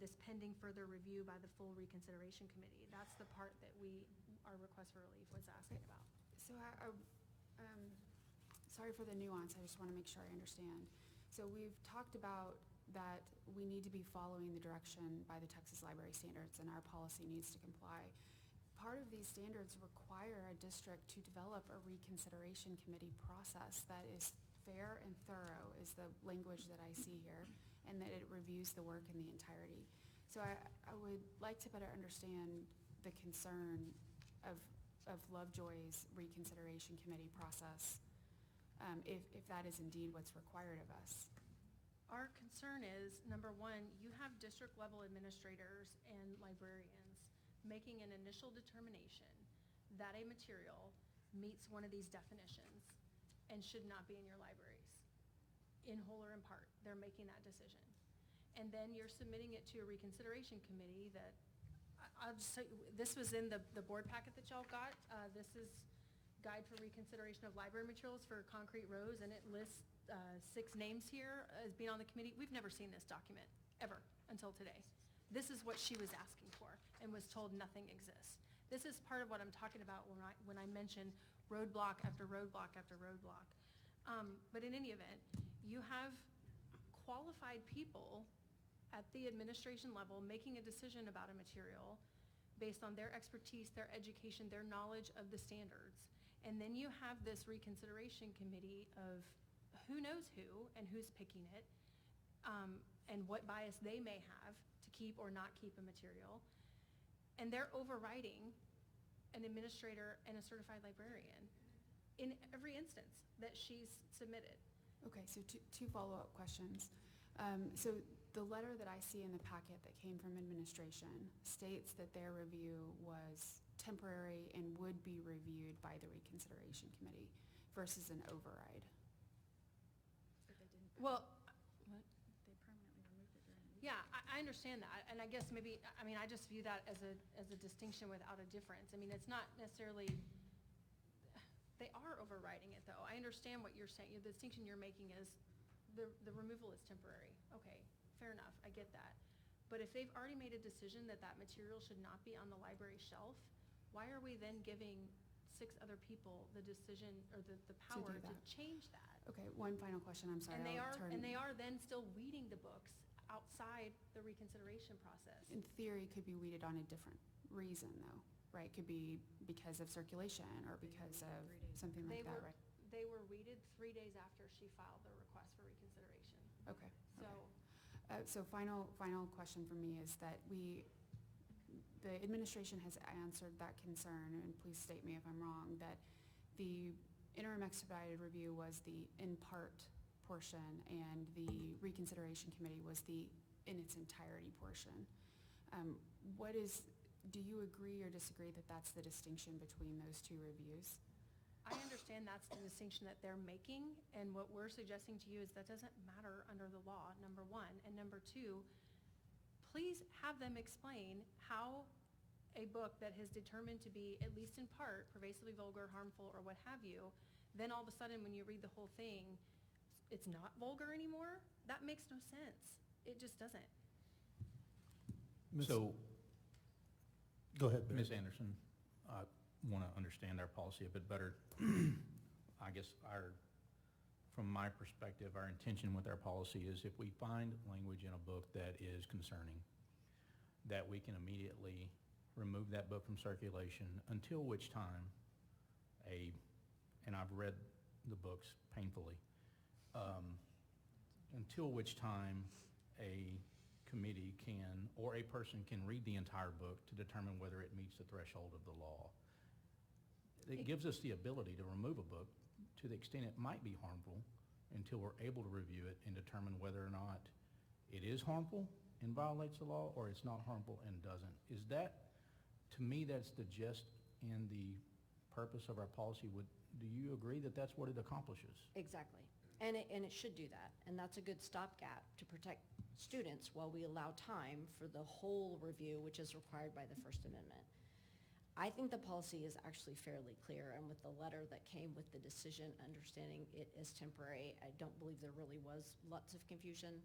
this pending further review by the full reconsideration committee. That's the part that our request for relief was asking about. So sorry for the nuance, I just want to make sure I understand. So we've talked about that we need to be following the direction by the Texas Library Standards and our policy needs to comply. Part of these standards require a district to develop a reconsideration committee process that is fair and thorough is the language that I see here, and that it reviews the work in the entirety. So I would like to better understand the concern of Lovejoy's reconsideration committee process, if that is indeed what's required of us. Our concern is, number one, you have district level administrators and librarians making an initial determination that a material meets one of these definitions and should not be in your libraries, in whole or in part. They're making that decision. And then you're submitting it to a reconsideration committee that, I'll just say, this was in the board packet that y'all got. This is Guide for Reconsideration of Library Materials for Concrete Rows, and it lists 6 names here as being on the committee. We've never seen this document, ever, until today. This is what she was asking for and was told nothing exists. This is part of what I'm talking about when I mention roadblock after roadblock after roadblock. But in any event, You have qualified people at the administration level making a decision about a material based on their expertise, their education, their knowledge of the standards. And then you have this reconsideration committee of who knows who and who's picking it, and what bias they may have to keep or not keep a material. And they're overriding an administrator and a certified librarian in every instance that she's submitted. Okay, so two follow-up questions. So the letter that I see in the packet that came from administration states that their review was temporary and would be reviewed by the reconsideration committee versus an override. Well, what? They permanently removed it during the meeting. Yeah, I understand that, and I guess maybe, I mean, I just view that as a distinction without a difference. I mean, it's not necessarily, they are overriding it, though. I understand what you're saying. The distinction you're making is the removal is temporary. Okay, fair enough, I get that. But if they've already made a decision that that material should not be on the library shelf, why are we then giving 6 other people the decision or the power to change that? Okay, one final question, I'm sorry. And they I'll are then still weeding the books outside the reconsideration process. in theory, could be weeded on a different reason, though, right? Could be because of circulation or because of something like that, right? They were weeded 3 days after she filed the request for reconsideration. Okay. So, So final question for me is that the administration has answered that concern, and please state me if I'm wrong, that the interim expedited review was the in part portion and the reconsideration committee was the in its entirety portion. Do you agree or disagree that that's the distinction between those two reviews? I understand that's the distinction that they're making, and what we're suggesting to you is that doesn't matter under the law, number one. And number two, please have them explain how a book that has determined to be, at least in part, pervasively vulgar, harmful, or what have you, then all of a sudden when you read the whole thing, it's not vulgar anymore? That makes no sense. It just doesn't. So, Go ahead, Barry. Ms. Anderson, I want to understand our policy a bit better. I guess from my perspective, our intention with our policy is if we find language in a book that is concerning, that we can immediately remove that book from circulation, until which time and I've read the books painfully, until which time a committee can, or a person can read the entire book to determine whether it meets the threshold of the law. It gives us the ability to remove a book to the extent it might be harmful until we're able to review it and determine whether or not it is harmful and violates the law, or it's not harmful and doesn't. Is that, to me, that's the gist and the purpose of our policy. Do you agree that that's what it accomplishes? Exactly. And it should do that. And that's a good stopgap to protect students while we allow time for the whole review, which is required by the First Amendment. I think the policy is actually fairly clear, and with the letter that came with the decision, understanding it as temporary, I don't believe there really was lots of confusion.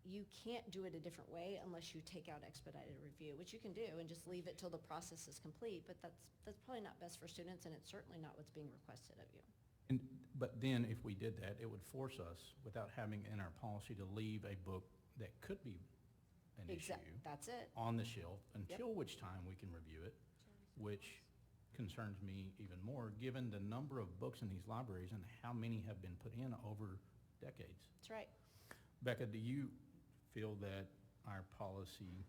You can't do it a different way unless you take out expedited review, which you can do and just leave it till the process is complete, but that's probably not best for students, and it's certainly not what's being requested of you. But then if we did that, it would force us, without having in our policy, to leave a book that could be an issue That's it. on the shelf, until which time we can review it, which concerns me even more, given the number of books in these libraries and how many have been put in over decades. That's right. Becca, do you feel that our policy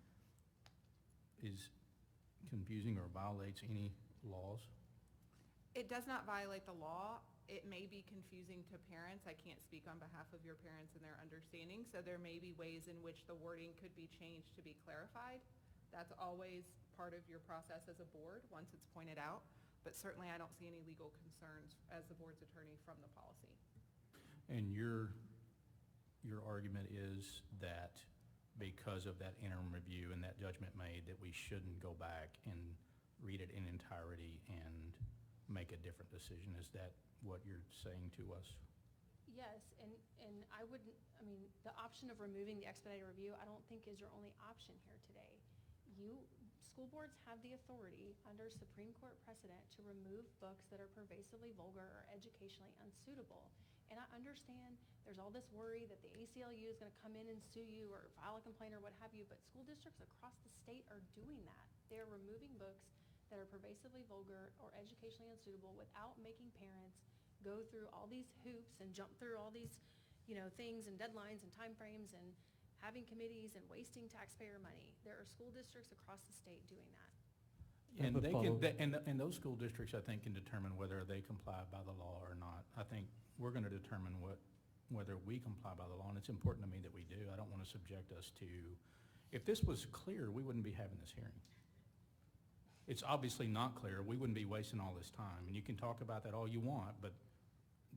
is confusing or violates any laws? It does not violate the law. It may be confusing to parents. I can't speak on behalf of your parents and their understanding, so there may be ways in which the wording could be changed to be clarified. That's always part of your process as a board, once it's pointed out, but certainly I don't see any legal concerns as the board's attorney from the policy. And your argument is that because of that interim review and that judgment made, that we shouldn't go back and read it in entirety and make a different decision. Is that what you're saying to us? Yes, and I wouldn't, I mean, the option of removing the expedited review, I don't think is your only option here today. School boards have the authority under Supreme Court precedent to remove books that are pervasively vulgar or educationally unsuitable. And I understand there's all this worry that the ACLU is gonna come in and sue you or file a complaint or what have you, but school districts across the state are doing that. They're removing books that are pervasively vulgar or educationally unsuitable without making parents go through all these hoops and jump through all these, things and deadlines and timeframes and having committees and wasting taxpayer money. There are school districts across the state doing that. And have a they follow-up. and those school districts, I think, can determine whether they comply by the law or not. I think we're gonna determine whether we comply by the law, and it's important to me that we do. I don't wanna subject us to, if this was clear, we wouldn't be having this hearing. It's obviously not clear. We wouldn't be wasting all this time. And you can talk about that all you want, but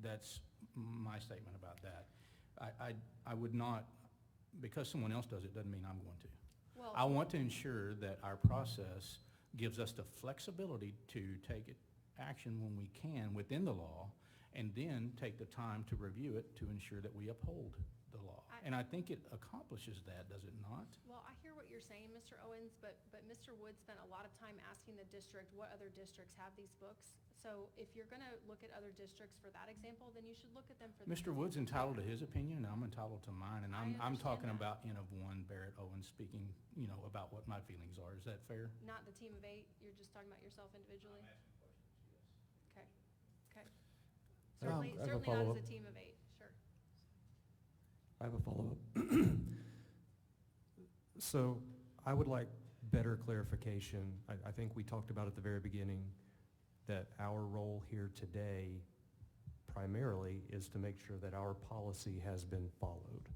that's my statement about that. I would not, because someone else does it, doesn't mean I'm going to. Well, I want to ensure that our process gives us the flexibility to take action when we can within the law, and then take the time to review it to ensure that we uphold the law. And I think it accomplishes that, does it not? Well, I hear what you're saying, Mr. Owens, but Mr. Wood spent a lot of time asking the district what other districts have these books. So if you're gonna look at other districts for that example, then you should look at them for. Mr. Wood's entitled to his opinion, and I'm entitled to mine, and I'm talking understand that. about N of one, Barrett Owens speaking, about what my feelings are. Is that fair? Not the team of 8, you're just talking about yourself individually? Okay, okay. I have a Certainly not follow-up. as a team of 8, sure. I have a follow-up. So I would like better clarification. I think we talked about at the very beginning that our role here today primarily is to make sure that our policy has been followed.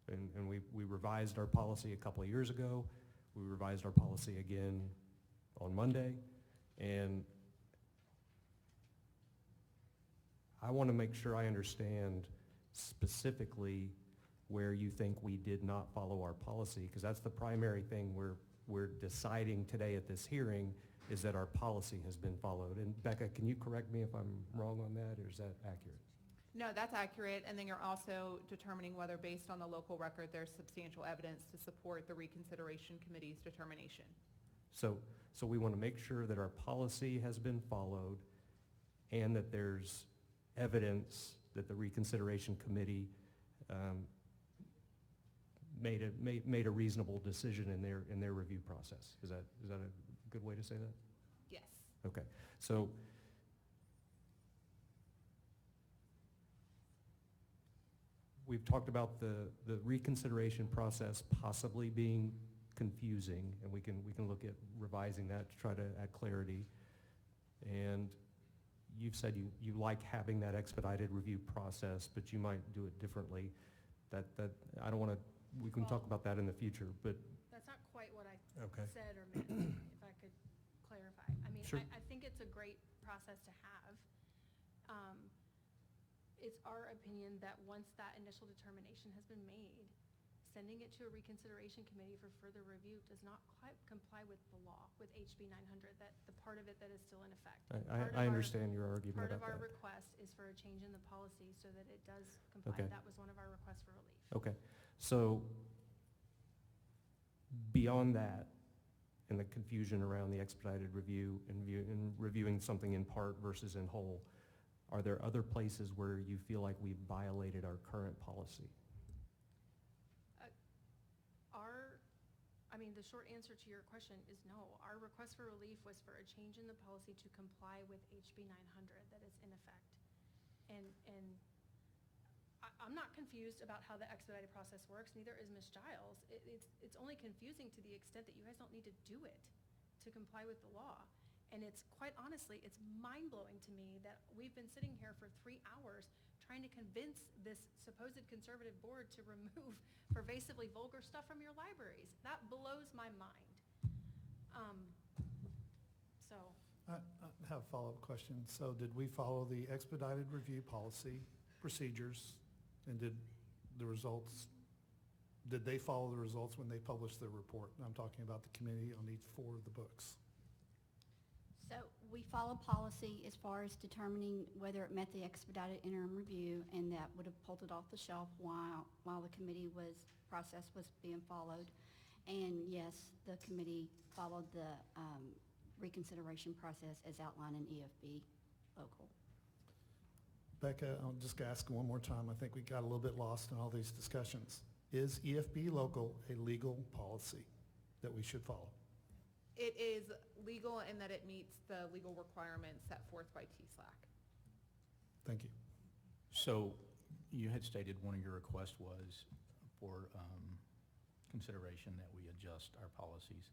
And we revised our policy a couple of years ago. We revised our policy again on Monday. And I want to make sure I understand specifically where you think we did not follow our policy, because that's the primary thing we're deciding today at this hearing, is that our policy has been followed. And Becca, can you correct me if I'm wrong on that, or is that accurate? No, that's accurate, and then you're also determining whether, based on the local record, there's substantial evidence to support the reconsideration committee's determination. So we want to make sure that our policy has been followed and that there's evidence that the reconsideration committee made a reasonable decision in their review process. Is that a good way to say that? Yes. Okay. So we've talked about the reconsideration process possibly being confusing, and we can look at revising that to try to add clarity. And you've said you like having that expedited review process, but you might do it differently. That I don't want to. We can talk about that in the future, but That's not quite what I Okay. said or meant, if I could clarify. I mean, Sure. I think it's a great process to have. It's our opinion that once that initial determination has been made, sending it to a reconsideration committee for further review does not quite comply with the law, with HB 900, that the part of it that is still in effect. I understand your argument Part about of our that. request is for a change in the policy so that it does comply. Okay. That was one of our requests for relief. Okay, so beyond that, and the confusion around the expedited review and reviewing something in part versus in whole, are there other places where you feel like we've violated our current policy? The short answer to your question is no. Our request for relief was for a change in the policy to comply with HB 900 that is in effect. And I'm not confused about how the expedited process works, neither is Ms. Giles. It's only confusing to the extent that you guys don't need to do it to comply with the law. And it's quite honestly, it's mind-blowing to me that we've been sitting here for 3 hours trying to convince this supposed conservative board to remove pervasively vulgar stuff from your libraries. That blows my mind. I have a follow-up question. So did we follow the expedited review policy procedures, and did they follow the results when they published their report? I'm talking about the committee on each 4 of the books. So we follow policy as far as determining whether it met the expedited interim review, and that would have pulled it off the shelf while the committee process was being followed. And yes, the committee followed the reconsideration process as outlined in EFB local. Becca, I'll just ask one more time. I think we got a little bit lost in all these discussions. Is EFB local a legal policy that we should follow? It is legal in that it meets the legal requirements set forth by TSLAC. Thank you. So you had stated one of your requests was for consideration that we adjust our policies.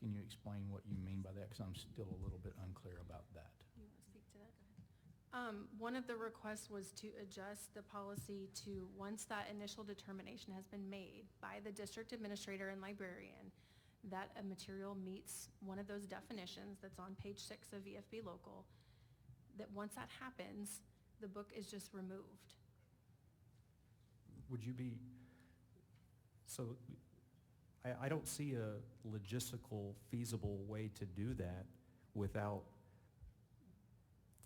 Can you explain what you mean by that? Because I'm still a little bit unclear about that. You want to speak to that? Go ahead. One of the requests was to adjust the policy to, once that initial determination has been made by the district administrator and librarian, that a material meets one of those definitions that's on page 6 of EFB Local, that once that happens, the book is just removed. Would you be, so I don't see a logistical, feasible way to do that without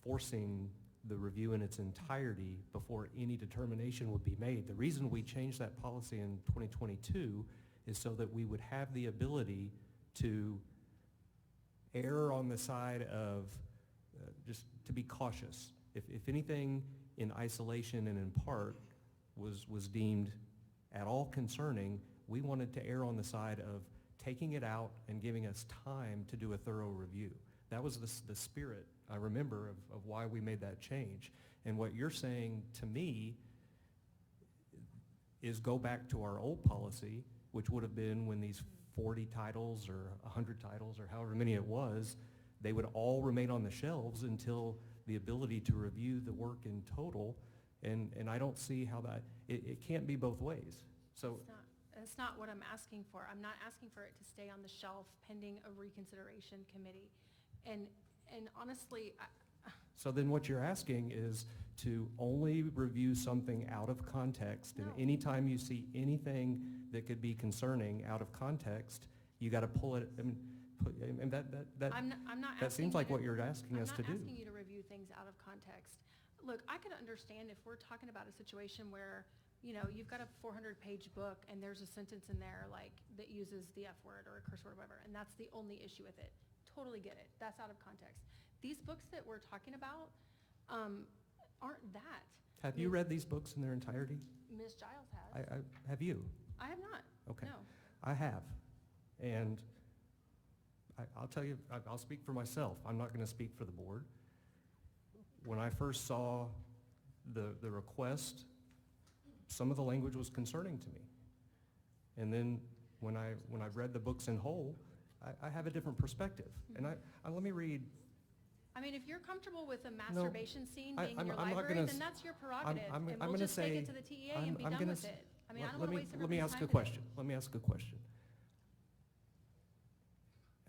forcing the review in its entirety before any determination would be made. The reason we changed that policy in 2022 is so that we would have the ability to err on the side of just to be cautious. If anything in isolation and in part was deemed at all concerning, we wanted to err on the side of taking it out and giving us time to do a thorough review. That was the spirit, I remember, of why we made that change. And what you're saying to me is go back to our old policy, which would have been when these 40 titles or 100 titles or however many it was, they would all remain on the shelves until the ability to review the work in total. And I don't see how that, it can't be both ways. So That's not what I'm asking for. I'm not asking for it to stay on the shelf pending a reconsideration committee. And honestly, so then what you're asking is to only review something out of context, and anytime you see anything that could be concerning out of context, you got to pull it. I'm not that seems like what you're asking us to do. I'm not asking you to review things out of context. Look, I could understand if we're talking about a situation where, you know, you've got a 400-page book and there's a sentence in there like that uses the F word or a curse word or whatever, and that's the only issue with it. Totally get it. That's out of context. These books that we're talking about aren't that. Have you read these books in their entirety? Ms. Giles has. Have you? I have not. Okay. No. I have. And I'll tell you, I'll speak for myself. I'm not going to speak for the board. When I first saw the request, some of the language was concerning to me. And then when I read the books in whole, I have a different perspective. And let me read. I mean, if you're comfortable with a masturbation scene being in your I'm not library, gonna then that's your prerogative. I'm and gonna we'll just say, take it to the TEA and be done with it. I mean, I don't want to waste let me everybody's ask time a today. question. Let me ask a question.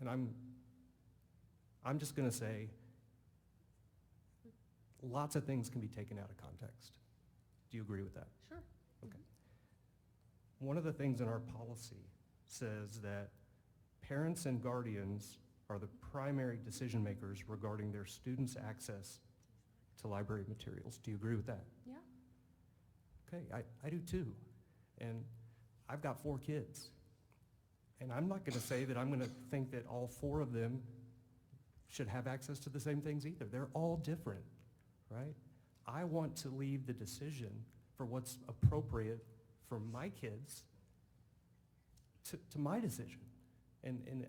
And I'm just going to say, lots of things can be taken out of context. Do you agree with that? Sure. Okay. One of the things in our policy says that parents and guardians are the primary decision makers regarding their students' access to library materials. Do you agree with that? Yeah. Okay, I do too. And I've got 4 kids. And I'm not going to say that I'm going to think that all 4 of them should have access to the same things either. They're all different, right? I want to leave the decision for what's appropriate for my kids to my decision. And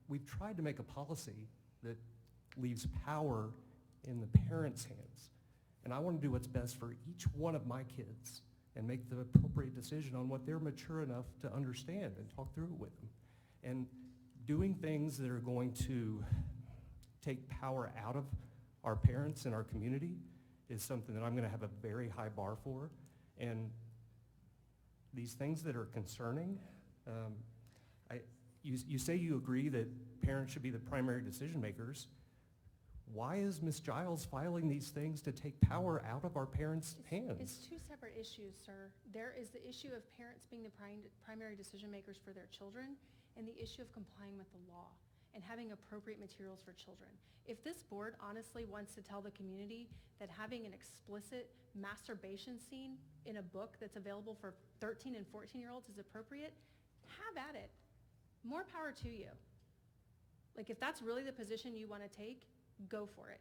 we've tried to make a policy that leaves power in the parents' hands. And I want to do what's best for each one of my kids and make the appropriate decision on what they're mature enough to understand and talk through it with them. And doing things that are going to take power out of our parents and our community is something that I'm going to have a very high bar for. And these things that are concerning, you say you agree that parents should be the primary decision makers. Why is Ms. Giles filing these things to take power out of our parents' hands? It's 2 separate issues, sir. There is the issue of parents being the primary decision makers for their children, and the issue of complying with the law and having appropriate materials for children. If this board honestly wants to tell the community that having an explicit masturbation scene in a book that's available for 13 and 14-year-olds is appropriate, have at it. More power to you. Like, if that's really the position you want to take, go for it.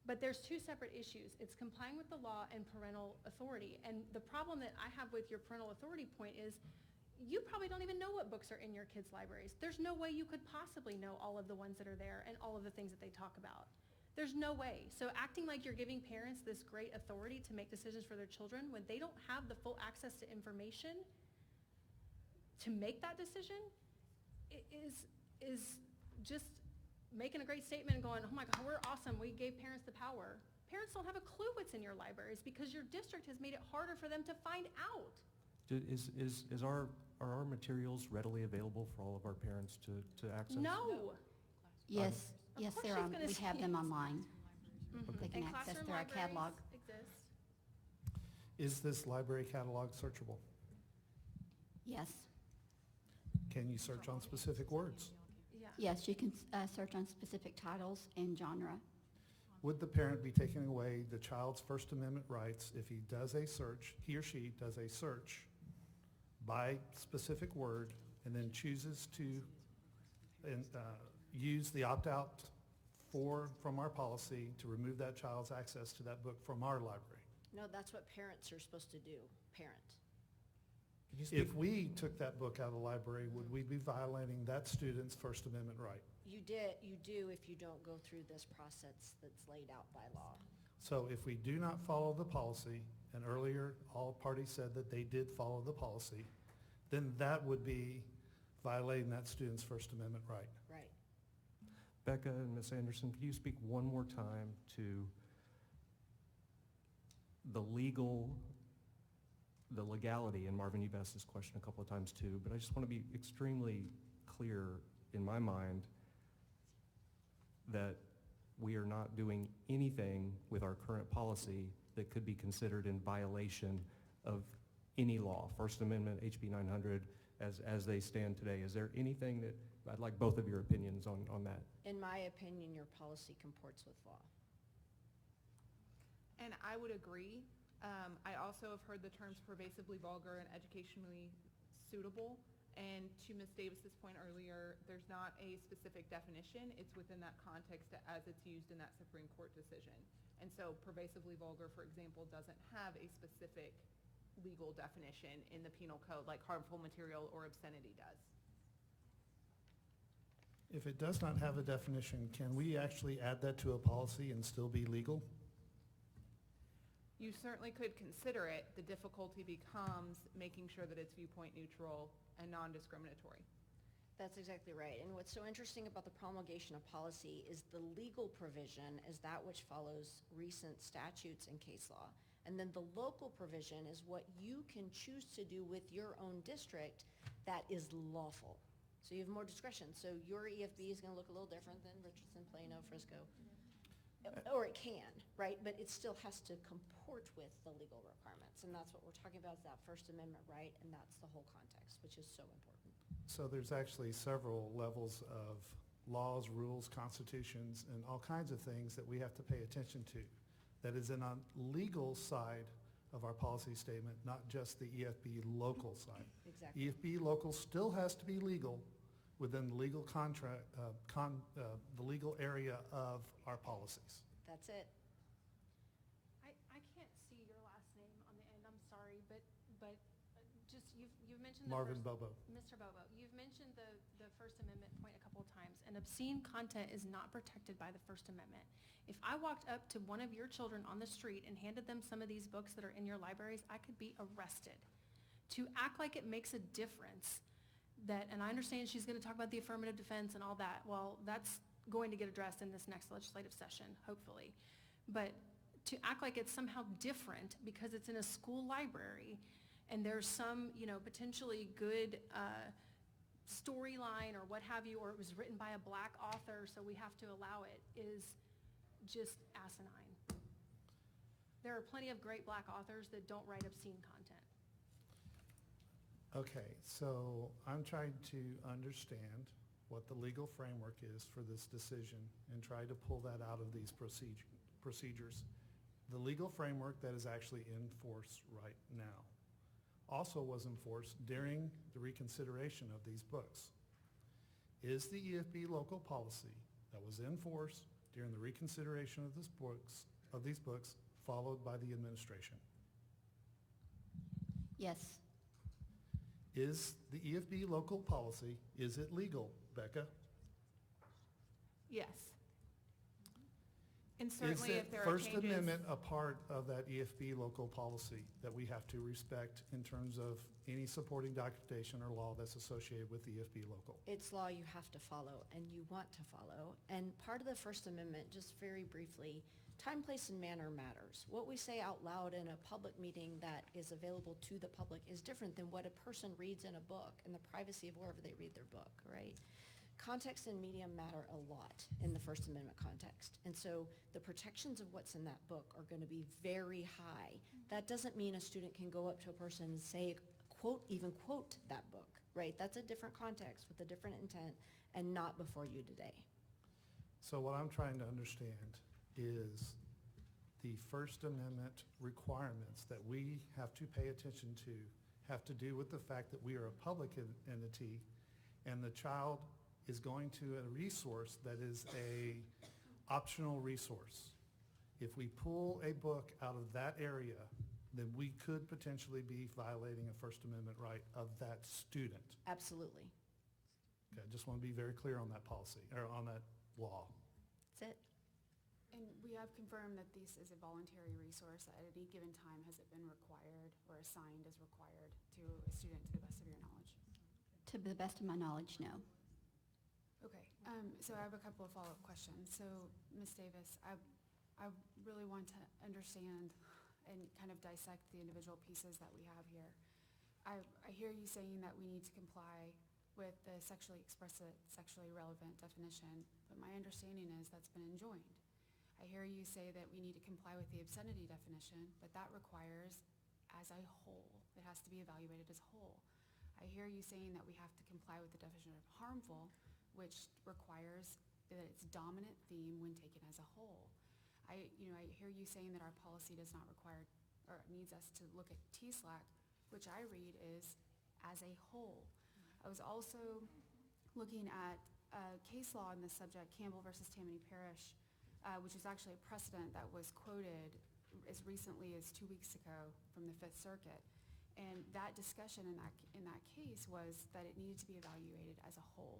But there's two separate issues. It's complying with the law and parental authority. And the problem that I have with your parental authority point is you probably don't even know what books are in your kids' libraries. There's no way you could possibly know all of the ones that are there and all of the things that they talk about. There's no way. So acting like you're giving parents this great authority to make decisions for their children when they don't have the full access to information to make that decision is just making a great statement and going, oh my God, we're awesome. We gave parents the power. Parents don't have a clue what's in your libraries because your district has made it harder for them to find out. Are our materials readily available for all of our parents to access? No. Yes, Of yes, course they're she's on, gonna we have say them yes. online. Mhm. They can And access classroom their libraries catalog. exist. Is this library catalog searchable? Yes. Can you search on specific words? Yeah. Yes, you can search on specific titles and genre. Would the parent be taking away the child's First Amendment rights if he does a search, he or she does a search by specific word and then chooses to use the opt-out from our policy to remove that child's access to that book from our library? No, that's what parents are supposed to do, parent. If we took that book out of the library, would we be violating that student's First Amendment right? You do if you don't go through this process that's laid out by law. So if we do not follow the policy, and earlier all parties said that they did follow the policy, then that would be violating that student's First Amendment right. Right. Becca and Ms. Anderson, could you speak one more time to the legality, and Marvin, you've asked this question a couple of times too, but I just want to be extremely clear in my mind that we are not doing anything with our current policy that could be considered in violation of any law, First Amendment, HB 900, as they stand today. Is there anything that, I'd like both of your opinions on that. In my opinion, your policy comports with law. And I would agree. I also have heard the terms pervasively vulgar and educationally suitable. And to Ms. Davis's point earlier, there's not a specific definition. It's within that context as it's used in that Supreme Court decision. And so pervasively vulgar, for example, doesn't have a specific legal definition in the penal code like harmful material or obscenity does. If it does not have a definition, can we actually add that to a policy and still be legal? You certainly could consider it. The difficulty becomes making sure that it's viewpoint neutral and non-discriminatory. That's exactly right. And what's so interesting about the promulgation of policy is the legal provision is that which follows recent statutes and case law. And then the local provision is what you can choose to do with your own district that is lawful. So you have more discretion. So your EFB is going to look a little different than Richardson, Plano, Frisco. Or it can, right? But it still has to comport with the legal requirements. And that's what we're talking about is that First Amendment right, and that's the whole context, which is so important. So there's actually several levels of laws, rules, constitutions, and all kinds of things that we have to pay attention to. That is in a legal side of our policy statement, not just the EFB local side. Exactly. EFB local still has to be legal within the legal contract, the legal area of our policies. That's it. I can't see your last name on the end, I'm sorry, but just, you've mentioned Marvin Bobo. Mr. Bobo, you've mentioned the First Amendment point a couple of times, and obscene content is not protected by the First Amendment. If I walked up to one of your children on the street and handed them some of these books that are in your libraries, I could be arrested. To act like it makes a difference that, and I understand she's going to talk about the affirmative defense and all that. Well, that's going to get addressed in this next legislative session, hopefully. But to act like it's somehow different because it's in a school library and there's some, potentially good storyline or what have you, or it was written by a black author, so we have to allow it, is just asinine. There are plenty of great black authors that don't write obscene content. Okay, so I'm trying to understand what the legal framework is for this decision and try to pull that out of these procedures. The legal framework that is actually in force right now also was enforced during the reconsideration of these books. Is the EFB local policy that was in force during the reconsideration of these books, followed by the administration. Yes. Is the EFB local policy, is it legal, Becca? Yes. And certainly if there are Is changes. the First Amendment a part of that EFB local policy that we have to respect in terms of any supporting documentation or law that's associated with EFB local? It's law you have to follow and you want to follow. And part of the First Amendment, just very briefly, time, place, and manner matters. What we say out loud in a public meeting that is available to the public is different than what a person reads in a book in the privacy of wherever they read their book, right? Context and medium matter a lot in the First Amendment context. And so the protections of what's in that book are going to be very high. That doesn't mean a student can go up to a person and say, quote, even quote that book, right? That's a different context with a different intent and not before you today. So what I'm trying to understand is the First Amendment requirements that we have to pay attention to have to do with the fact that we are a public entity and the child is going to a resource that is a optional resource. If we pull a book out of that area, then we could potentially be violating a First Amendment right of that student. Absolutely. Okay, I just want to be very clear on that policy, or on that law. That's it. And we have confirmed that this is a voluntary resource. At any given time, has it been required or assigned as required to a student to the best of your knowledge? To the best of my knowledge, no. Okay, so I have a couple of follow-up questions. So, Ms. Davis, I really want to understand and kind of dissect the individual pieces that we have here. I hear you saying that we need to comply with the sexually explicit, sexually relevant definition, but my understanding is that's been enjoined. I hear you say that we need to comply with the obscenity definition, but that requires as a whole. It has to be evaluated as a whole. I hear you saying that we have to comply with the definition of harmful, which requires that it's dominant theme when taken as a whole. I hear you saying that our policy does not require or needs us to look at TSLAC, which I read is as a whole. I was also looking at case law on this subject, Campbell versus Tammany Parish, which is actually a precedent that was quoted as recently as 2 weeks ago from the Fifth Circuit. And that discussion in that case was that it needed to be evaluated as a whole.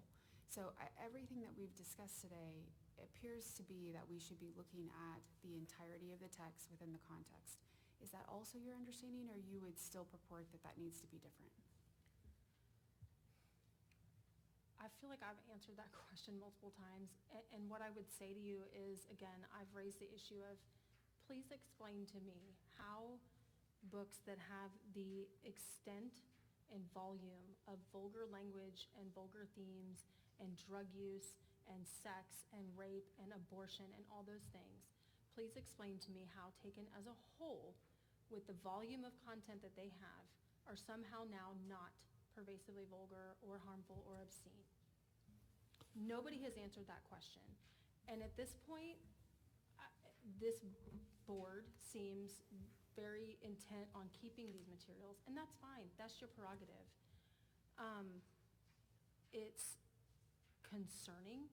So everything that we've discussed today appears to be that we should be looking at the entirety of the text within the context. Is that also your understanding, or you would still purport that that needs to be different? I feel like I've answered that question multiple times, and what I would say to you is, again, I've raised the issue of, please explain to me how books that have the extent and volume of vulgar language and vulgar themes and drug use and sex and rape and abortion and all those things, please explain to me how, taken as a whole, with the volume of content that they have, are somehow now not pervasively vulgar or harmful or obscene. Nobody has answered that question. And at this point, this board seems very intent on keeping these materials, and that's fine. That's your prerogative. It's concerning.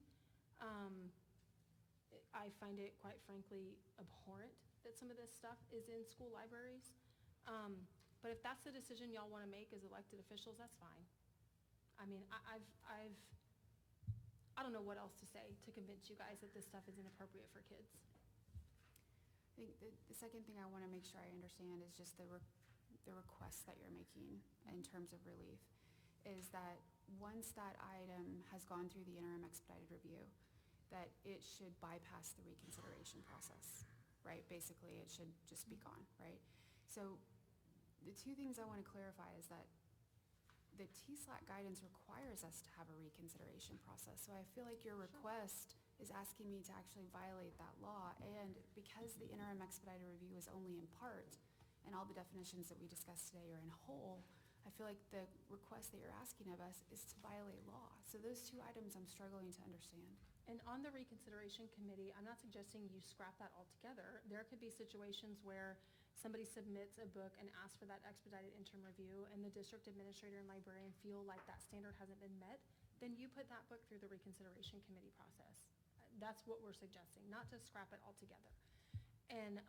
I find it, quite frankly, abhorrent that some of this stuff is in school libraries. But if that's the decision y'all want to make as elected officials, that's fine. I mean, I don't know what else to say to convince you guys that this stuff is inappropriate for kids. I think the second thing I want to make sure I understand is just the request that you're making in terms of relief, is that once that item has gone through the interim expedited review, that it should bypass the reconsideration process, right? Basically, it should just be gone, right? So the two things I want to clarify is that the TSLAC guidance requires us to have a reconsideration process. So I feel like your request is asking me to actually violate that law. And because the interim expedited review is only in part, and all the definitions that we discussed today are in whole, I feel like the request that you're asking of us is to violate law. So those two items I'm struggling to understand. And on the reconsideration committee, I'm not suggesting you scrap that altogether. There could be situations where somebody submits a book and asks for that expedited interim review, and the district administrator and librarian feel like that standard hasn't been met, then you put that book through the reconsideration committee process. That's what we're suggesting, not to scrap it altogether. And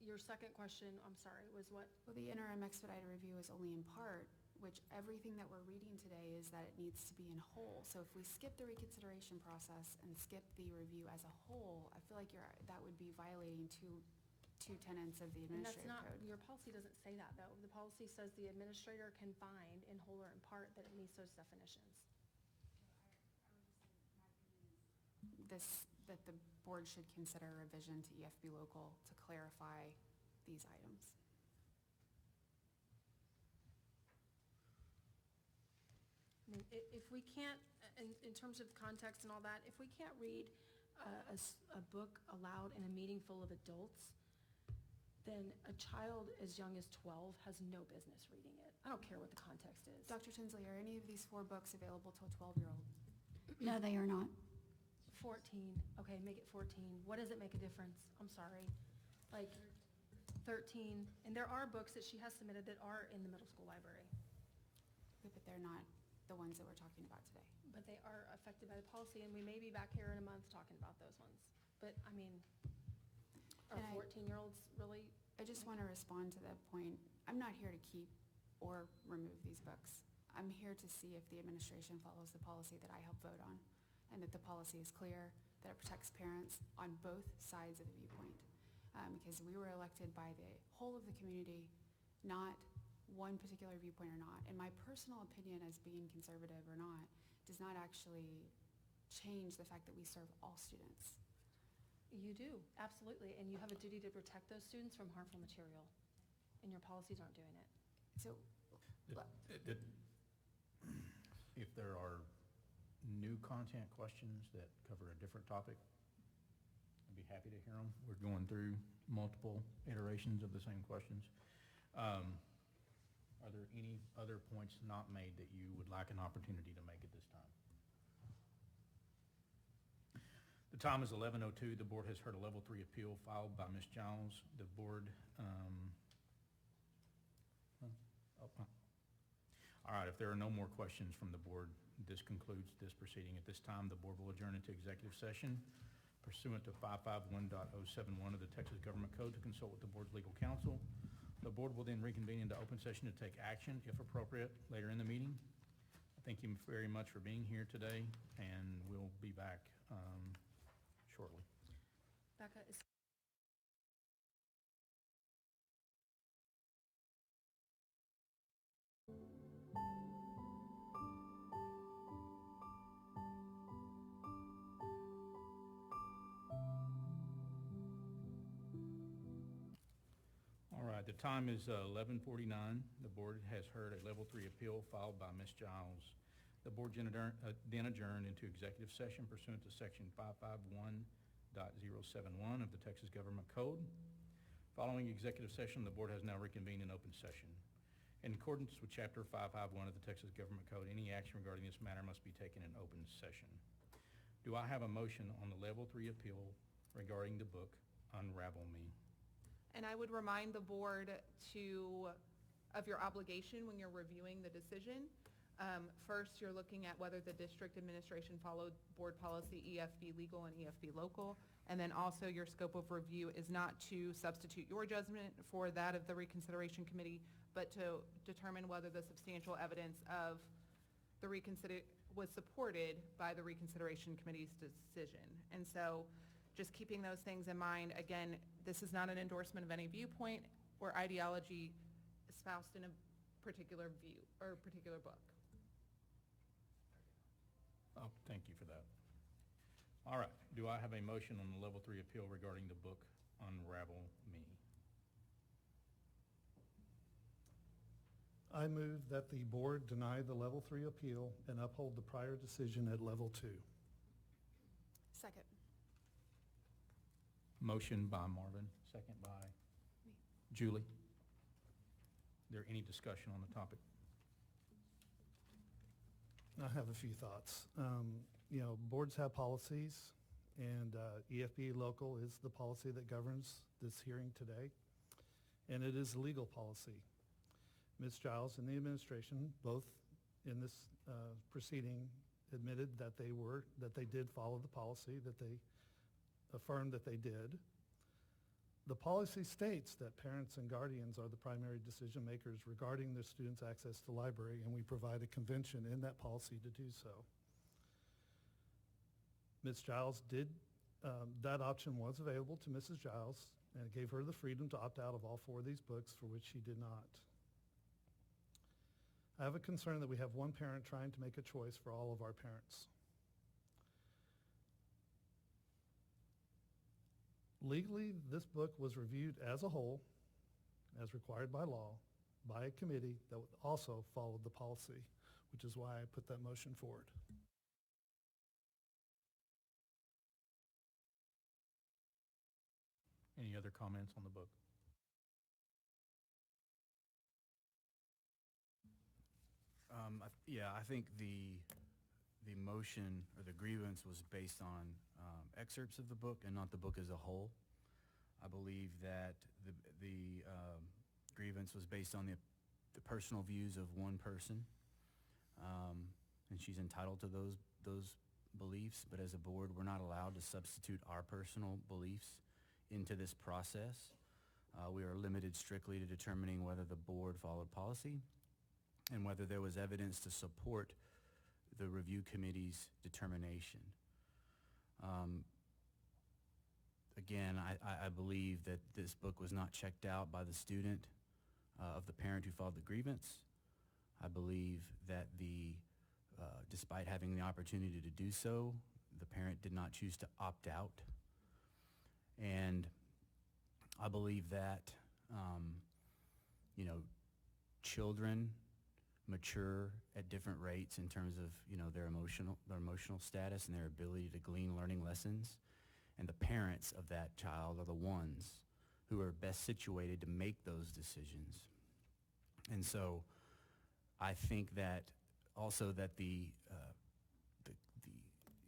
your second question, I'm sorry, was what? Well, the interim expedited review is only in part, which everything that we're reading today is that it needs to be in whole. So if we skip the reconsideration process and skip the review as a whole, I feel like that would be violating two tenets of the And that's administrative not, code. your policy doesn't say that, though. The policy says the administrator can find in whole or in part that it meets those definitions. That the board should consider a revision to EFB local to clarify these items. I mean, if we can't, in terms of context and all that, if we can't read a book aloud in a meeting full of adults, then a child as young as 12 has no business reading it. I don't care what the context is. Dr. Tinsley, are any of these 4 books available to a 12-year-old? No, they are not. 14, okay, make it 14. What does it make a difference? I'm sorry. Like 13, and there are books that she has submitted that are in the middle school library. But they're not the ones that we're talking about today. But they are affected by the policy, and we may be back here in a month talking about those ones. But, I mean, are And 14-year-olds really? I just want to respond to that point. I'm not here to keep or remove these books. I'm here to see if the administration follows the policy that I help vote on, and that the policy is clear, that it protects parents on both sides of the viewpoint. Because we were elected by the whole of the community, not one particular viewpoint or not. And my personal opinion as being conservative or not does not actually change the fact that we serve all students. You do, absolutely, and you have a duty to protect those students from harmful material, and your policies aren't doing it. So, If there are new content questions that cover a different topic, I'd be happy to hear them. We're going through multiple iterations of the same questions. Are there any other points not made that you would like an opportunity to make at this time? The time is 11:02. The board has heard a level 3 appeal filed by Ms. Giles. The board, all right, if there are no more questions from the board, this concludes this proceeding. At this time, the board will adjourn into executive session pursuant to 551.071 of the Texas Government Code to consult with the board's legal counsel. The board will then reconvene into open session to take action, if appropriate, later in the meeting. Thank you very much for being here today, and we'll be back shortly. Becca, is All right, the time is 11:49. The board has heard a level 3 appeal filed by Ms. Giles. The board then adjourned into executive session pursuant to section 551.071 of the Texas Government Code. Following executive session, the board has now reconvened in open session. In accordance with chapter 551 of the Texas Government Code, any action regarding this matter must be taken in open session. Do I have a motion on the level 3 appeal regarding the book Unravel Me? And I would remind the board of your obligation when you're reviewing the decision. First, you're looking at whether the district administration followed board policy EFB legal and EFB local. And then also your scope of review is not to substitute your judgment for that of the reconsideration committee, but to determine whether the substantial evidence of the was supported by the reconsideration committee's decision. And so just keeping those things in mind, again, this is not an endorsement of any viewpoint or ideology espoused in a particular view or particular book. Oh, thank you for that. All right, do I have a motion on the level 3 appeal regarding the book Unravel Me? I move that the board deny the level 3 appeal and uphold the prior decision at level 2. Second. Motion by Marvin, second by Julie. Is there any discussion on the topic? I have a few thoughts. Boards have policies, and EFB local is the policy that governs this hearing today, and it is a legal policy. Ms. Giles and the administration, both in this proceeding, admitted that they did follow the policy, that they affirmed that they did. The policy states that parents and guardians are the primary decision makers regarding their students' access to library, and we provide a convention in that policy to do so. Ms. Giles did, that option was available to Mrs. Giles, and it gave her the freedom to opt out of all 4 of these books, for which she did not. I have a concern that we have one parent trying to make a choice for all of our parents. Legally, this book was reviewed as a whole, as required by law, by a committee that also followed the policy, which is why I put that motion forward. Any other comments on the book? I think the motion or the grievance was based on excerpts of the book and not the book as a whole. I believe that the grievance was based on the personal views of one person, and she's entitled to those beliefs. But as a board, we're not allowed to substitute our personal beliefs into this process. We are limited strictly to determining whether the board followed policy and whether there was evidence to support the review committee's determination. Again, I believe that this book was not checked out by the student of the parent who filed the grievance. I believe that despite having the opportunity to do so, the parent did not choose to opt out. And I believe that, children mature at different rates in terms of, their emotional status and their ability to glean learning lessons. And the parents of that child are the ones who are best situated to make those decisions. And so I think that also that the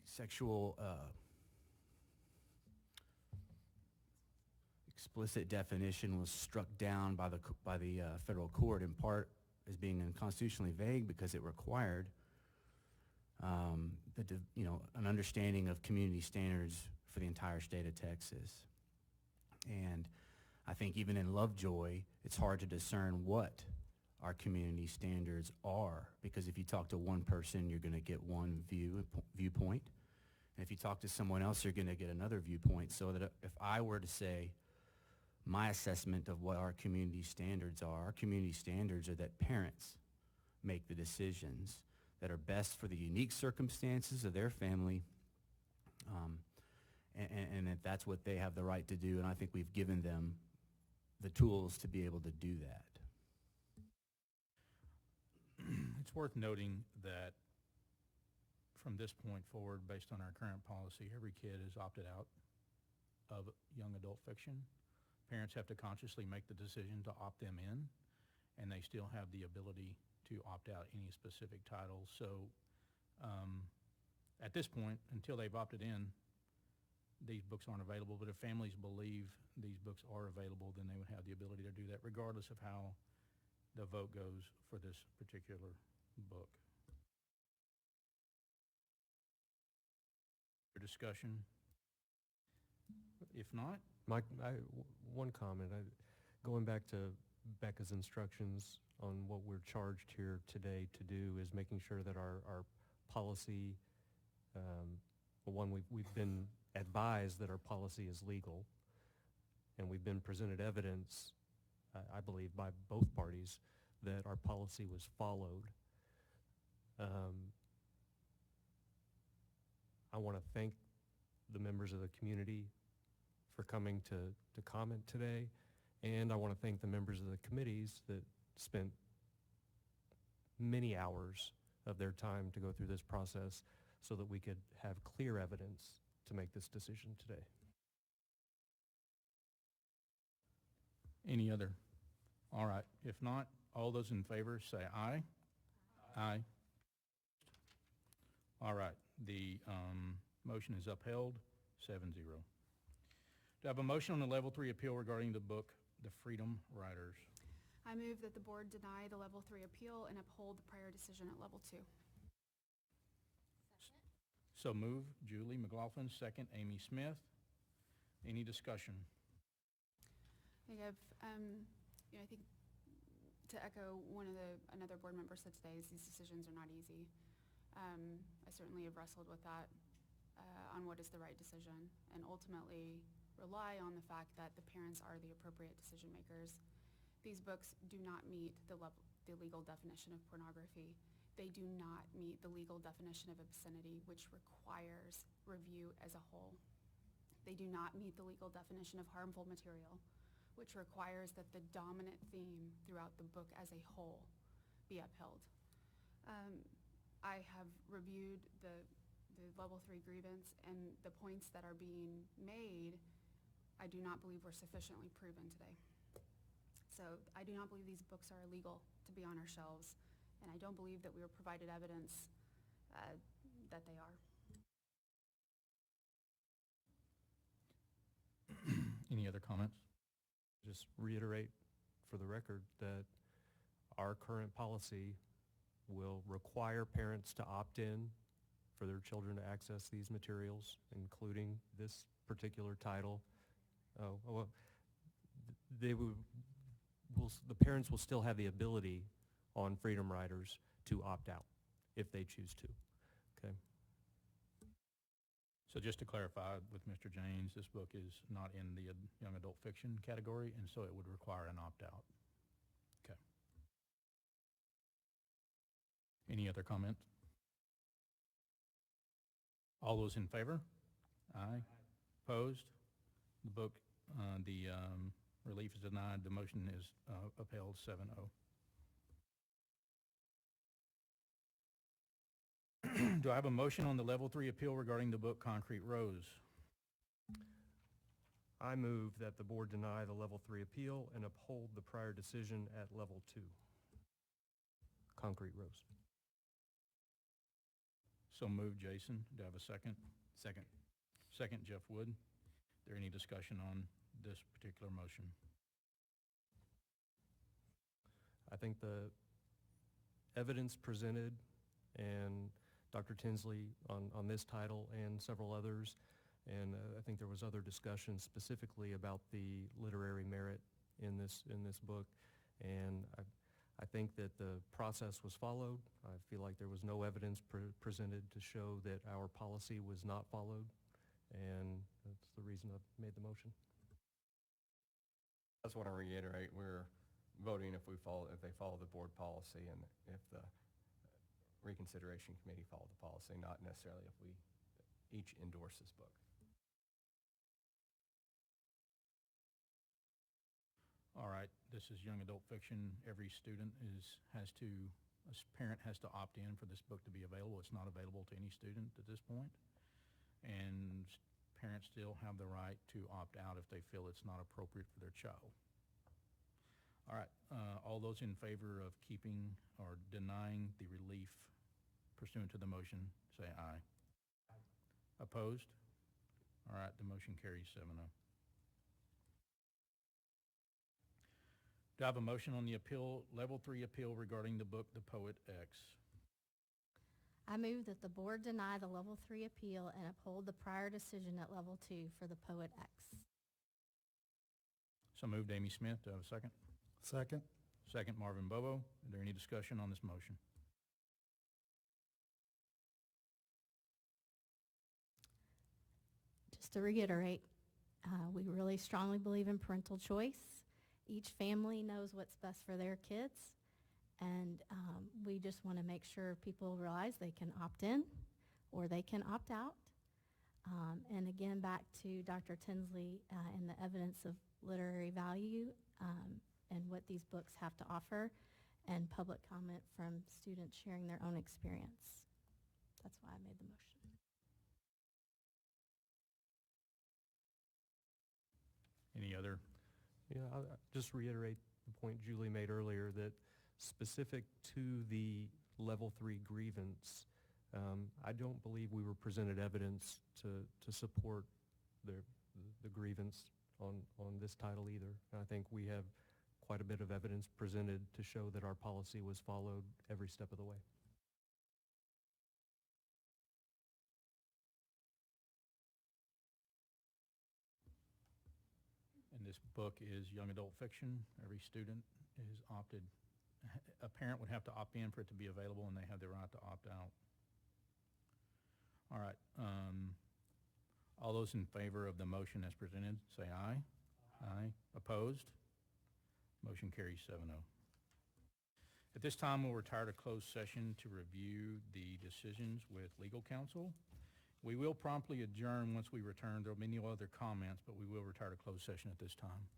sexual explicit definition was struck down by the federal court in part as being unconstitutionally vague because it required an understanding of community standards for the entire state of Texas. And I think even in Lovejoy, it's hard to discern what our community standards are, because if you talk to one person, you're going to get one viewpoint. And if you talk to someone else, you're going to get another viewpoint. So that if I were to say my assessment of what our community standards are that parents make the decisions that are best for the unique circumstances of their family, and that that's what they have the right to do. And I think we've given them the tools to be able to do that. It's worth noting that from this point forward, based on our current policy, every kid is opted out of young adult fiction. Parents have to consciously make the decision to opt them in, and they still have the ability to opt out any specific titles. So at this point, until they've opted in, these books aren't available. But if families believe these books are available, then they would have the ability to do that regardless of how the vote goes for this particular book. Your discussion? If not? Mike, one comment. Going back to Becca's instructions on what we're charged here today to do is making sure that our policy, we've been advised that our policy is legal, and we've been presented evidence, I believe, by both parties that our policy was followed. I want to thank the members of the community for coming to comment today, and I want to thank the members of the committees that spent many hours of their time to go through this process so that we could have clear evidence to make this decision today. Any other? All right. If not, all those in favor say aye. Aye. All right. The motion is upheld, 7-0. Do I have a motion on the Level 3 appeal regarding the book, The Freedom Riders? I move that the board deny the Level 3 appeal and uphold the prior decision at Level 2. So move, Julie McLaughlin, second, Amy Smith. Any discussion? I think to echo another board member said today is these decisions are not easy. I certainly have wrestled with that on what is the right decision, and ultimately rely on the fact that the parents are the appropriate decision makers. These books do not meet the legal definition of pornography. They do not meet the legal definition of obscenity, which requires review as a whole. They do not meet the legal definition of harmful material, which requires that the dominant theme throughout the book as a whole be upheld. I have reviewed the level 3 grievance, and the points that are being made, I do not believe were sufficiently proven today. So I do not believe these books are illegal to be on our shelves, and I don't believe that we were provided evidence that they are. Any other comments? Just reiterate for the record that our current policy will require parents to opt in for their children to access these materials, including this particular title. The parents will still have the ability on Freedom Riders to opt out if they choose to. Okay. So just to clarify with Mr. James, this book is not in the young adult fiction category, and so it would require an opt-out. Okay. Any other comment? All those in favor? Aye. Opposed? The book, relief is denied. The motion is upheld 7-0. Do I have a motion on the Level 3 appeal regarding the book Concrete Rose? I move that the board deny the Level 3 appeal and uphold the prior decision at Level 2. Concrete Rose. So moved, Jason. Do I have a second? Second. Second, Jeff Wood. Is there any discussion on this particular motion? I think the evidence presented and Dr. Tinsley on this title and several others, and I think there was other discussion specifically about the literary merit in this book, and I think that the process was followed. I feel like there was no evidence presented to show that our policy was not followed, and that's the reason I've made the motion. I just want to reiterate, we're voting if they follow the board policy and if the reconsideration committee followed the policy, not necessarily if we each endorse this book. All right, this is young adult fiction. Every student a parent has to opt in for this book to be available. It's not available to any student at this point. And parents still have the right to opt out if they feel it's not appropriate for their child. All right, all those in favor of keeping or denying the relief pursuant to the motion, say aye. Aye. Opposed? All right, the motion carries 7-0. Do I have a motion on the Level 3 appeal regarding the book The Poet X? I move that the board deny the Level 3 appeal and uphold the prior decision at Level 2 for The Poet X. So moved, Amy Smith. Do I have a second? Second. Second, Marvin Bobo. Is there any discussion on this motion? Just to reiterate, we really strongly believe in parental choice. Each family knows what's best for their kids, and we just want to make sure people realize they can opt in or they can opt out. And again, back to Dr. Tinsley and the evidence of literary value and what these books have to offer, and public comment from students sharing their own experience. That's why I made the motion. Any other? Yeah, I'll just reiterate the point Julie made earlier, that specific to the Level 3 grievance, I don't believe we were presented evidence to support the grievance on this title either. And I think we have quite a bit of evidence presented to show that our policy was followed every step of the way. This book is young adult fiction. Every student is opted, a parent would have to opt in for it to be available, and they have the right to opt out. All right. All those in favor of the motion as presented, say aye. Aye. Opposed? Motion carries 7-0. At this time, we'll retire to closed session to review the decisions with legal counsel. We will promptly adjourn once we return. There will be no other comments, but we will retire to closed session at this time.